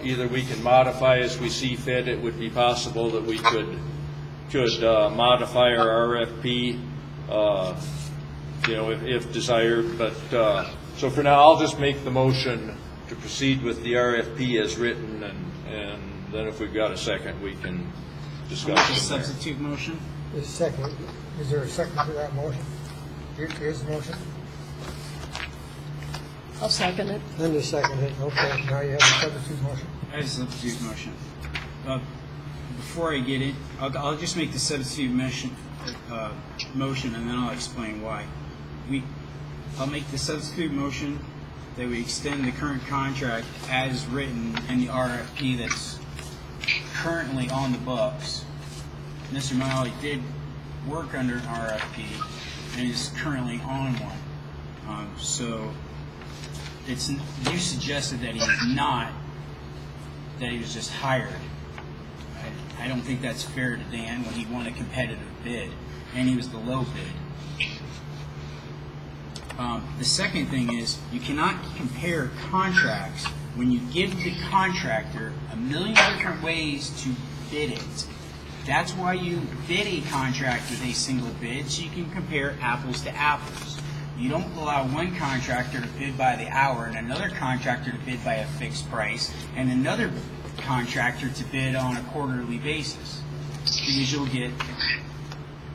either we can modify as we see fit. It would be possible that we could modify our RFP, if desired. But so for now, I'll just make the motion to proceed with the RFP as written, and then if we've got a second, we can discuss. A substitute motion. Is there a second to that motion? Here's the motion. I'll second it. Linda seconded it. Okay, now you have a substitute motion. I have a substitute motion. Before I get it, I'll just make the substitute motion, and then I'll explain why. I'll make the substitute motion that we extend the current contract as written in the RFP that's currently on the books. Mr. Miley did work under an RFP and is currently on one. So you suggested that he's not, that he was just hired. I don't think that's fair to Dan when he won a competitive bid and he was the low bid. The second thing is you cannot compare contracts when you give the contractor a million different ways to bid it. That's why you bid a contract with a single bid, so you can compare apples to apples. You don't allow one contractor to bid by the hour and another contractor to bid by a fixed price and another contractor to bid on a quarterly basis, because you'll get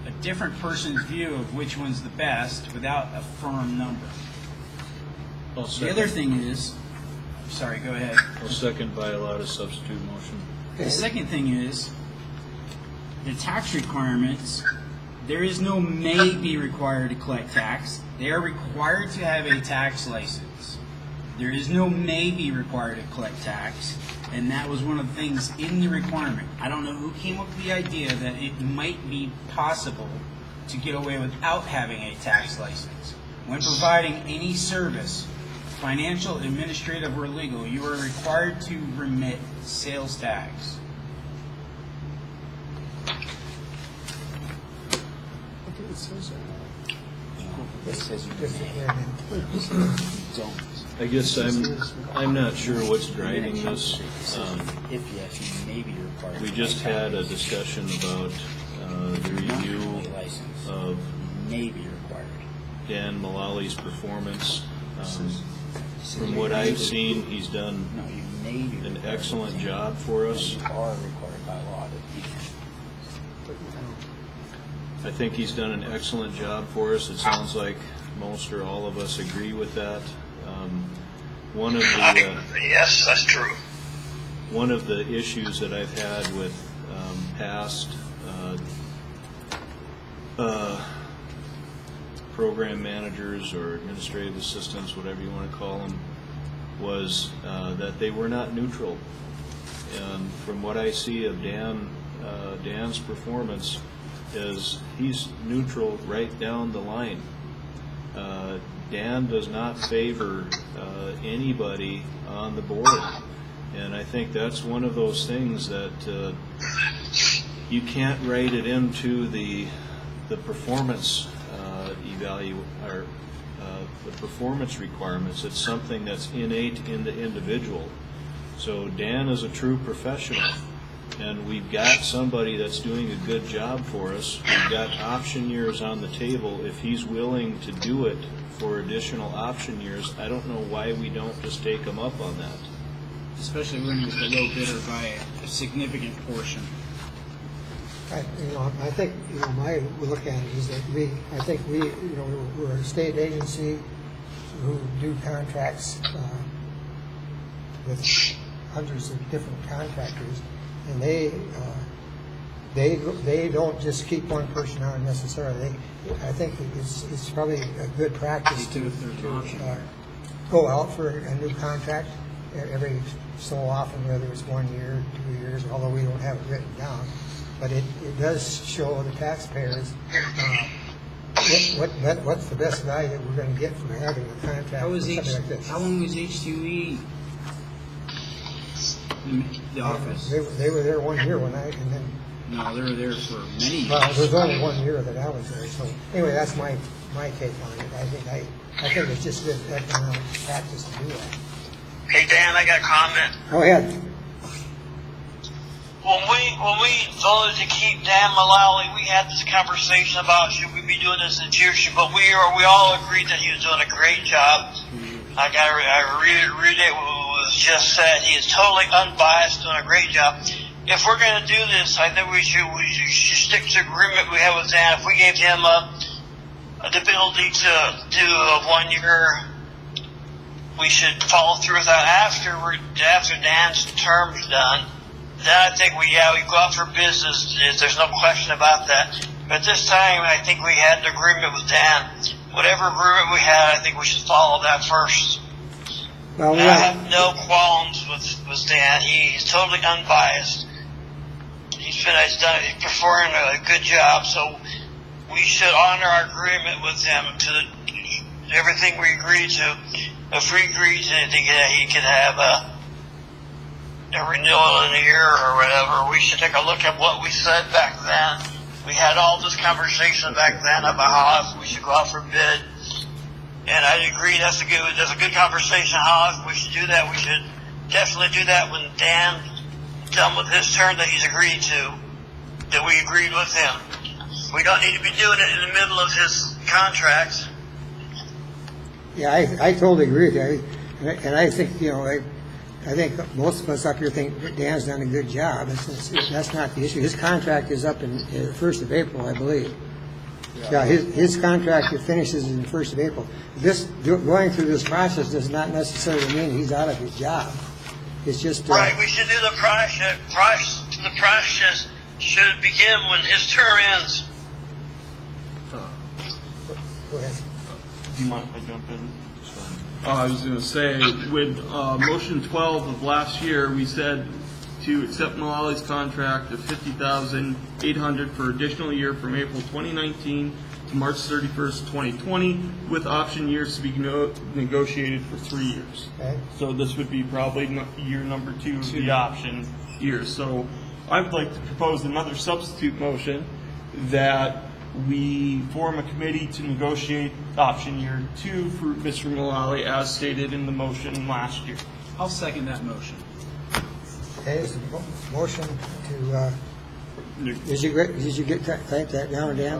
a different person's view of which one's the best without a firm number. The other thing is, sorry, go ahead. I'll second by a lot of substitute motion. The second thing is, the tax requirements, there is no may be required to collect tax. They are required to have a tax license. There is no may be required to collect tax, and that was one of the things in the requirement. I don't know who came up with the idea that it might be possible to get away without having a tax license. When providing any service, financial, administrative, or legal, you are required to remit sales tax. I guess I'm not sure what's driving this. We just had a discussion about the review of Dan Mullally's performance. From what I've seen, he's done an excellent job for us. I think he's done an excellent job for us. It sounds like most or all of us agree with that. One of the yes, that's true. One of the issues that I've had with past program managers or administrative assistants, whatever you want to call them, was that they were not neutral. And from what I see of Dan's performance, is he's neutral right down the line. Dan does not favor anybody on the board, and I think that's one of those things that you can't write it into the performance or the performance requirements. It's something that's innate in the individual. So Dan is a true professional, and we've got somebody that's doing a good job for us. We've got option years on the table. If he's willing to do it for additional option years, I don't know why we don't just take him up on that. Especially when he's the low bidder by a significant portion. I think, my look at it is that we're a state agency who do contracts with hundreds of different contractors, and they don't just keep one person on necessarily. I think it's probably a good practice to go out for a new contract every so often, whether it's 1 year, 2 years, although we don't have it written down. But it does show the taxpayers what's the best value that we're going to get from having a contract How with something like this. How long was H2E in the office? They were there 1 year and then. No, they were there for many years. Well, there's only 1 year that I was there. So anyway, that's my take on it. I think it's just good economic practice to do that. Hey Dan, I got a comment. Go ahead. When we voted to keep Dan Mullally, we had this conversation about should we be doing this in the future, but we all agreed that he was doing a great job. I read what was just said. He is totally unbiased, doing a great job. If we're going to do this, I think we should stick to the agreement we have with Dan. If we gave him the ability to do a 1 year, we should follow through with that after Dan's term's done. Then I think we go out for business. There's no question about that. But this time, I think we had an agreement with Dan. Whatever agreement we had, I think we should follow that first. Well, I have no qualms with Dan. He's totally unbiased. He's performing a good job. So we should honor our agreement with him to everything we agreed to. If we agreed to anything, he could have a renewal in a year or whatever, we should take a look at what we said back then. We had all this conversation back then about how we should go out for bid, and I agree that's a good conversation. How we should do that, we should definitely do that when Dan's done with his term that he's agreed to, that we agreed with him. We don't need to be doing it in the middle of his contract. Yeah, I totally agree with you, and I think I think most of us up here think that Dan's done a good job. That's not the issue. His contract is up in the 1st of April, I believe. Yeah, his contract finishes in the 1st of April. Going through this process does not necessarily mean he's out of his job. It's just right. We should do the process. The process should begin when his term ends. Go ahead. Do you mind if I jump in? I was going to say, with motion 12 of last year, we said to accept Mullally's contract of $50,800 for additional year from April 2019 to March 31st, 2020, with option years to be negotiated for 3 years. Okay. So this would be probably year number 2 of the option years. So I would like to propose another substitute motion that we form a committee to negotiate option year 2 for Mr. Mullally as stated in the motion last year. I'll second that motion. Okay, is the motion to did you type that down, Dan?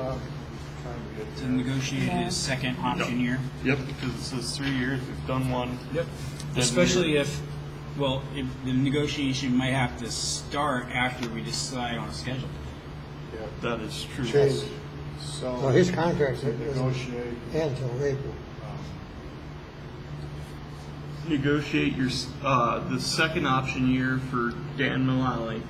To negotiate his second option year. Yep, because it says 3 years. We've done one. Yep. Especially if the negotiation might have to start after we decide on a schedule. Yeah, that is true. True. so. Well, his contract doesn't Negotiate. end until April. Negotiate your the second option year for Dan Mullally.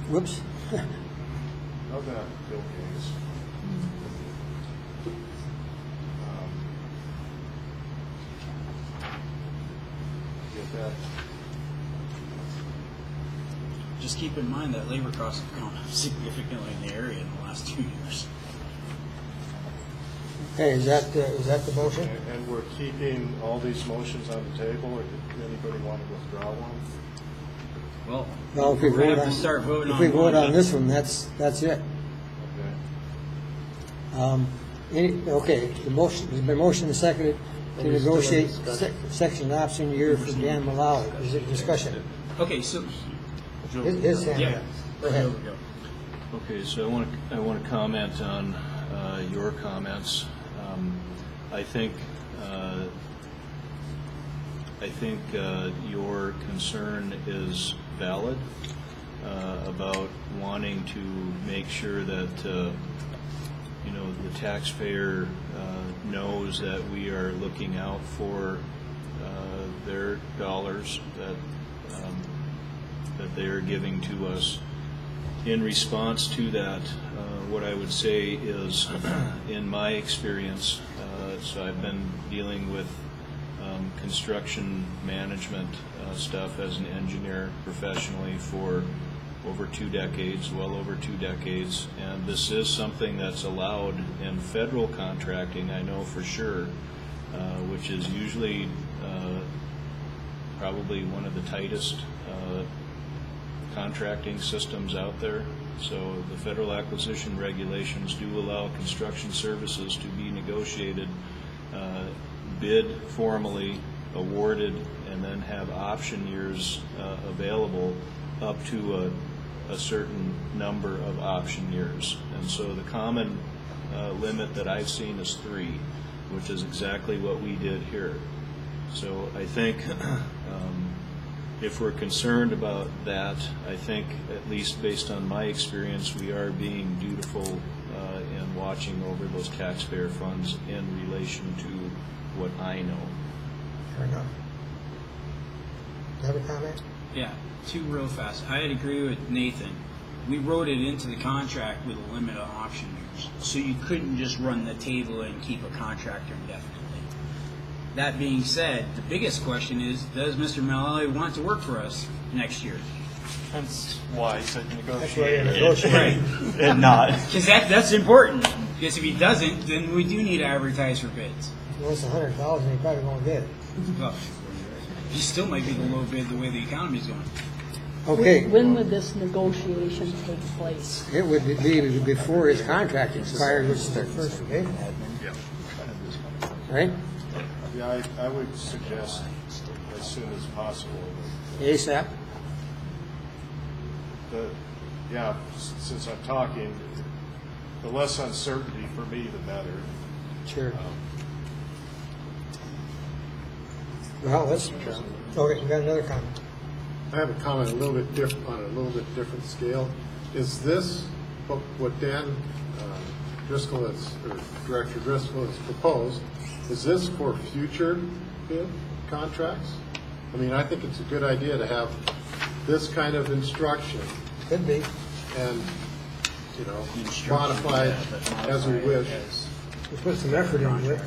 Whoops. Know that, Bill Gates. Get that? Just keep in mind that labor costs have gone up significantly in the area in the last 2 years. Okay, is that the motion? And we're keeping all these motions on the table, or did anybody want to withdraw one? Well, No, if we we're gonna vote have on, to start voting if on we vote one. on this one, that's it. Okay. Okay, the motion, there's been motion and seconded to Are we still in negotiate discussion? section option year for Dan Malawi. Is it discussion? Okay, so, His hand. yeah. Go ahead. Here we go. Okay, so I want to comment on your comments. I think your concern is valid about wanting to make sure that the taxpayer knows that we are looking out for their dollars that they are giving to us. In response to that, what I would say is, in my experience, so I've been dealing with construction management stuff as an engineer professionally for over 2 decades, well over 2 decades, and this is something that's allowed in federal contracting, I know for sure, which is usually probably one of the tightest contracting systems out there. So the federal acquisition regulations do allow construction services to be negotiated, bid formally, awarded, and then have option years available up to a certain number of option years. And so the common limit that I've seen is 3, which is exactly what we did here. So I think if we're concerned about that, I think, at least based on my experience, we are being dutiful in watching over those taxpayer funds in relation to what I know. Fair enough. You have a comment? Yeah, 2 real fast. I'd agree with Nathan. We wrote it into the contract with a limit of option years, so you couldn't just run the table and keep a contractor indefinitely. That being said, the biggest question is, does Mr. Malawi want to work for us next year? That's why I said That's why you're negotiate. negotiating. And not. Because that's important. Because if he doesn't, then we do need to advertise for bids. If he wants 100,000, he probably won't get it. Well, he still might be the low bid the way the economy's going. Okay. When would this negotiation take place? It would be before his contract expired, which is the 1st of April. Right? Yeah, I would suggest as soon as possible. ASAP? Since I'm talking, the less uncertainty for me, the better. Sure. Well, let's, okay, we got another comment. I have a comment on a little bit different scale. Is this what Dan Driscoll or Director Driscoll has proposed? Is this for future bid contracts? I mean, I think it's a good idea to have this kind of instruction Could be. and, modified as we wish. We put some effort into it.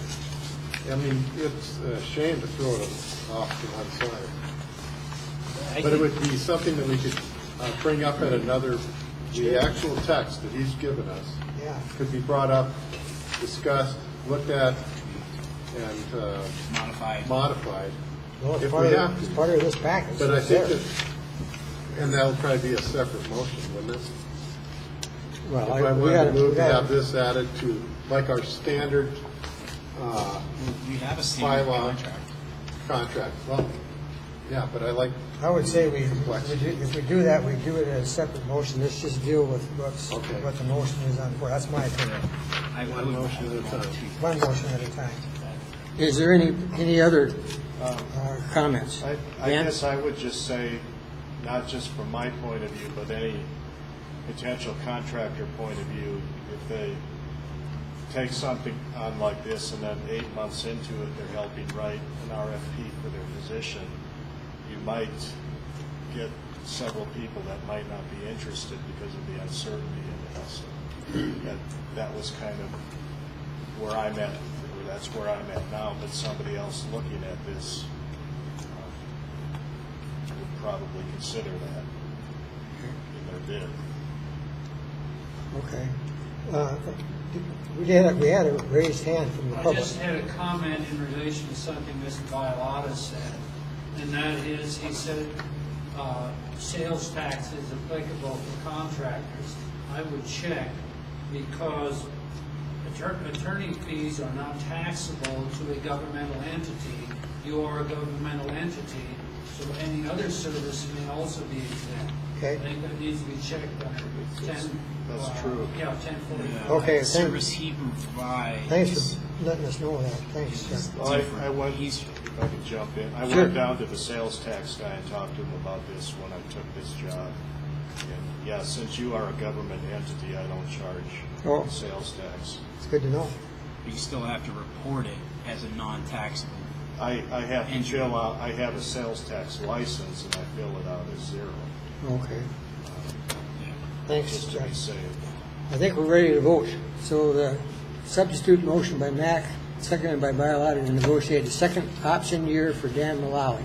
I mean, it's a shame to throw it off to one side. But it would be something that we could bring up at the actual text that he's given us. Yeah. Could be brought up, discussed, looked at, and modified. Well, it's If part we of, have it's to. part of this package. But I It's think there. and that'll probably be a separate motion, wouldn't it? Well, If I wanted to move to we have this added to, like our standard We have a standard bylaw contract. Well, yeah, but I like, I would say if we do that, we do it as a separate motion. Let's just deal with Okay. what the motion is on for. That's my opinion. one motion at a time. One motion at a time. Is there any other comments? I Dan? guess I would just say, not just from my point of view, but any potential contractor point of view, if they take something on like this and then 8 months into it, they're helping write an RFP for their position, you might get several people that might not be interested because of the uncertainty in this. That was kind of where I'm at, or that's where I'm at now, but somebody else looking at this would probably consider that in their bid. Okay. We had a raised hand from the I public. just had a comment in relation to something Mr. Bialotta said, and that is, he said, sales tax is applicable for contractors. I would check, because attorney fees are not taxable to a governmental entity. You are a governmental entity, so any other service may also be exempt. Okay. I think that needs to be checked under 10. That's true. Yeah, 1040. Okay, The service he provides. Thanks for letting us know that. Thanks, Chuck. Well, I went, if I could jump in, I Sure. went down to the sales tax guy and talked to him about this when I took this job. And yeah, since you are a government entity, I don't Oh. charge sales tax. It's good to know. But you still have to report it as a non-taxable. I have to fill out, I have a sales tax license and I fill it out as zero, Okay. Thanks, just to Chuck. be safe. I think we're ready to vote. So the substitute motion by Mac, seconded by Bialotta, to negotiate the second option year for Dan Malawi.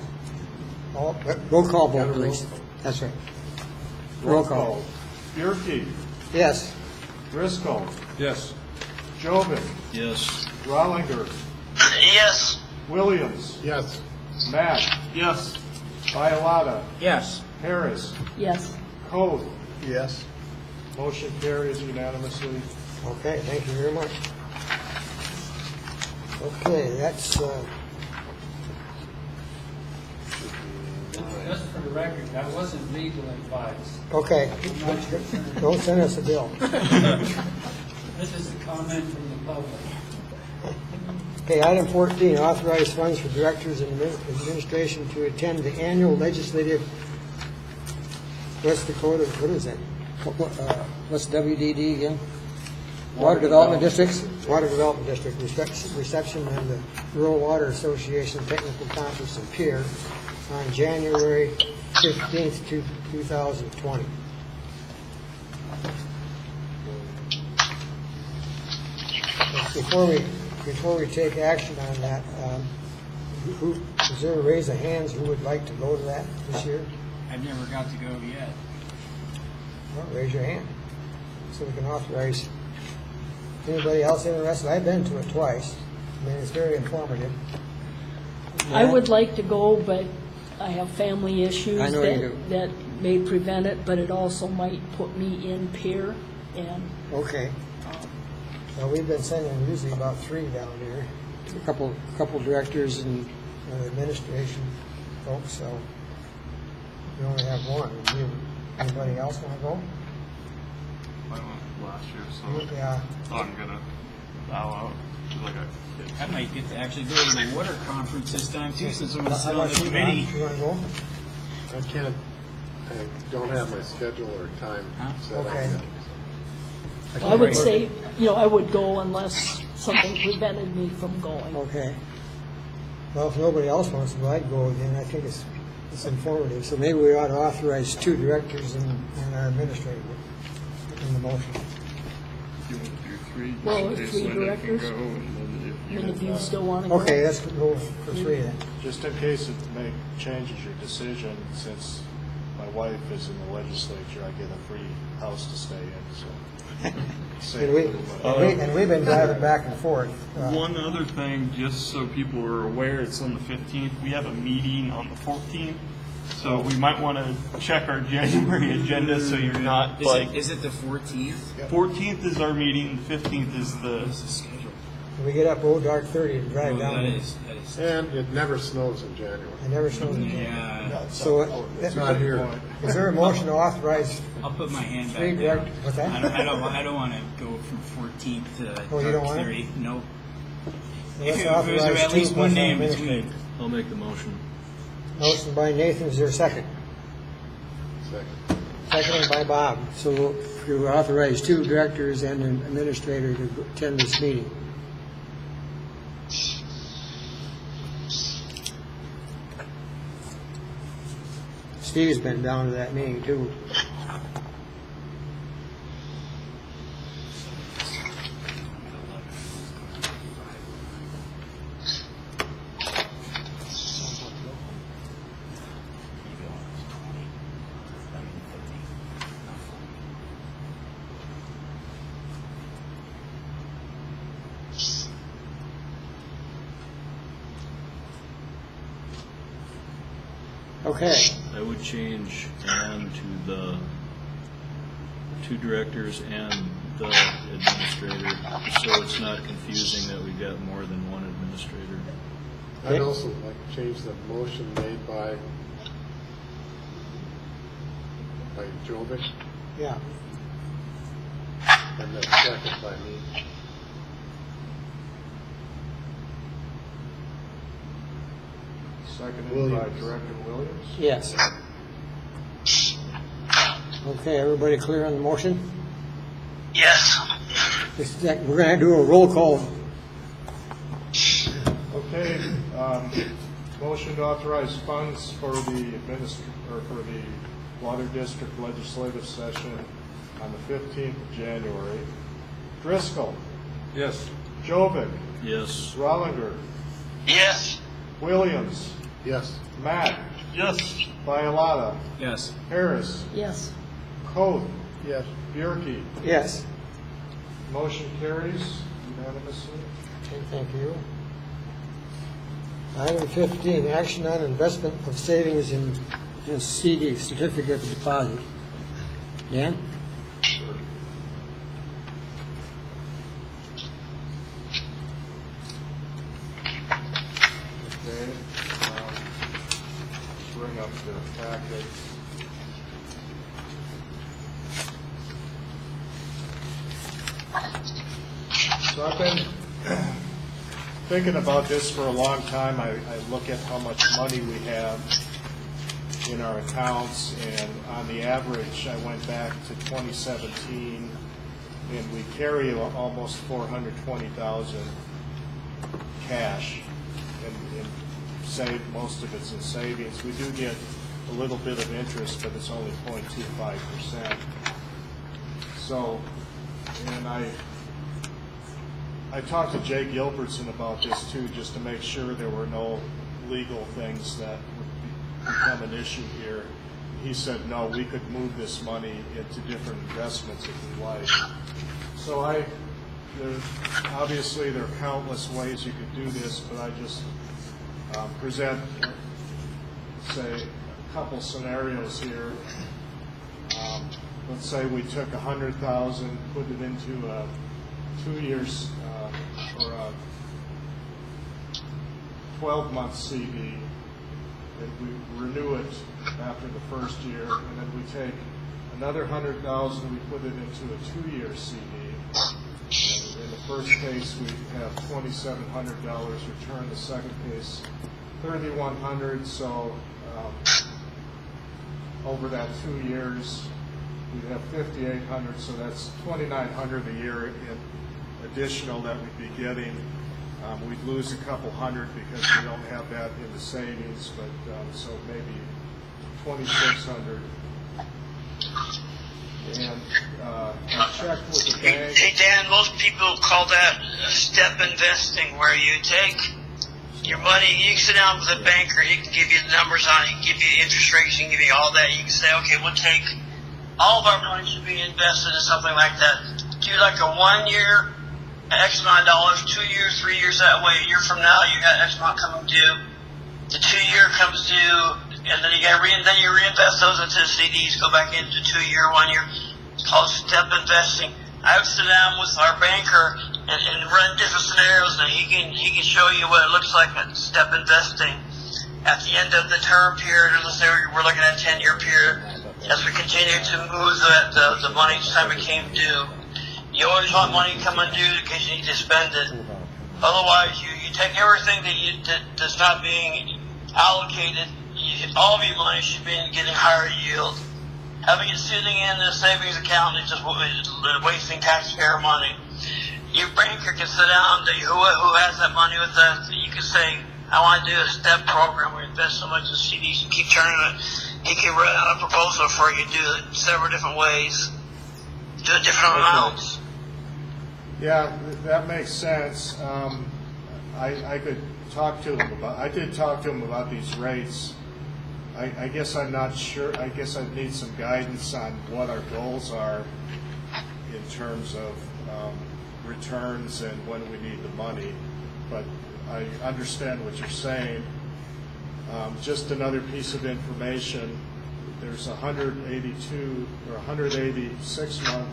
Roll call vote, please. That's right. Roll call. Bierke, Yes. Driscoll, Yes. Jobin, Yes. Rollinger, Yes. Williams, Yes. Mack, Yes. Bialotta, Yes. Harris, Yes. Code. Yes. Motion carries unanimously. Okay, thank you very much. Okay, that's, Just for the record, that wasn't legal advice. okay. Don't send us a bill. This is a comment from the public. Okay, item 14, authorize funds for directors and administration to attend the annual legislative West Dakota, what is that? What's WDD again? Water Development Districts? Water Development District reception and the Rural Water Association Technical Conference in Pierre on January 15th, 2020. Before we take action on that, is there a raise of hands who would like to go to that this year? I've never got to go yet. Well, raise your hand, so we can authorize. Anybody else interested? I've been to it twice. I mean, it's very informative. I would like to go, but I have family issues I know you do. that may prevent it, but it also might put me in peer, and Okay. Well, we've been sending usually about 3 down there, a couple directors and administration folks, so we only have 1. Anybody else want to go? I went last year, so Yeah. I'm gonna bow out. Feel like I might get to actually go to the water conference this time too, since I'm going to sit How on about the you, committee. Ron? You want to go? I can't, I don't have my schedule or time set up Okay. yet. I would say, I would go unless something prevented me from going. Okay. Well, if nobody else wants to go, I'd go again. I think it's informative. So maybe we ought to authorize 2 directors and our administrator in the motion. you want to do 3, just Well, in if case 3 Linda can directors, go, and then And if you still want to go. Okay, let's go for 3 then. Just in case it changes your decision, since my wife is in the legislature, I get a free house to stay in, so. Save a little money. And we've been driving back and forth. One other thing, just so people are aware, it's on the 15th. We have a meeting on the 14th, so we might want to check our January agenda so you're not like. Is it the 14th? 14th is our meeting. The 15th is the. What's the schedule? We get up old dark 30 and drive Oh, down that there. is. And it never snows in January. It never snows in January. Yeah, So It's not here. is there a motion to authorize I'll put my hand 3 back directors? down. What's that? I don't want to go from 14th to Oh, you don't want it? 30. Nope. Let's If it was authorize at 2 least one plus day in our between. administrator. I'll make the motion. Motion by Nathan, is there a second? Second. Seconded by Bob. So you authorize 2 directors and an administrator to attend this meeting. Steve's been down to that meeting too. Okay. I would change "and" to the 2 directors and the administrator, so it's not confusing that we've got more than one administrator. I'd also like to change the motion made by Jovic Yeah. and then second by me. Seconded by Williams. Director Williams. Yes. Okay, everybody clear on the motion? Yes. We're going to do a roll call. Okay, motion to authorize funds for the for the Water District legislative session on the 15th of January. Driscoll, Yes. Jovic, Yes. Rollinger, Yes. Williams, Yes. Mack, Yes. Bialotta, Yes. Harris, Yes. Coth, Yes. Bierke. Yes. Motion carries unanimously. Okay, thank you. Item 15, action on investment of savings in CD, certificate of deposit. Dan? Okay, bring up the packet. So I've been thinking about this for a long time. I look at how much money we have in our accounts, and on the average, I went back to 2017, and we carry almost 420,000 cash, and save, most of it's in savings. We do get a little bit of interest, but it's only 0.25%. So, and I talked to Jay Gilbertson about this too, just to make sure there were no legal things that would become an issue here. He said, no, we could move this money into different investments if we like. So obviously there are countless ways you could do this, but I just present, say, a couple scenarios here. Let's say we took $100,000, put it into a 2 years or a 12-month CD, and we renew it after the first year, and then we take another $100,000, we put it into a 2-year CD. And in the first case, we have $2,700 returned. The second case, $3,100. So over that 2 years, we'd have $5,800. So that's $2,900 a year in additional that we'd be getting. We'd lose a couple hundred because we don't have that in the savings, but so maybe $2,600. And I checked with the bank. Hey Dan, most people call that step investing, where you take your money, you can sit down with a banker, he can give you the numbers on it, he can give you interest rates, he can give you all that. You can say, okay, we'll take all of our money should be invested in something like that. Do like a 1 year, X amount of dollars, 2 years, 3 years, that way. A year from now, you got X amount coming due. The 2 year comes due, and then you reinvest those into CDs, go back into 2 year, 1 year. It's called step investing. I would sit down with our banker and run different scenarios, and he can show you what it looks like at step investing at the end of the term period, or let's say we're looking at a 10-year period. As we continue to move the money each time it came due, you always want money coming due because you need to spend it. Otherwise, you take everything that's not being allocated. All of your money should be getting higher yield. Having it sitting in the savings account is just wasting taxpayer money. Your banker can sit down, who has that money with us, you can say, I want to do a step program where you invest so much in CDs and keep turning it. He can run out a proposal for you, do it several different ways, do it different amounts. Yeah, that makes sense. I could talk to him about. I did talk to him about these rates. I guess I'm not sure. I guess I need some guidance on what our goals are in terms of returns and when we need the money. But I understand what you're saying. Just another piece of information, there's 182 or 186 month.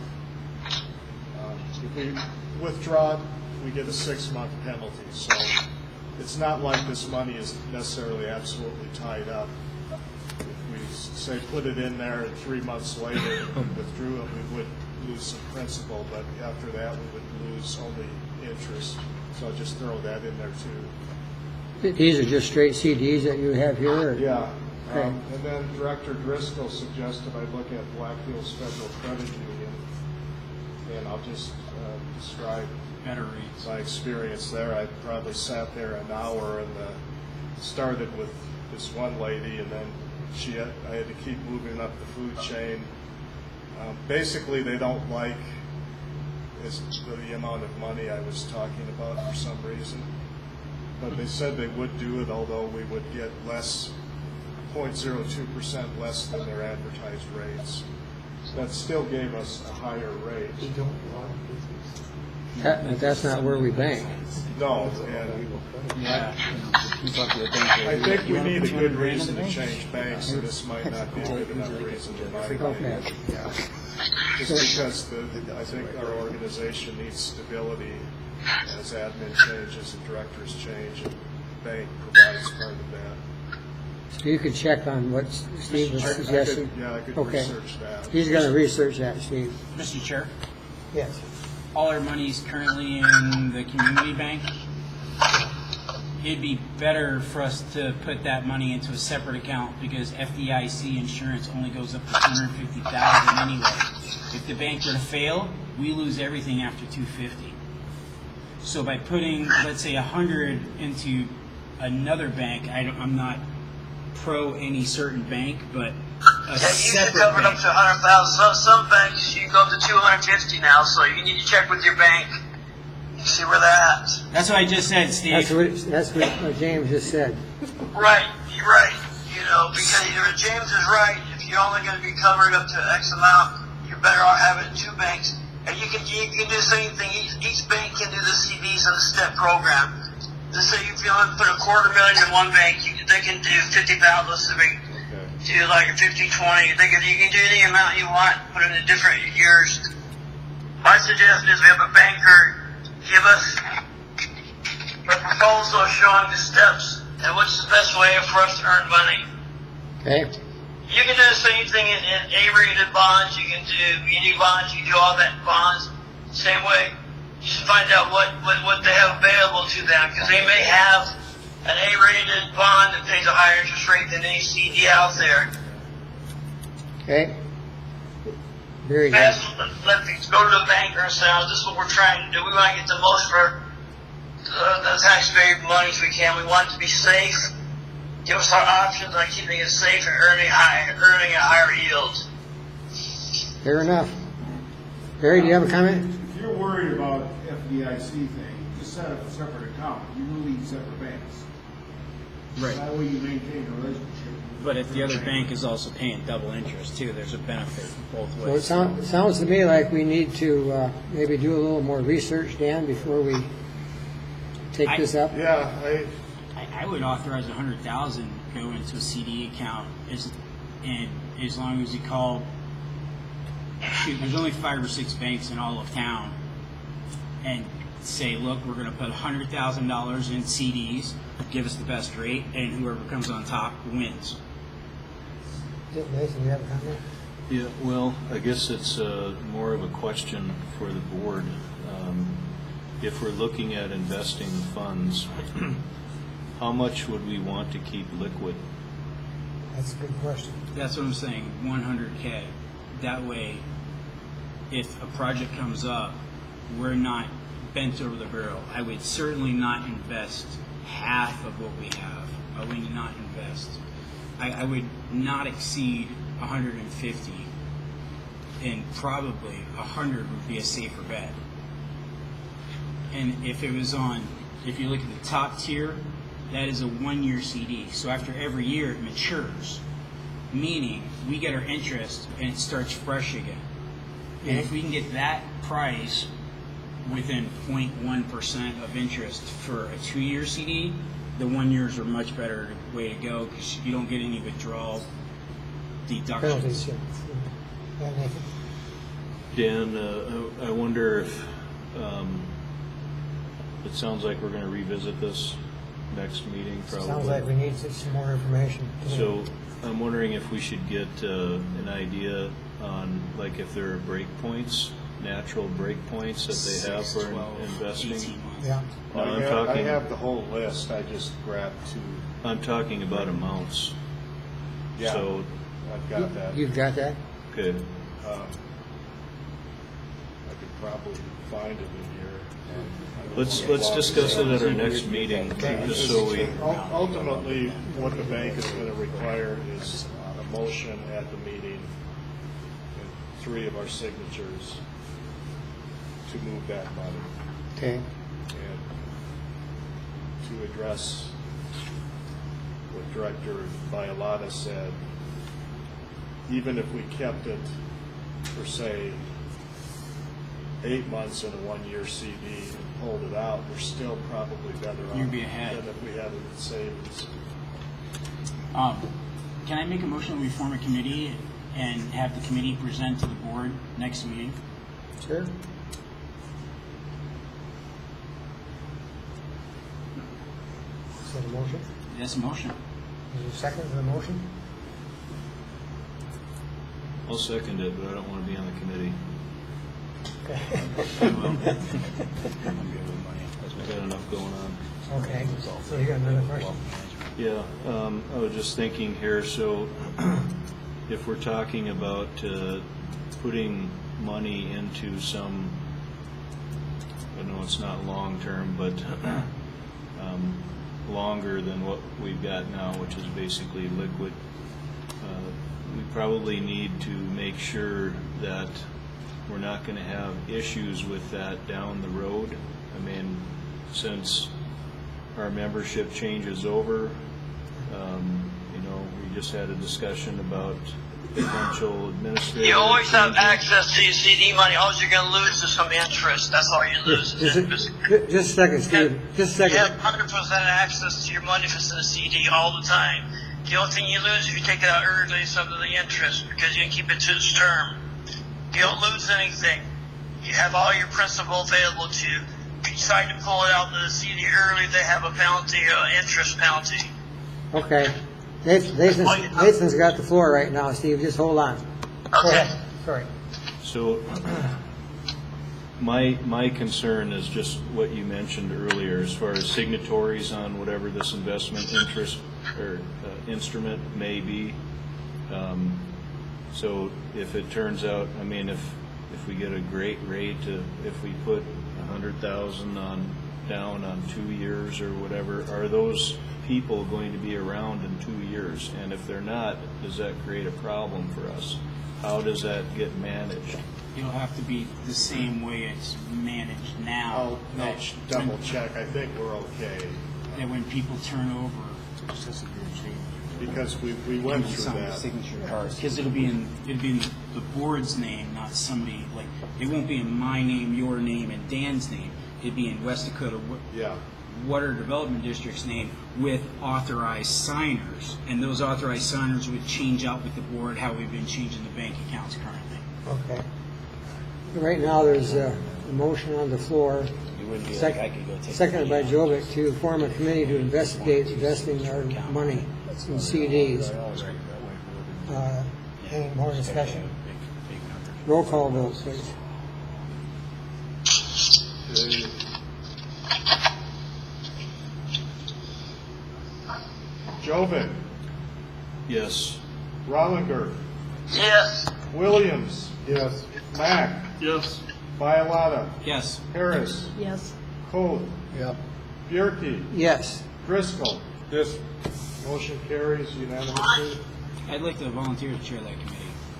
If we withdraw it, we get a 6-month penalty. So it's not like this money is necessarily absolutely tied up. If we say put it in there and 3 months later withdrew it, we would lose some principal, but after that we would lose only interest. So I'll just throw that in there too. These are just straight CDs that you have here? Or? Yeah. Okay. And then Director Driscoll suggested I look at Black Hills Federal Credit Union, and I'll just describe Better rates. my experience there. I probably sat there an hour and started with this one lady, and then I had to keep moving up the food chain. Basically, they don't like the amount of money I was talking about for some reason. But they said they would do it, although we would get less, 0.02% less than their advertised rates. That still gave us a higher rate. That's not where we bank. No, and I think we need a good reason to change banks, and this might not be a good enough reason in my opinion. Just because I think our organization needs stability as admin changes and directors change, and the bank provides part of that. So you could check on what Steve was suggesting? I could Okay. research that. He's going to research that, Steve. Mr. Chair, Yes. all our money's currently in the community bank. It'd be better for us to put that money into a separate account because FDIC insurance only goes up to $250,000 anyway. If the bank were to fail, we lose everything after $250,000. So by putting, let's say, $100 into another bank, I'm not pro any certain bank, but a Yeah, you separate should cover it up bank. to 100,000. Some banks you go up to 250 now, so you need to check with your bank. See where they're at. That's what I just said, Steve. That's what James just said. Right, you're right. You know, because James is right. If you're only going to be covered up to X amount, you're better off having 2 banks. And you can do the same thing. Each bank can do the CDs on the STEP program. Let's say if you only put $250,000 in one bank, they can do 50,000. Let's say do like a 50-20. You can do any amount you want. Put it in different years. My suggestion is we have a banker give us a proposal showing the steps and what's the best way for us to earn money. Okay? You can do the same thing in A-rated bonds. You can do muni bonds. You can do all that in bonds. Same way. You should find out what they have available to them, because they may have an A-rated bond that pays a higher interest rate than any CD out there. Okay? Very good. Let things go to the banker and say, this is what we're trying to do. We want to get the most for the taxpayer money as we can. We want it to be safe. Give us our options on keeping it safe and earning a higher yield. Fair enough. Barry, do you have a comment? If you're worried about FDIC thing, just set up a separate account. You really need separate banks. Right. That way you maintain a relationship. But if the other bank is also paying double interest too, there's a benefit both So it ways. sounds to me like we need to maybe do a little more research, Dan, before we take this up. Yeah, I would authorize $100,000 go into a CD account, and as long as you call. Shoot, there's only 5 or 6 banks in all of town, and say, look, we're going to put $100,000 in CDs, give us the best rate, and whoever comes on top wins. Nathan, you have a comment? Yeah, well, I guess it's more of a question for the board. If we're looking at investing the funds, how much would we want to keep liquid? That's a good question. That's what I'm saying, 100K. That way, if a project comes up, we're not bent over the barrel. I would certainly not invest half of what we have. I would not invest. I would not exceed 150, and probably 100 would be a safer bet. And if you look at the top tier, that is a 1-year CD. So after every year, it matures, meaning we get our interest and it starts fresh again. And if we can get that price within 0.1% of interest for a 2-year CD, the 1 years are much better way to go because you don't get any withdrawal deductions. Penalties, yeah. Nathan? Dan, I wonder if, it sounds like we're going to revisit this next meeting probably. Sounds like we need some more information. So I'm wondering if we should get an idea on, like, if there are break points, natural break points that they have 6, for 12, investing. 18 months. Yeah. No, I'm I talking, have the whole list, I just grabbed two. I'm talking about amounts. Yeah, So, I've got that. You've got that? okay, I could probably find it in here. let's discuss it at our next meeting, just so we, Ultimately, what the bank is going to require is a motion at the meeting and 3 of our signatures to move that money. Okay. And to address what Director Bialotta said, even if we kept it for, say, 8 months in a 1-year CD and pulled it out, we're still probably better off You'd be ahead. than if we had it in savings. Can I make a motion that we form a committee and have the committee present to the board next meeting? Sure. Is that a motion? That's a motion. Is there a second to the motion? I'll second it, but I don't want to be on the committee. I've got enough going on. Okay, so you got another question? Yeah, I was just thinking here, so if we're talking about putting money into some, I know it's not long-term, but longer than what we've got now, which is basically liquid, we probably need to make sure that we're not going to have issues with that down the road. I mean, since our membership changes over, we just had a discussion about potential administrators. You always have access to your CD money. All you're going to lose is some interest. That's all you lose. Just a second, Steve. Just a You second. have 100% access to your money if it's in a CD all the time. The only thing you lose if you take it out early is some of the interest because you can keep it to its term. You don't lose anything. You have all your principal available to you. If you decide to pull it out of the CD early, they have a penalty, interest penalty. Okay. Nathan's got the floor right now, Steve. Just hold on. Go Okay. ahead. Sorry. So my concern is just what you mentioned earlier as far as signatories on whatever this investment interest or instrument may be. So if it turns out, I mean, if we get a great rate, if we put 100,000 down on 2 years or whatever, are those people going to be around in 2 years? And if they're not, does that create a problem for us? How does that get managed? It'll have to be the same way it's managed now. I'll double check, I think we're okay, That when people turn over, because we went through sign the that. signature cards, because it'll be in the board's name, not somebody, like, it won't be in my name, your name, and Dan's name. It'd be in West Dakota Yeah, Water Development District's name with authorized signers, and those authorized signers would change out with the board how we've been changing the bank accounts currently. Okay. Right now, there's a motion on the floor, seconded by Jovic, to form a committee to investigate investing our money in CDs. Any more discussion? Roll call vote, please. Jovic, Yes. Rollinger, Yes. Williams, Yes. Mack, Yes. Bialotta, Yes. Harris, Yes. Coe, Yep. Bierke, Yes. Driscoll. Yes. Motion carries unanimously. I'd like to volunteer to chair that committee.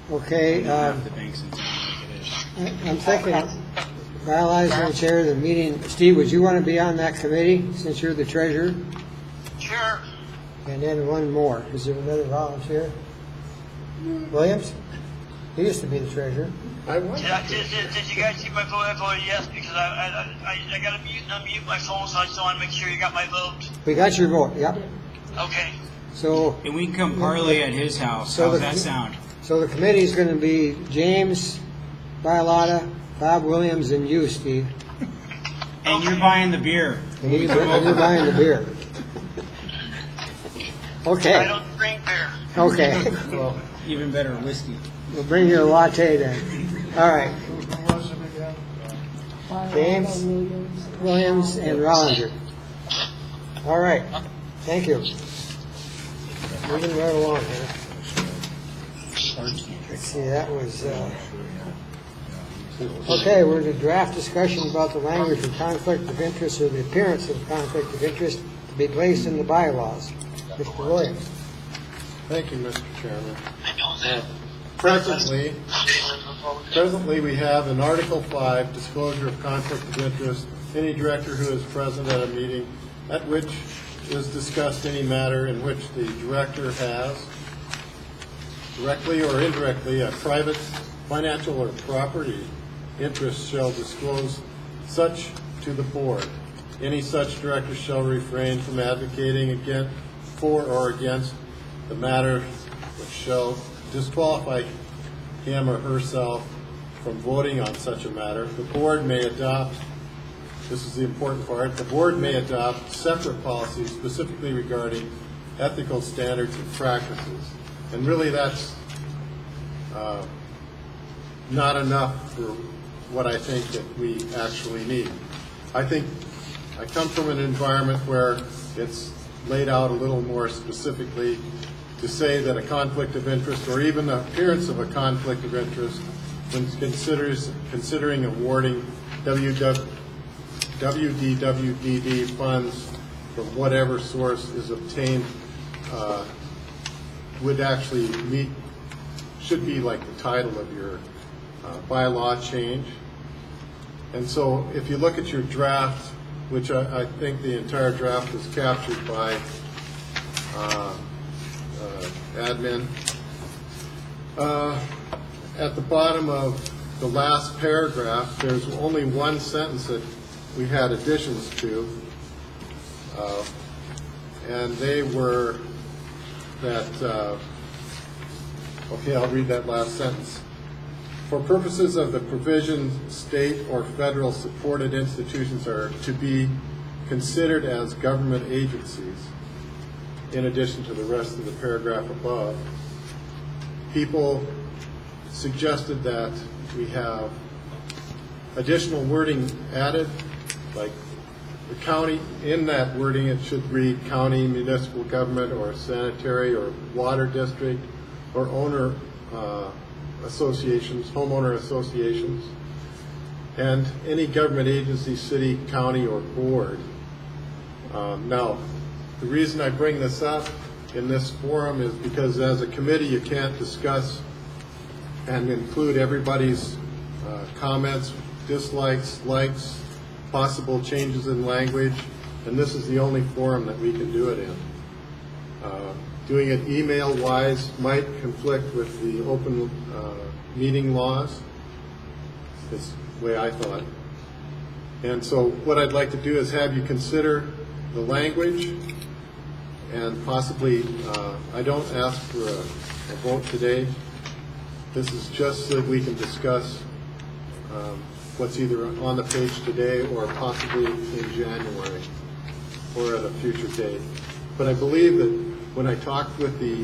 Okay, Half the banks in town like it is. I'm thinking, Bialotti's going to chair the meeting. Steve, would you want to be on that committee since you're the treasurer? Sure. And then one more. Is there another volunteer? Williams? He used to be the treasurer. I wonder. Did you guys see my vote? I voted yes because I got to unmute my phone, so I just want to make sure you got my vote. We got your vote, yep. Okay. So, And we can come parlay at his house. So How's the- that sound? so the committee is going to be James Bialotta, Bob Williams, and you, Steve. And you're buying the beer. And you're buying the beer. I Okay, don't drink beer. okay. Even better, whiskey. We'll bring you a latte then. All right, James? Williams and Rollinger. All right, thank you. Moving right along here. Let's see, that was, okay, we're in a draft discussion about the language of conflict of interest or the appearance of conflict of interest to be placed in the bylaws. Mr. Williams. Thank you, Mr. Chairman. Presently, we have in Article 5, disclosure of conflict of interest. Any director who is present at a meeting at which is discussed any matter in which the director has, directly or indirectly, a private, financial, or property interest shall disclose such to the board. Any such director shall refrain from advocating against, for or against the matter which shall disqualify him or herself from voting on such a matter. The board may adopt, this is the important part, the board may adopt separate policies specifically regarding ethical standards and practices. And really that's not enough for what I think that we actually need. I think I come from an environment where it's laid out a little more specifically to say that a conflict of interest or even the appearance of a conflict of interest when considering awarding WDWDD funds from whatever source is obtained would actually meet, should be like the title of your bylaw change. And so if you look at your draft, which I think the entire draft is captured by admin, at the bottom of the last paragraph, there's only one sentence that we had additions to, and they were that, okay, I'll read that last sentence. For purposes of the provision, state or federal supported institutions are to be considered as government agencies, in addition to the rest of the paragraph above. People suggested that we have additional wording added, like the county, in that wording it should read county, municipal government, or sanitary, or water district, or owner associations, homeowner associations, and any government agency, city, county, or board. Now, the reason I bring this up in this forum is because as a committee you can't discuss and include everybody's comments, dislikes, likes, possible changes in language, and this is the only forum that we can do it in. Doing it email-wise might conflict with the open meeting laws. That's the way I thought. And so what I'd like to do is have you consider the language and possibly, I don't ask for a vote today. This is just so that we can discuss what's either on the page today or possibly in January or at a future date. But I believe that when I talked with the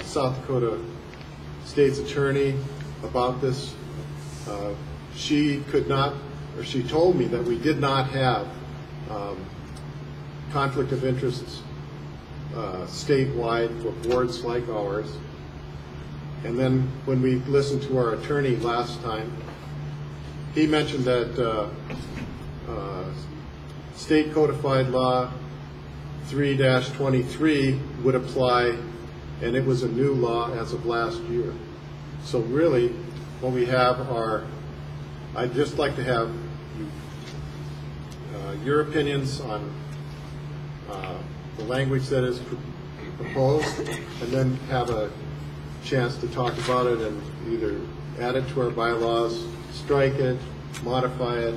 South Dakota State's attorney about this, she could not, or she told me that we did not have conflict of interests statewide for boards like ours. And then when we listened to our attorney last time, he mentioned that state codified law 3-23 would apply, and it was a new law as of last year. So really, what we have are, I'd just like to have your opinions on the language that is proposed, and then have a chance to talk about it and either add it to our bylaws, strike it, modify it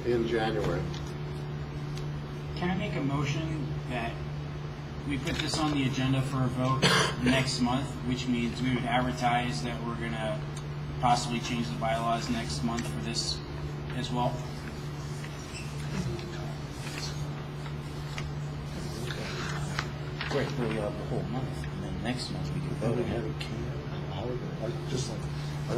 in January. Can I make a motion that we put this on the agenda for a vote next month, which means we would advertise that we're going to possibly change the bylaws next month for this as well? Right, well, you have the whole month, and then next month we can vote again.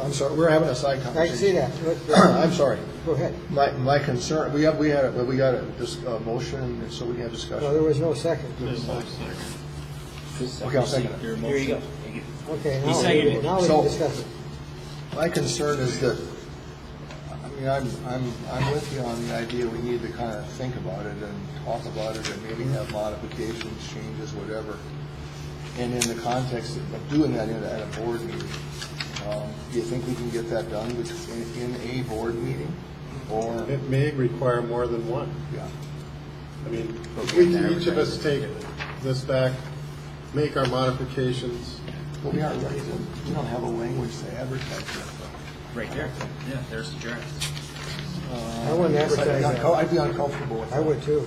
I'm sorry, we're having a side I conversation. can see that. I'm sorry. Go ahead. My concern, we got a motion, and so we had discussion. No, there was no second. Okay, I'll second it. Here you go. Okay, He seconded it. now we So- can discuss it. My concern is that, I mean, I'm with you on the idea we need to kind of think about it and talk about it and maybe have modifications, changes, whatever. And in the context of doing that at a board meeting, do you think we can get that done in a board meeting? Or, It may require more than one. yeah, I mean, each of us take this back, make our modifications. well, we aren't ready to, we don't have a language to advertise that. Right there. Yeah, there's the draft. I wouldn't advertise that. I'd be uncomfortable with that. I would too.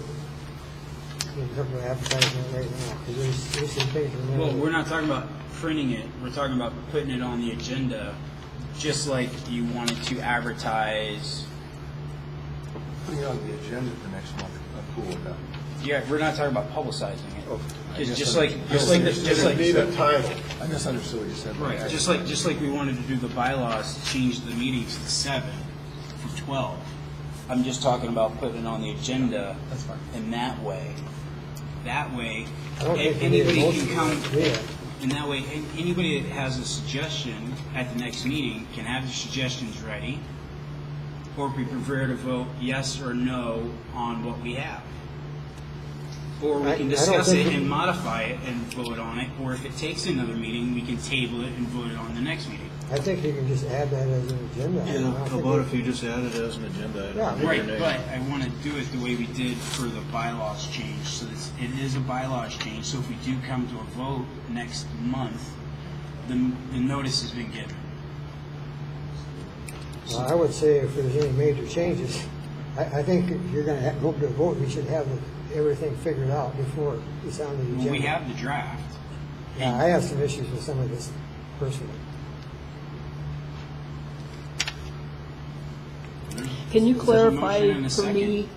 In terms of advertising it right now, because there's some things. Well, we're not talking about printing it. We're talking about putting it on the agenda, just like you wanted to advertise. Putting it on the agenda for next month, I'm cool with that. Yeah, we're not talking about publicizing it. I Just guess like I- Need a title. I misunderstood what you said. right, just like we wanted to do the bylaws to change the meetings to 7 from 12. I'm just talking about putting it on the agenda That's fine. in that way. That way, I don't think we need a anybody motion can come. to do that. And that way, anybody that has a suggestion at the next meeting can have their suggestions ready, or be prepared to vote yes or no on what we have. Or we I can don't discuss think it we- and modify it and vote on it, or if it takes another meeting, we can table it and vote it on the next meeting. I think you can just add that as an agenda. I don't How think about we- if you just add it as an agenda item? Yeah. Right, but I want to do it the way we did for the bylaws change, so it is a bylaws change, so if we do come to a vote next month, the notice has been given. Well, I would say if there's any major changes, I think if you're going to go to a vote, we should have everything figured out before it's on the agenda. Well, we have the draft. Yeah, I have some issues with some of this personally. Can you There's a motion clarify and a for second. me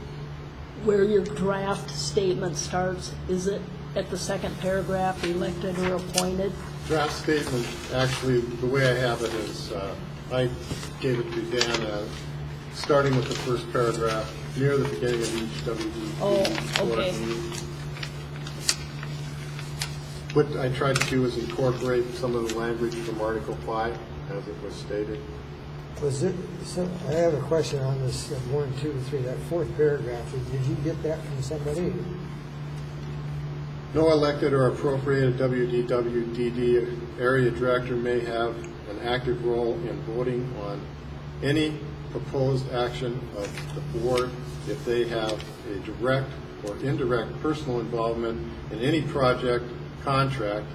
where your draft statement starts? Is it at the second paragraph, elected or appointed? Draft statement, actually, the way I have it is, I gave it to Dan, starting with the first paragraph, near the beginning of each WD. Oh, okay. What I tried to do is incorporate some of the language from Article 5, as it was stated. Was it, so I have a question on this 1, 2, 3, that fourth paragraph. Did you get that from somebody? No elected or appropriated WDWDD area director may have an active role in voting on any proposed action of the board if they have a direct or indirect personal involvement in any project, contract,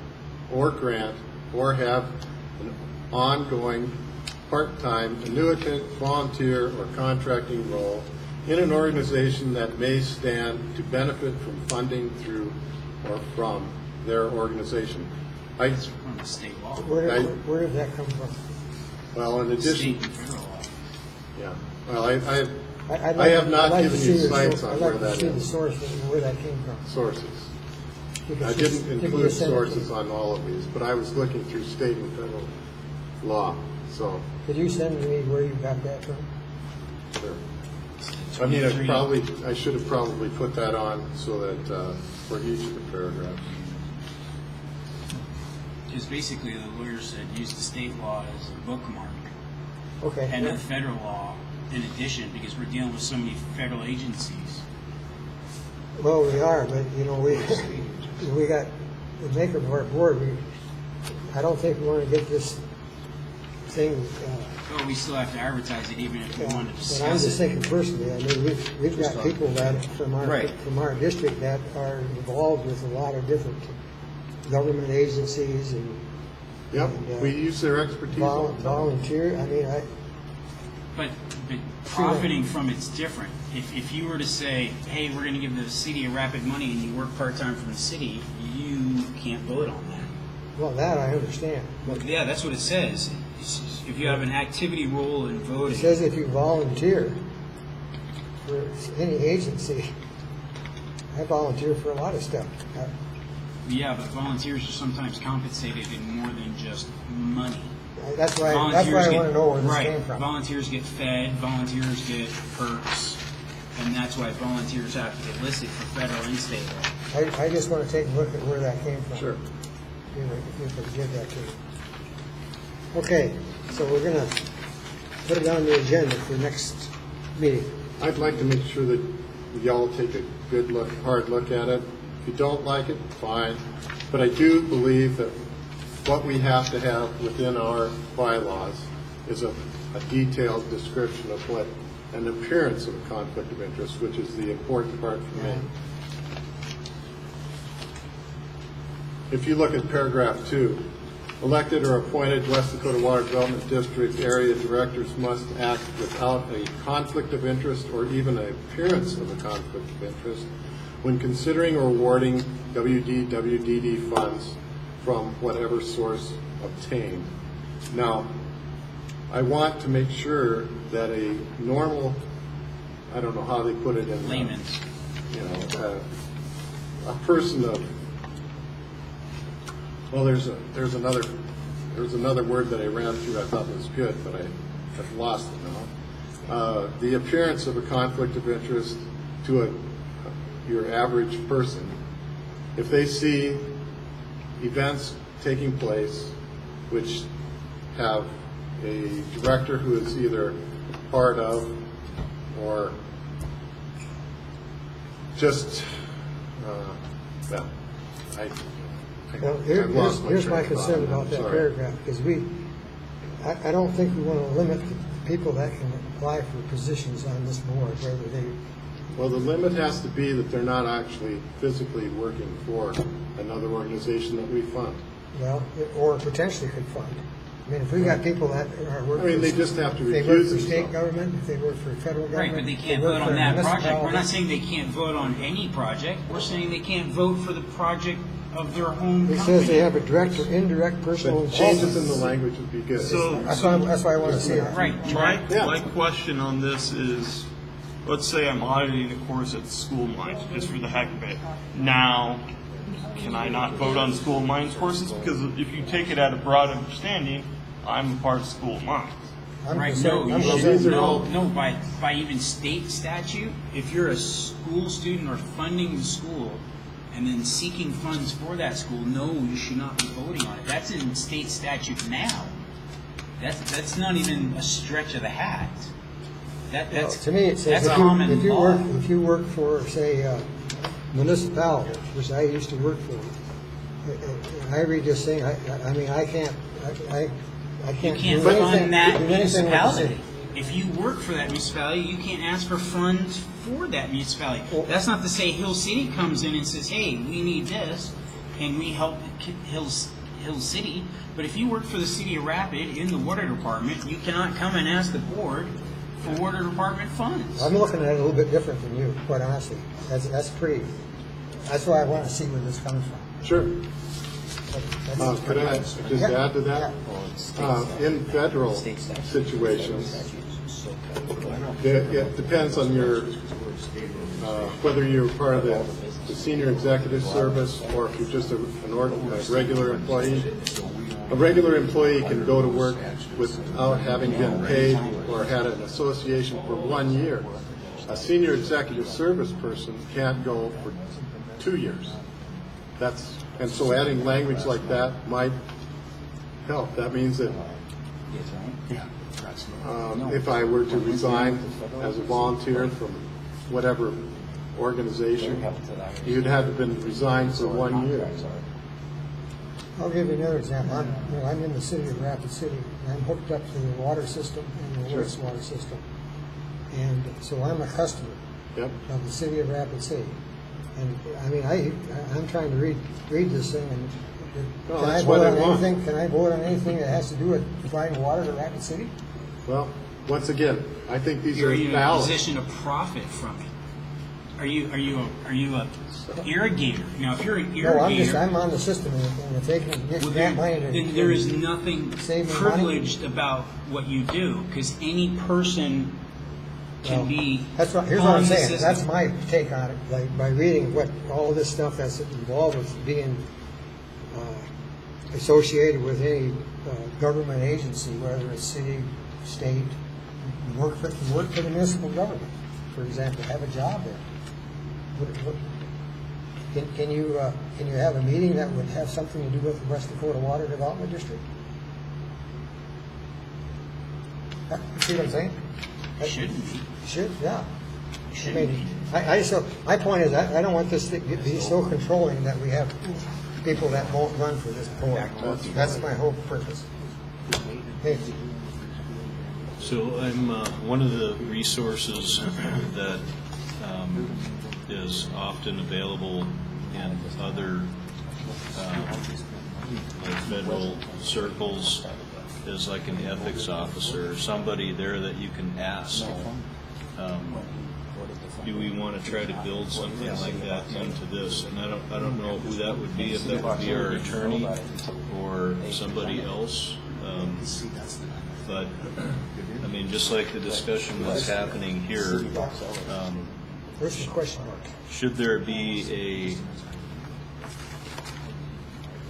or grant, or have an ongoing part-time, annuitant, volunteer, or contracting role in an organization that may stand to benefit from funding through or from their organization. From the state law. Where did that come from? Well, in addition, State and federal law. yeah, well, I I'd I have not I'd like to given see you the sites sor- on I'd where like to that see the is. source and where that came from. Sources. You can I see- didn't you can include send it to me. sources on all of these, but I was looking through state and federal law, so, Could you send me where you got that from? sure. I mean, I should have probably put that on so that, for each of the paragraphs. Because basically the lawyer said use the state law as a bookmark Okay. and the federal law in addition, because we're dealing with so many federal agencies. Well, we are, but, you know, we got the maker of our board. I don't think we want to get this thing. But we still have to advertise it even if we want to And I'm discuss just it. thinking personally, I mean, we've got people that from Right. our district that are involved with a lot of different government agencies and Yep, And, we use their expertise all the time. volunteer, I mean, But profiting from it's different. If you were to say, hey, we're going to give the city of Rapid money and you work part-time for the city, you can't vote on that. well, that I understand. Well, yeah, that's what it says. If you have an activity role in It voting. says if you volunteer for any agency, I volunteer for a lot of stuff. Yeah, but volunteers are sometimes compensated in more than just money. That's why I want to know where this came from. Volunteers get fed, volunteers get perks, and that's why volunteers have to get listed for federal and state law. I just want to take a look at where that came from. Sure. If you could give that to me. Okay, so we're going to put it on the agenda for next meeting. I'd like to make sure that y'all take a good look, hard look at it. If you don't like it, fine. But I do believe that what we have to have within our bylaws is a detailed description of what an appearance of a conflict of interest, which is the important part for me. If you look at paragraph 2, elected or appointed West Dakota Water Development District area directors must act without a conflict of interest or even an appearance of a conflict of interest when considering or awarding WDD funds from whatever source obtained. Now, I want to make sure that a normal, I don't know how they put it in Layman's. A person of, well, there's another word that I ran through I thought was good, but I've lost it now. The appearance of a conflict of interest to your average person, if they see events taking place which have a director who is either part of or just, Here's my concern about that paragraph, because I don't think we want to limit the people that can apply for positions on this board, whether they. Well, the limit has to be that they're not actually physically working for another organization that we fund. Well, or potentially could fund. I mean, if we got people that are working. I mean, they just have to if they work recuse for state themselves. government, if they work for federal government. Right, but they if can't work vote for on a that project. We're municipality. not saying they can't vote on any project. We're saying they can't vote for the project of their home It company. says they have a direct or indirect personal But changes in involvement. the language would be good. So- That's why I want to see it. Right. My question on this is, let's say I'm auditing a course at School Mines, just for the heck of it. Now, can I not vote on School Mines courses? Because if you take it at a broad understanding, I'm a part of School Mines. I'm Right, concerned- no, I'm you concerned- should, no, by even state statute, if you're a school student or funding the school and then seeking funds for that school, no, you should not be voting on it. That's in state statute now. That's not even a stretch of the hat. Well, That's to me, it says that's if common you law. if you work for, say, municipality, which I used to work for, and I read this thing, I mean, I can't You can't do anything- fund that do anything with the municipality. city. If you work for that municipality, you can't ask for funds for that municipality. Well- That's not to say Hill City comes in and says, hey, we need this, and we help Hill City. But if you work for the city of Rapid in the water department, you cannot come and ask the board for water department funds. I'm looking at it a little bit different than you, quite honestly. That's why I want to see where this comes from. Sure. That's- Could I just Yeah. add to that? In federal State statute. situations, it depends on your, whether you're part of the senior executive service or if you're just a regular employee. A regular employee can go to work without having been paid or had an association for 1 year. A senior executive service person can't go for 2 years. And so adding language like that might help. That means that if I were to resign as a volunteer from whatever organization, you'd have to have been resigned for 1 year. I'll give you another example. I'm in the city of Rapid City, and I'm hooked up to the water system and the Sure. wastewater system. And so I'm a customer Yep. of the city of Rapid City. And I mean, I'm trying to read this thing, and No, Can I that's vote what I on want. anything, can I vote on anything that has to do with providing water to Rapid City? Well, once again, I think these You're are in a valid. position to profit from it. Are you a irrigator? Now, if you're an No, irrigator, I'm on the system, and if they can get well, that money to. then there is nothing save me money. privileged about what you do, because any person can Well, be. Here's what I'm on the saying, system. that's my take on it, like, by reading what, all of this stuff that's involved with being associated with any government agency, whether it's city, state, work for the municipal government, for example, have a job there. Can you have a meeting that would have something to do with the West Dakota Water Development District? You see what I'm saying? Shouldn't be. Should, yeah. I Shouldn't mean, be. my point is, I don't want this to be so controlling that we have people that won't run for this board. That's my whole purpose. Hey, So I'm one of the resources that is often available in other like federal circles is like an ethics officer or somebody there that you can ask. Do we want to try to build something like that into this? And I don't know who that would be, if that would be our attorney or somebody else. But I mean, just like the discussion that's happening here, where's the question mark? should there be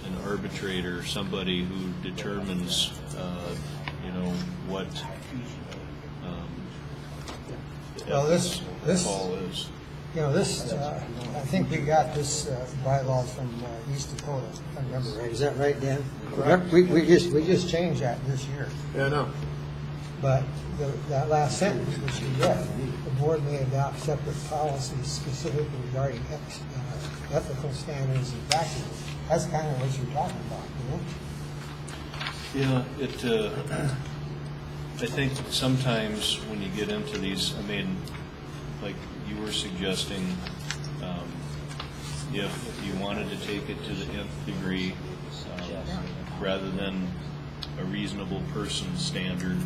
an arbitrator, somebody who determines, what Well, this call is? I think we got this bylaws from East Dakota, if I remember right. Is that right, Dan? We just changed that this year. Yeah, no. But that last sentence, which you read, the board may adopt separate policies specifically regarding ethical standards and practices. That's kind of what you're talking about, Yeah, I think sometimes when you get into these, I mean, like you were suggesting, if you wanted to take it to the nth degree, rather than a reasonable person standard,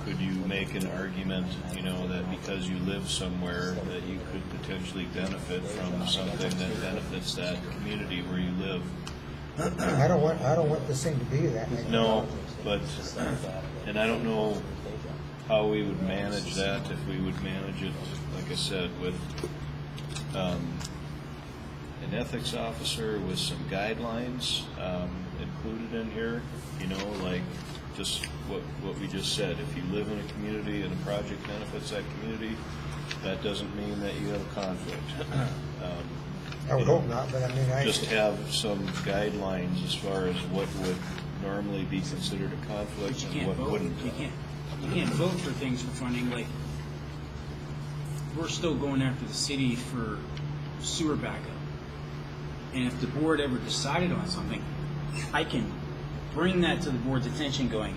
could you make an argument, that because you live somewhere that you could potentially benefit from something that benefits that community where you live? I don't want this thing to be that. No, but, and I don't know how we would manage that, if we would manage it, like I said, with an ethics officer with some guidelines included in here, like just what we just said. If you live in a community and a project benefits that community, that doesn't mean that you have a conflict. I would hope not, but I mean, Just have some guidelines as far as what would normally be considered a conflict You and can't what vote. wouldn't. You can't vote for things for funding. Like, we're still going after the city for sewer backup. And if the board ever decided on something, I can bring that to the board's attention going,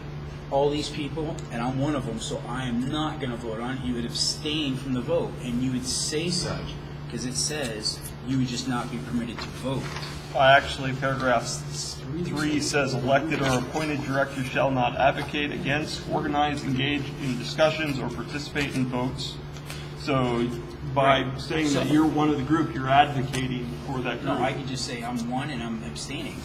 all these people, and I'm one of them, so I am not going to vote on it. You would abstain from the vote, and you would say such, because it says you would just not be permitted to vote. Actually, paragraph 3 says elected or appointed directors shall not advocate against, organize, engage in discussions, or participate in votes. So by saying that you're one of the group, you're advocating for that group. No, I could just say I'm one and I'm abstaining.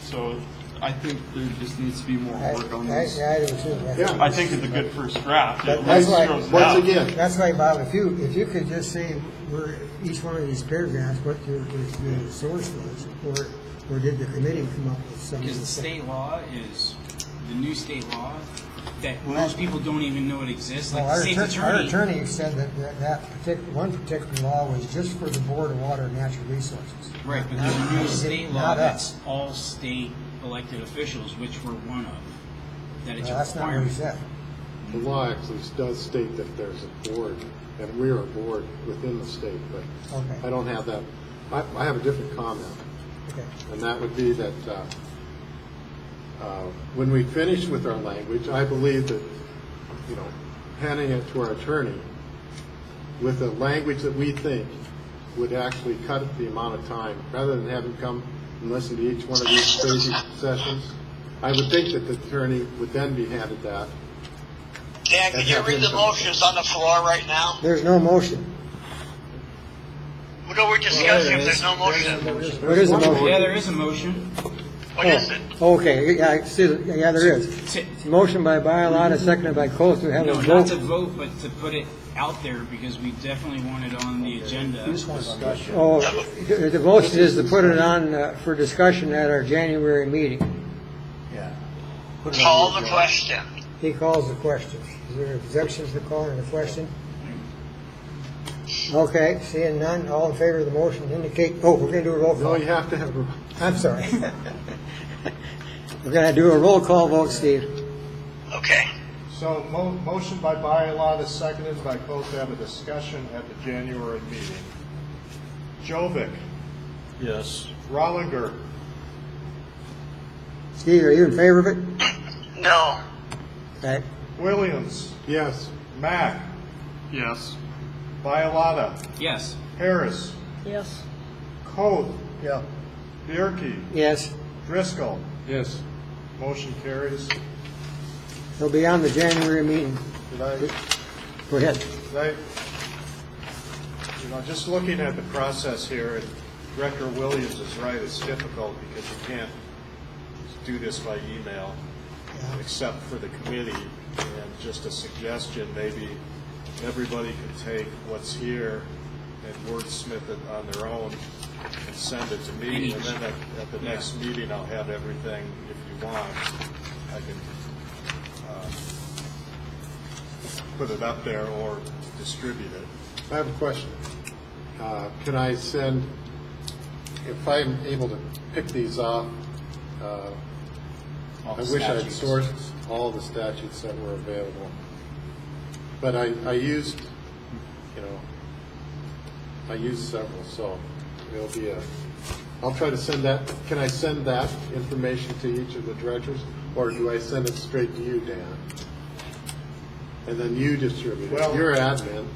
So I think there just needs to be more work on this. I do too. Yeah. I think it's a good first draft. It That's why, throws it Once out. again, that's why, Bob, if you could just say where each one of these paragraphs, what your source was, or did the committee come up with something? Because the state law is the new state law that most people don't even know it exists. Like Well, the state's our attorney. attorney said that one particular law was just for the Board of Water and Natural Resources. Right, but there's a new state law Not that's us. all state elected officials, which we're one of. That it's a That's not what he requirement. said. the law actually does state that there's a board, and we're a board within the state, but Okay. I don't have that. I have a different comment, Okay. and that would be that when we finish with our language, I believe that, handing it to our attorney with a language that we think would actually cut the amount of time, rather than have him come and listen to each one of these crazy sessions. I would think that the attorney would then be handed that. Dan, can you read the motions on the floor right now? There's no motion. What are we discussing if there's no motion? What is the motion? Yeah, there is a motion. What is it? Okay, yeah, I see, yeah, there is. Motion by Bialotta, seconded by Coe to have a No, not vote. to vote, but to put it out there because we definitely want it on the agenda. Oh, the motion is to put it on for discussion at our January meeting. Call the question. He calls the question. Is there objections to calling the question? Okay, seeing none, all in favor of the motion indicate, we're going to do a roll No, call. you have to have a... I'm sorry. We're going to do a roll call vote, Steve. Okay. So motion by Bialotta, seconded by Coe to have a discussion at the January meeting. Jovic, Yes. Rollinger, Steve, are you in favor of it? No. Okay. Williams, Yes. Mack, Yes. Bialotta, Yes. Harris, Yes. Coe, Yeah. Bierke, Yes, Driscoll. Yes. Motion carries. it'll be on the January meeting. Did I, Go ahead. just looking at the process here, and Director Williams is right, it's difficult because you can't do this by email, except for the committee. And just a suggestion, maybe everybody could take what's here and wordsmith it on their own and send it to me, and then at the next meeting, I'll have everything. If you want, I can put it up there or distribute it. I have a question. Can I send, if I'm able to pick these off, I wish I had sourced all the statutes that were available. But I used, I used several, so it'll be I'll try to send that. Can I send that information to each of the directors, or do I send it straight to you, Dan? And then you distribute it. Well- You're admin.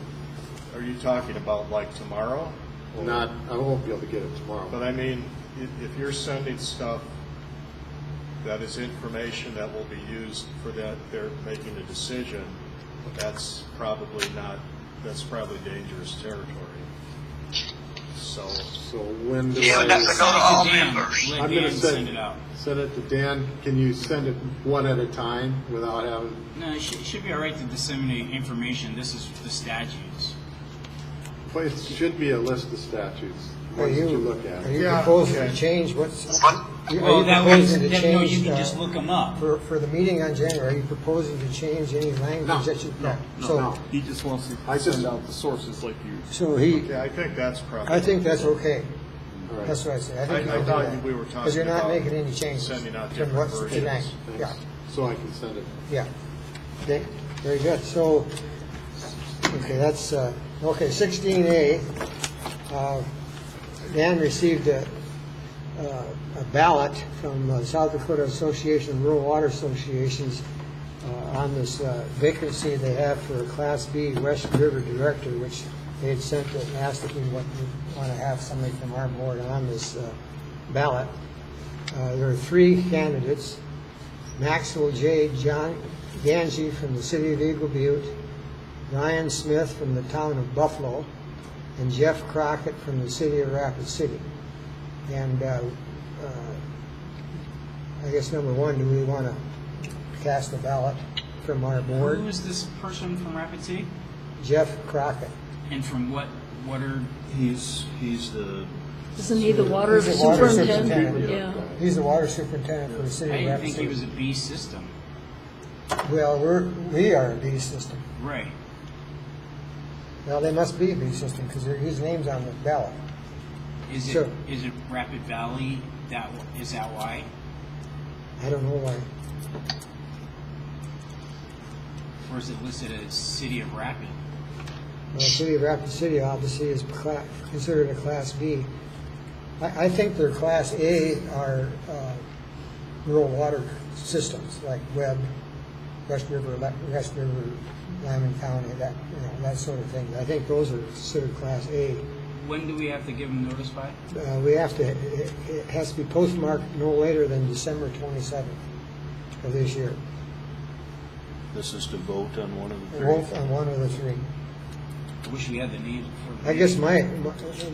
Are you talking about like tomorrow? Or- I won't be able to get it tomorrow. But I mean, if you're sending stuff that is information that will be used for that, they're making a decision, that's probably dangerous territory. So when do You would have to go to all Dan, members. let I'm going Dan to send it out. send it to Dan. Can you send it one at a time without having? No, it should be all right to disseminate information. This is the statutes. Well, it should be a list of statutes. Are Ones that you you, look at. are you Yeah, proposing okay. to change what's? What? Well, that way, proposing to no, change, you can just look them up. For the meeting on January, are you proposing to change any language that you? So, He just wants to I just- send out the sources like you. so he, yeah, I think that's probably. I think that's okay. All right. That's what I said. I I think you can do thought that. we were talking Because you're not about making any changes sending out from different what's versions. tonight. Yeah, Thanks. So I can send it. yeah. Okay, very good. So, okay, that's, okay, 16A. Dan received a ballot from South Dakota Association of Rural Water Associations on this vacancy they have for a Class B West River Director, which they had sent it and asked if we want to have somebody from our board on this ballot. There are 3 candidates: Maxwell J. John Ganji from the city of Eagle Butte, Ryan Smith from the town of Buffalo, and Jeff Crockett from the city of Rapid City. And I guess number one, do we want to cast a ballot from our board? Who is this person from Rapid City? Jeff Crockett. And from what are... He's the, Isn't he the water He's the water superintendent? Yeah. He's the water superintendent for the I city of didn't Rapid think he City. was a B system. Well, we are a B system. Right. Well, they must be a B system because his name's on the ballot. Is Sure. it Rapid Valley? Is that why? I don't know why. Or is it listed as City of Rapid? Well, the city of Rapid City obviously is considered a Class B. I think their Class A are rural water systems like Webb, West River, Lyman County, that sort of thing. I think those are considered Class A. When do we have to give them notice by? We have to, it has to be postmarked no later than December 27th of this year. This is to vote on one of the three. Vote on one of the three. I wish we had the names before. I guess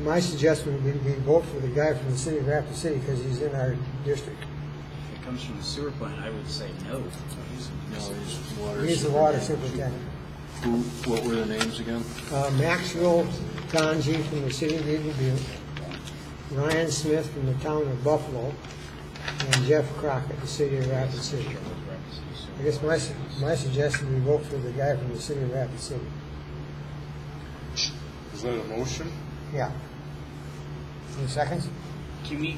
my suggestion would be vote for the guy from the city of Rapid City because he's in our district. If it comes from the sewer plant, I would say no. No, he's water. He's the water superintendent. Who, what were the names again? Maxwell Ganji from the city of Deerfield, Ryan Smith from the town of Buffalo, and Jeff Crockett, the city of Rapid City. I guess my suggestion would be vote for the guy from the city of Rapid City. Is that a motion? Yeah. Any seconds? Can we?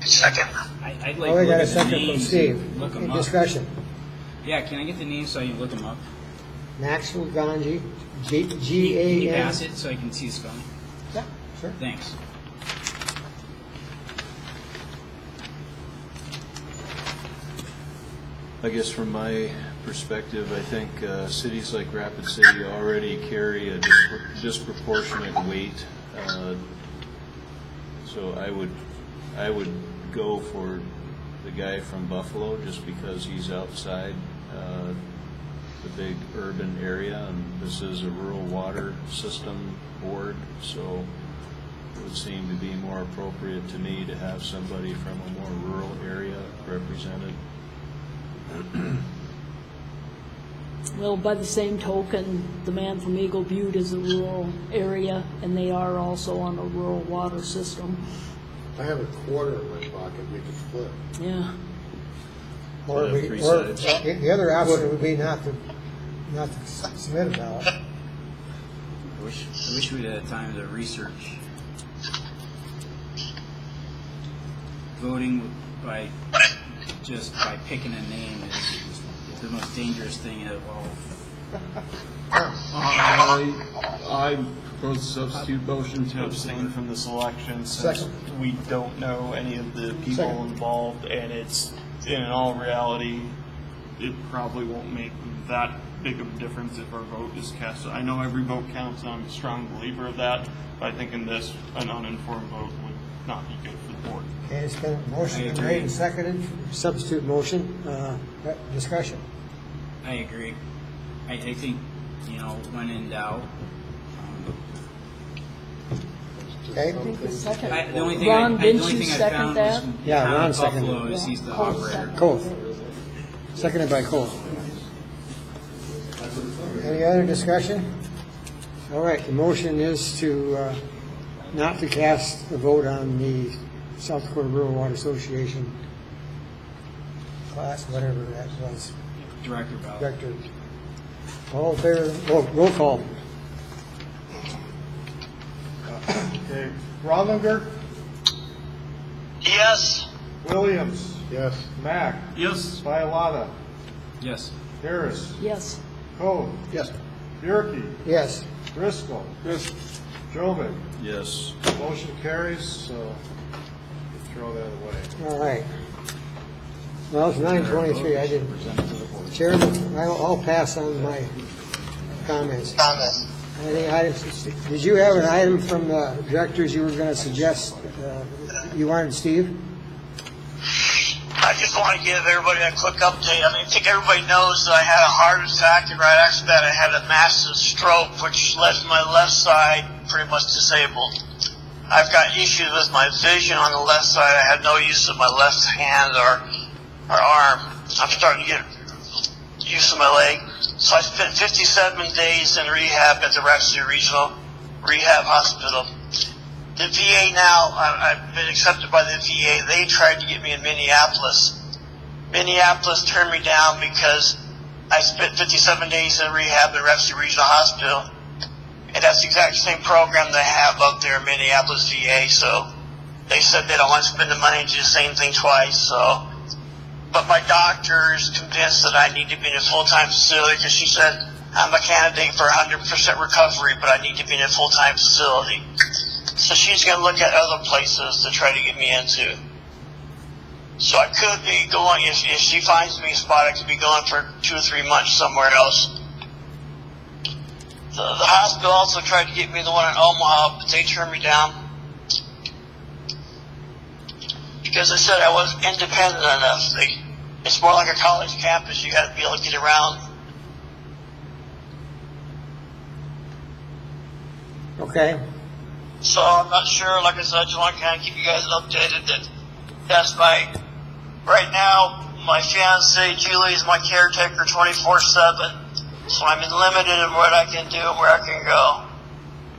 Second. I'd like Oh, we to got look a at the second from names. Steve. Look them In up. discussion. Yeah, can I get the names so I can look them up? Maxwell Ganji, Can you G-A-N. pass it so I can see the spelling? Yeah, sure. Thanks. I guess from my perspective, I think cities like Rapid City already carry a disproportionate weight. So I would go for the guy from Buffalo just because he's outside the big urban area, and this is a rural water system board, so it would seem to be more appropriate to me to have somebody from a more rural area represented. Well, by the same token, the man from Eagle Butte is a rural area, and they are also on a rural water system. I have a quarter in my pocket we could flip. Yeah. Or Three or sides. the other option would be not to submit a ballot. I wish we'd had time to research. Voting by picking a name is the most dangerous thing of all. I propose a substitute motion to abstain from this election since Second. we don't know any of the people Second. involved, and it's, in all reality, it probably won't make that big of a difference if our vote is cast. I know every vote counts, and I'm a strong believer of that, but I think in this, an uninformed vote would not be good for the board. Okay, it's been a motion I been agree. made and seconded, substitute motion, discussion. I agree. I think, when in doubt. Okay? The only thing Ron, the didn't only you thing I second found that? was Yeah, Town Ron of seconded. Buffalo is he's the Cole operator. seconded. Cole. Seconded by Cole. Any other discussion? All right, the motion is to, not to cast a vote on the South Dakota Rural Water Association class, whatever that was, Director ballot. director. All in favor, roll call. Okay, Rollinger, Yes. Williams, Yes. Mack, Yes. Bialotta, Yes. Harris, Yes. Cone, Yes. Bierke, Yes. Driscoll. Yes. Jovic. Yes. Motion carries, so throw that away. All right. Well, it's 9:23, I didn't. Chairman, I'll pass on my comments. Any items? Did you have an item from the directors you were going to suggest? You wanted Steve? I just want to give everybody a quick update. I think everybody knows that I had a heart attack, and right after that I had a massive stroke, which left my left side pretty much disabled. I've got issues with my vision on the left side. I had no use of my left hand or arm. I'm starting to get use of my leg. So I spent 57 days in rehab at the Rapid City Regional Rehab Hospital. The VA now, I've been accepted by the VA. They tried to get me in Minneapolis. Minneapolis turned me down because I spent 57 days in rehab at Rapid City Regional Hospital. And that's the exact same program they have up there in Minneapolis, VA. So they said they don't want to spend the money to do the same thing twice. So, but my doctor is convinced that I need to be in a full-time facility because she said I'm a candidate for 100% recovery, but I need to be in a full-time facility. So she's going to look at other places to try to get me into. So I could be going, if she finds me a spot, I could be going for 2 or 3 months somewhere else. The hospital also tried to get me the one in Omaha, but they turned me down because they said I wasn't independent enough. It's more like a college campus. You got to be able to get around. Okay. So I'm not sure. Like I said, I just want to kind of keep you guys updated. That's right now, my fiancée Julie is my caretaker 24/7. So I'm limited in what I can do and where I can go.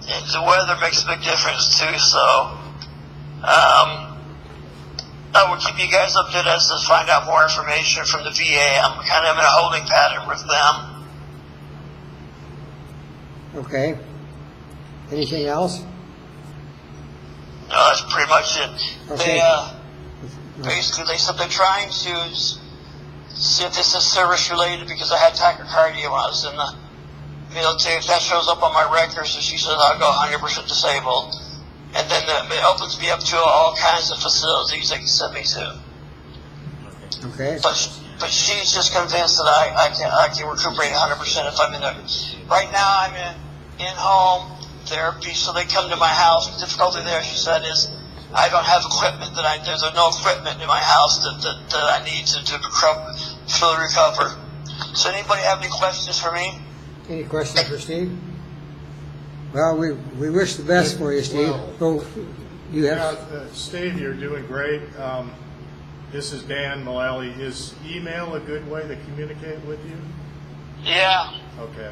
And the weather makes a big difference too. So I will keep you guys updated as to find out more information from the VA. I'm kind of in a holding pattern with them. Okay. Anything else? No, that's pretty much it. Okay. Basically, they said they're trying to see if this is service related because I had tachycardia when I was in the military. If that shows up on my records, so she says I'll go 100% disabled. And then it opens me up to all kinds of facilities they can send me to. Okay. But she's just convinced that I can recuperate 100% if I'm in there. Right now I'm in home therapy, so they come to my house. The difficulty there, she said, is I don't have equipment there's no equipment in my house that I need to fully recover. So anybody have any questions for me? Any questions for Steve? Well, we wish the best for you, Steve. You have. Steve, you're doing great. This is Dan Mullally. Is email a good way to communicate with you? Yeah. Okay.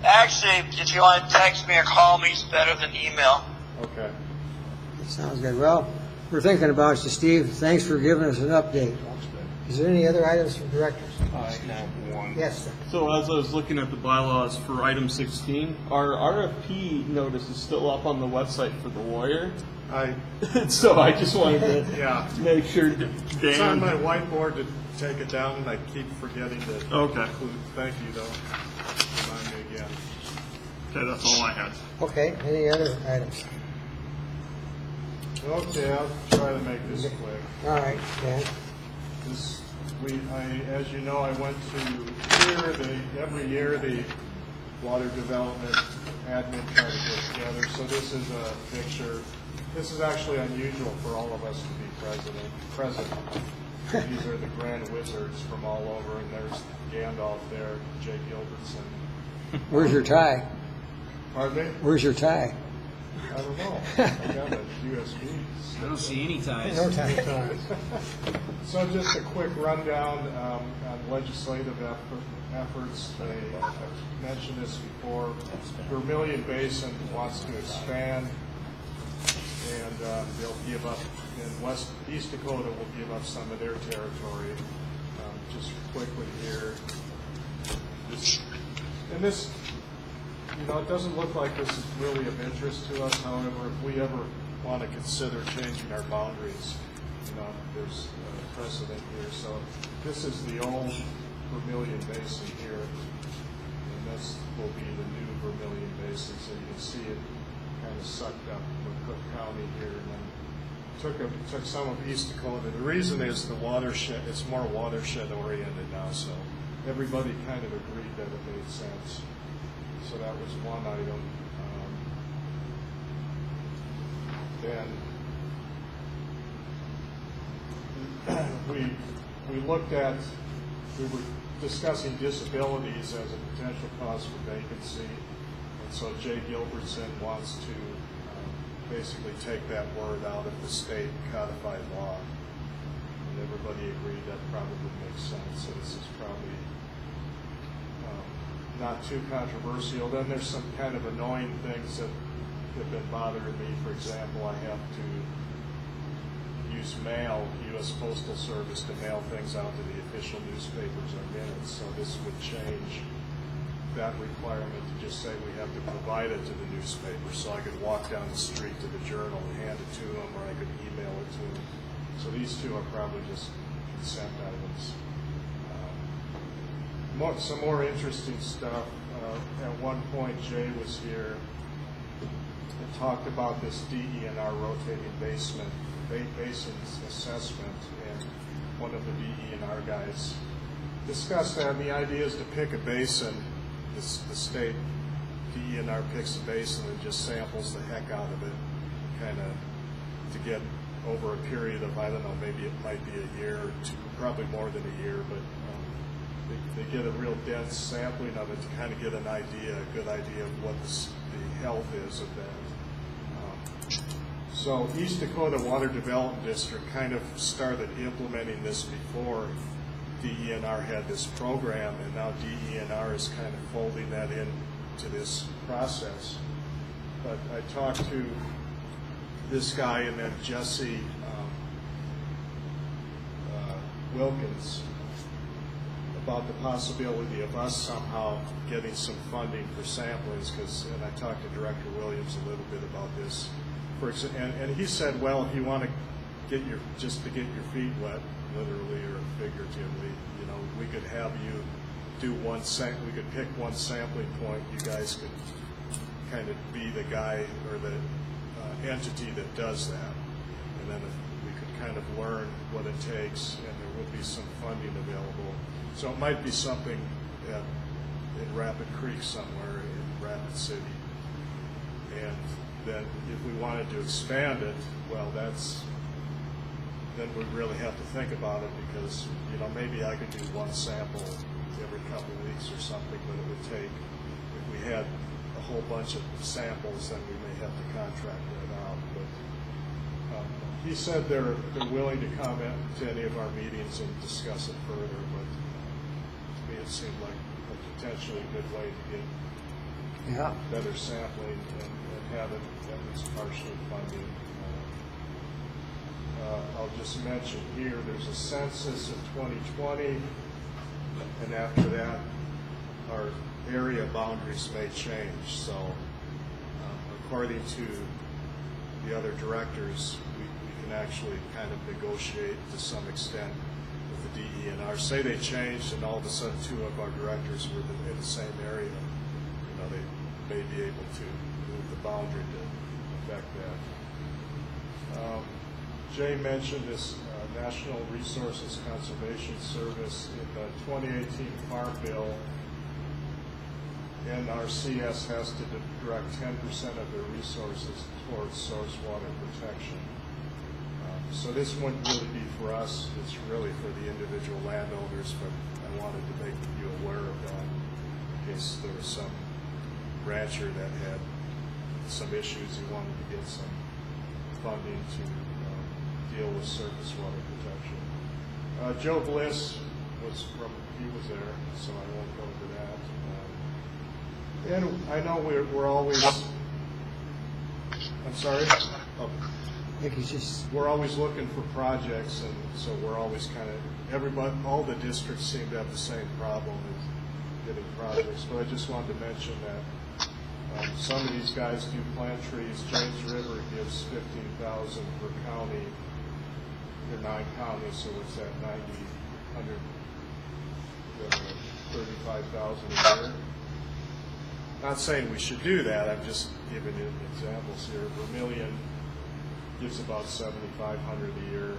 Actually, if you want to text me or call me, it's better than email. Okay. Sounds good. Well, we're thinking about you, Steve. Thanks for giving us an update. Is there any other items from directors? I have one. Yes, sir. So as I was looking at the bylaws for item 16, our RFP notice is still up on the website for the lawyer. So I just wanted to make sure Dan... It's on my whiteboard to take it down, and I keep forgetting to include. Thank you, though. Remind me again. Okay, that's all I had. Okay, any other items? Okay, I'll try to make this quick. All right, Dan. As you know, I went to every year the Water Development admin try to get together. So this is a picture. This is actually unusual for all of us to be present. These are the grand wizards from all over, and there's Gandalf there, Jay Gilbertson. Where's your tie? Pardon me? Where's your tie? I don't know. I got a USB. I don't see any ties. No tie. So just a quick rundown on legislative efforts. I've mentioned this before. Vermilion Basin wants to expand, and they'll give up, and East Dakota will give up some of their territory. Just quickly here. It doesn't look like this is really of interest to us. However, if we ever want to consider changing our boundaries, there's a precedent here. So this is the old Vermilion Basin here, and this will be the new Vermilion Basin. So you can see it kind of sucked up with Cook County here, and then took some of East Dakota. The reason is the watershed. It's more watershed oriented now, so everybody kind of agreed that it made sense. So that was one item. Then we were discussing disabilities as a potential cause for vacancy, and so Jay Gilbertson wants to basically take that word out of the state codified law. And everybody agreed that probably makes sense. So this is probably not too controversial. Then there's some kind of annoying things that have been bothering me. For example, I have to use mail, U.S. Postal Service, to mail things out to the official newspapers or minutes. So this would change that requirement to just say we have to provide it to the newspaper. So I could walk down the street to the Journal and hand it to them, or I could email it to them. So these two are probably just consent items. Some more interesting stuff. At one point, Jay was here and talked about this DENR rotating basins assessment, and one of the DENR guys discussed that. And the idea is to pick a basin the state DENR picks the basin and just samples the heck out of it, kind of to get over a period of, I don't know, maybe it might be a year or two, probably more than a year, but they get a real dense sampling of it to kind of get an idea, a good idea of what the health is of that. So East Dakota Water Development District kind of started implementing this before DENR had this program, and now DENR is kind of folding that into this process. But I talked to this guy and then Jesse Wilkins about the possibility of us somehow getting some funding for samplings, and I talked to Director Williams a little bit about this. And he said, well, if you want to get your feet wet, literally or figuratively, you know, we could have you do we could pick one sampling point. You guys could kind of be the guy or the entity that does that, and then we could kind of learn what it takes, and there would be some funding available. So it might be something in Rapid Creek somewhere, in Rapid City. And then if we wanted to expand it, well, then we really have to think about it, because, you know, maybe I could do one sample every couple of weeks or something, but it would take, if we had a whole bunch of samples, then we may have to contract that out. But he said they're willing to come to any of our meetings and discuss it further, but to me it seemed like a potentially good way to get better sampling and have it at least partially funded. I'll just mention here, there's a census of 2020, and after that, our area boundaries may change. So, according to the other directors, we can actually kind of negotiate to some extent with the DENR. Say they changed, and all of a sudden 2 of our directors were in the same area. You know, they may be able to move the boundary to affect that. Jay mentioned this National Resources Conservation Service in the 2018 Farm Bill. NRCS has to direct 10% of their resources towards source water protection. So this wouldn't really be for us, it's really for the individual landowners, but I wanted to make you aware of that in case there was some rancher that had some issues, he wanted to get some funding to deal with surface water protection. Joe Bliss he was there, so I won't go into that. And I know we're always, I'm sorry? Oh. I think he's just... We're always looking for projects, and so we're always kind of, all the districts seem to have the same problem with getting projects, but I just wanted to mention that some of these guys do plant trees. James River gives $15,000 per county. There are 9 counties, so it's at 35,000 a year. Not saying we should do that. I'm just giving you examples here. Vermilion gives about $7,500 a year, and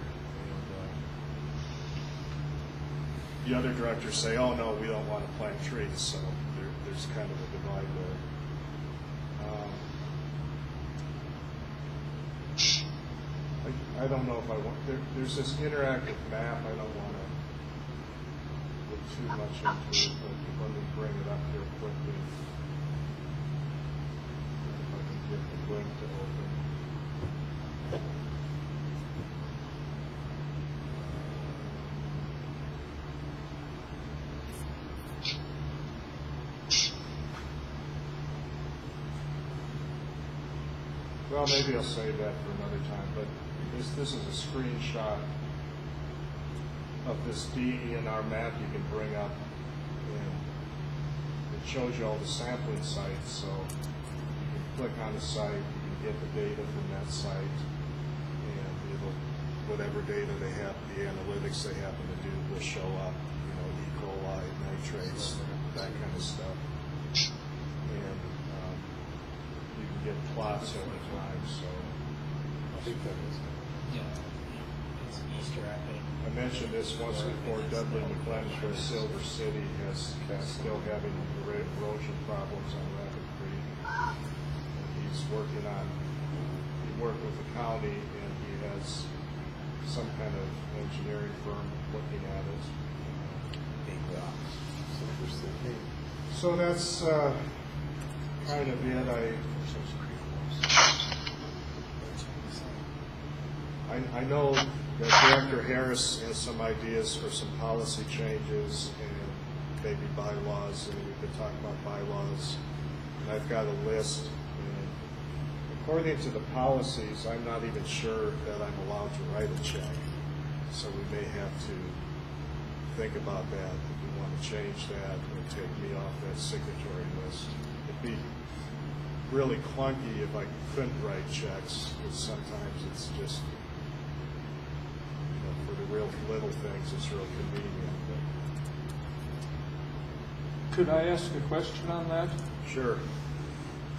the other directors say, "Oh no, we don't want to plant trees." So there's kind of a divide there. I don't know if I want. There's this interactive map. I don't want to look too much into it, but let me bring it up here quickly. If I can get the link to open. Well, maybe I'll save that for another time, but this is a screenshot of this DENR map you can bring up, and it shows you all the sampling sites, so you can click on the site, you can get the data from that site, and whatever data they have, the analytics they happen to do will show up, you know, E. coli, nitrates, that kind of stuff. And you can get plots over time, so I think that is it. Yeah. I mentioned this once before, Dudley McClendon for Silver City is still having erosion problems on Rapid Creek. And he's working on, he worked with the county and he has some kind of engineering firm looking at it. So that's kind of it. I know that Director Harris has some ideas for some policy changes and maybe bylaws, and we could talk about bylaws. And I've got a list. And according to the policies, I'm not even sure that I'm allowed to write a check. So we may have to think about that if we want to change that or take me off that signatory list. It'd be really clunky if I couldn't write checks, because sometimes it's just, for the real little things, it's real convenient. Could I ask a question on that? Sure.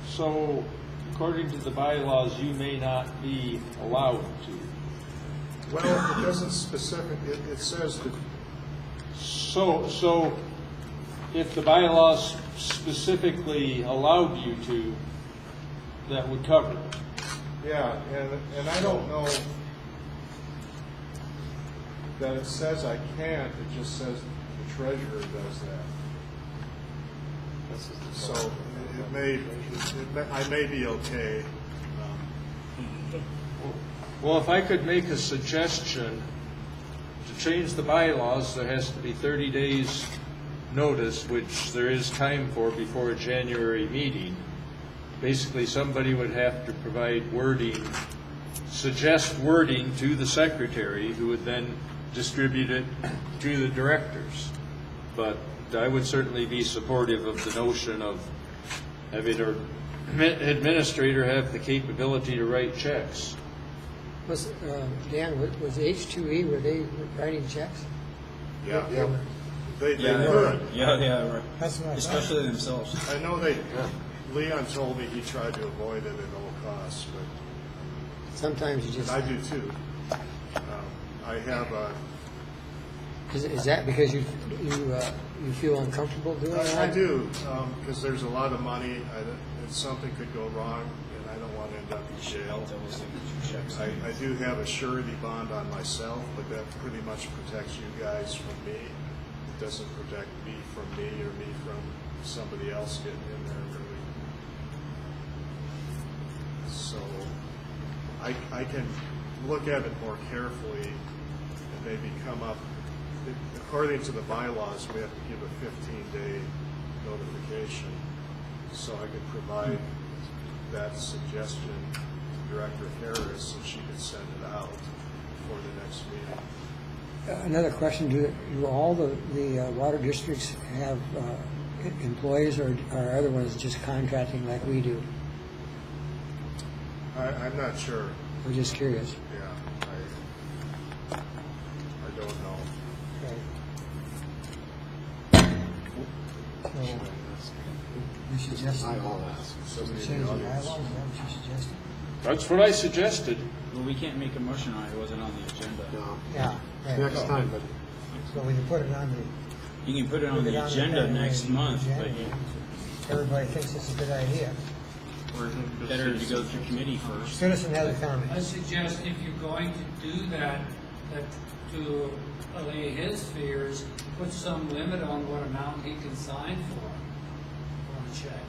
So, according to the bylaws, you may not be allowed to. Well, it doesn't specific, it says that. So if the bylaws specifically allowed you to, that would cover it. Yeah, and I don't know that it says I can't, it just says the treasurer does that. So I may be okay. Well, if I could make a suggestion to change the bylaws, there has to be 30 days notice, which there is time for before a January meeting. Basically, somebody would have to provide wording, suggest wording to the secretary, who would then distribute it to the directors. But I would certainly be supportive of the notion of having our administrator have the capability to write checks. Was, Dan, was H2E, were they writing checks? Yeah. They Yeah, could. yeah, right. That's what I thought. Especially themselves. I know Leon told me he tried to avoid it at all costs, but Sometimes you and just, I do too. I have a. is that because you feel uncomfortable doing that? I do, because there's a lot of money, and something could go wrong, and I don't want to end up in jail. I do have a surety bond on myself, but that pretty much protects you guys from me. It doesn't protect me from me or me from somebody else getting in there, really. So I can look at it more carefully and maybe come up. According to the bylaws, we have to give a 15-day notification. So I could provide that suggestion to Director Harris, and she could send it out for the next meeting. Another question, do all the water districts have employees, or are other ones just contracting like we do? I'm not sure. We're just curious. Yeah, I don't know. Okay. So, you suggested Somebody in change the the bylaws, is audience. that what you suggested? That's what I suggested. Well, we can't make a motion on it. It wasn't on the agenda. Yeah. Right. Next time, but So we can put it on the. You can put it on the agenda next month, but you Everybody thinks it's a good idea. better to go through committee first. Citizen has a I comment. suggest if you're going to do that to allay his fears, put some limit on what amount he can sign for on a check.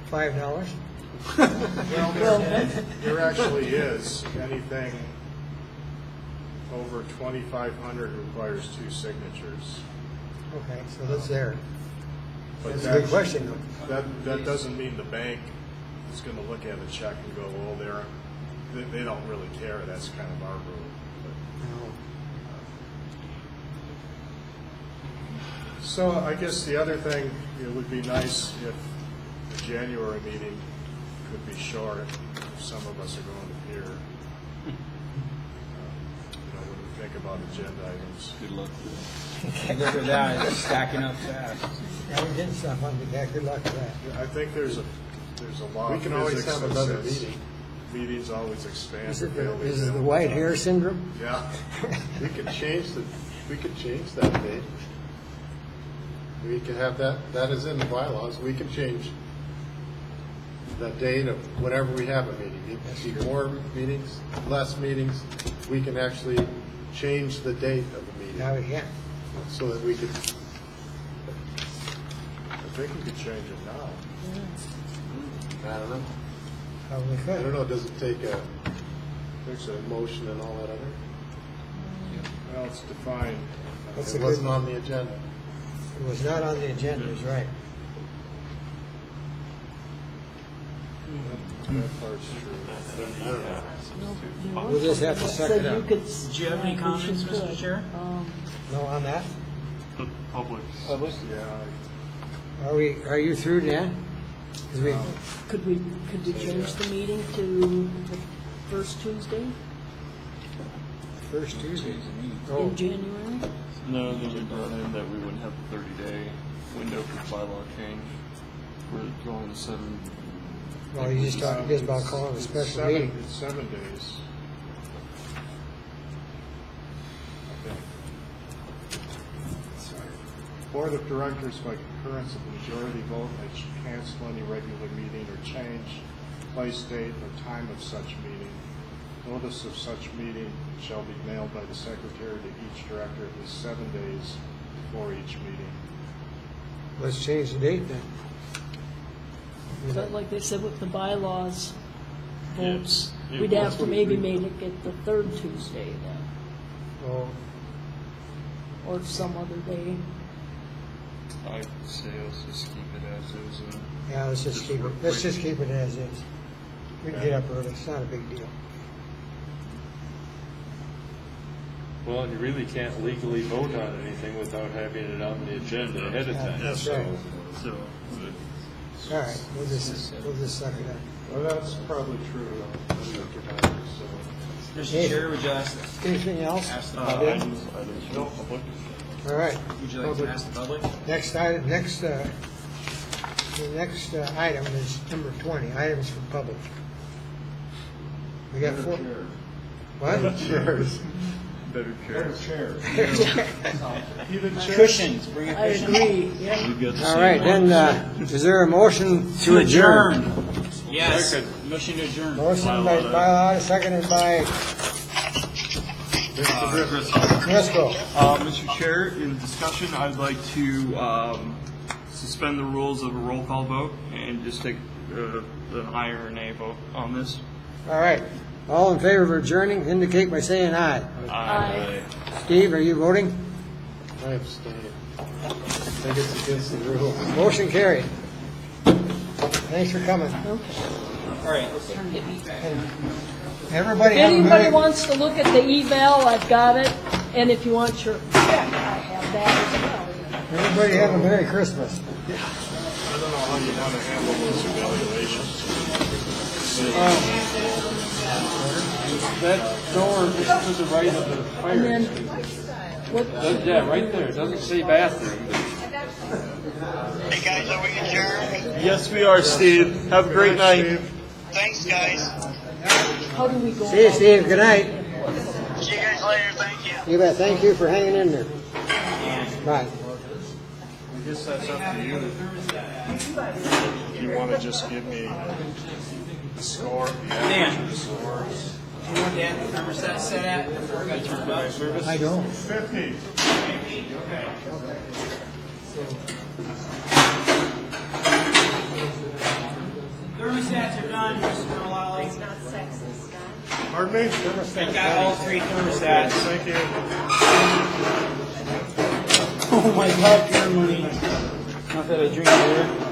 $5? Well, there actually is. Anything over 2,500 requires 2 signatures. Okay, so that's there. But That's a good question, though. That doesn't mean the bank is going to look at a check and go, well, they don't really care. That's kind of our rule. No. So I guess the other thing, it would be nice if the January meeting could be short. If some of us are going to hear, when we think about agenda items. Good luck. Look at that, it's stacking up fast. Yeah, we're getting stuff on the deck. Good luck with that. I think there's a lot we of can always physics have that another says- meeting. meetings always expand. Is it the white hair syndrome? Yeah, we could change that date. We could have that is in the bylaws, we can change the date of whenever we have a meeting. It could be more meetings, less meetings, we can actually change the date of the meeting. Now we can. So that we could, I think we could change it now. I don't know. Probably I don't could. know, does it take a Fix it. motion and all that other? Well, it's defined. That's It a wasn't good, on the agenda. it was not on the agenda, is right. That part's true. I don't know. We'll just have to suck it So you up. could. Do you have any comments, Mr. Chair? No on that? The public. Yeah, Are you through, Dan? 'Cause we, Could we change the meeting to the first Tuesday first Tuesday. Oh, in January? No, then we brought in that we wouldn't have a 30-day window for bylaw change. We're going to 7. well, you just talked just about calling a special meeting. It's 7 days. I think. Board of Directors, by concurrence of the majority vote, may cancel any regular meeting or change place, date, or time of such meeting. Notice of such meeting shall be mailed by the secretary to each director at least 7 days before each meeting. Let's change the date then. But like they said with the bylaws votes, Yeah, we'd well, have to maybe make it the third Tuesday then, Oh, or some other day. I'd say let's just keep it as is. yeah, let's just keep it as is. We can get up early, it's not a big deal. Well, and you really can't legally vote on anything without having it on the agenda ahead of time. That's so- right. So, All right, we'll just suck it up. Well, that's probably true. Mr. Chair, would you ask Anything else? the I public? All right. Would you like to ask the public? Next item, the next item is number 20, items for public. We got 4. What? Chairs. better chairs. Even Cushions, bring a I cushion. agree, yeah. We've got the All same right, ones. then, is there a motion to adjourn? Yes, motion to adjourn. Motion by Bilal, seconded by Driscoll. Mr. Chair, in discussion, I'd like to suspend the rules of a roll call vote and just take the aye or nay vote on this. All right, all in favor of adjourning, indicate by saying aye. Aye. Steve, are you voting? I abstain. I think it's against the rules. Motion carried. Thanks for coming. All right, let's turn the heat back. Everybody If have a anybody Merry, wants to look at the eval, I've got it, and if you want your check, I have that as well. everybody have a Merry Christmas. I don't know how you want to handle those evaluations. That door just to the right of the fire And then, extinguisher. what, Yeah, right there. It doesn't say bathroom. Hey guys, are we adjourned? Yes, we are, Steve. Have a great night. Thanks, guys. how do we go? See you, Steve, good night. See you guys later. Thank you. You bet, thank you for hanging in there. Bye. I guess that's up to you. If you want to just give me the score, the average scores. Do you want the thermostat set at before we turn it up? I don't. 50. Thermostats are done, Mr. Mullally. It's not sexist, Scott. Pardon me? I got all 3 thermostats. Thank you. Oh my God, your money. Not that I drink beer.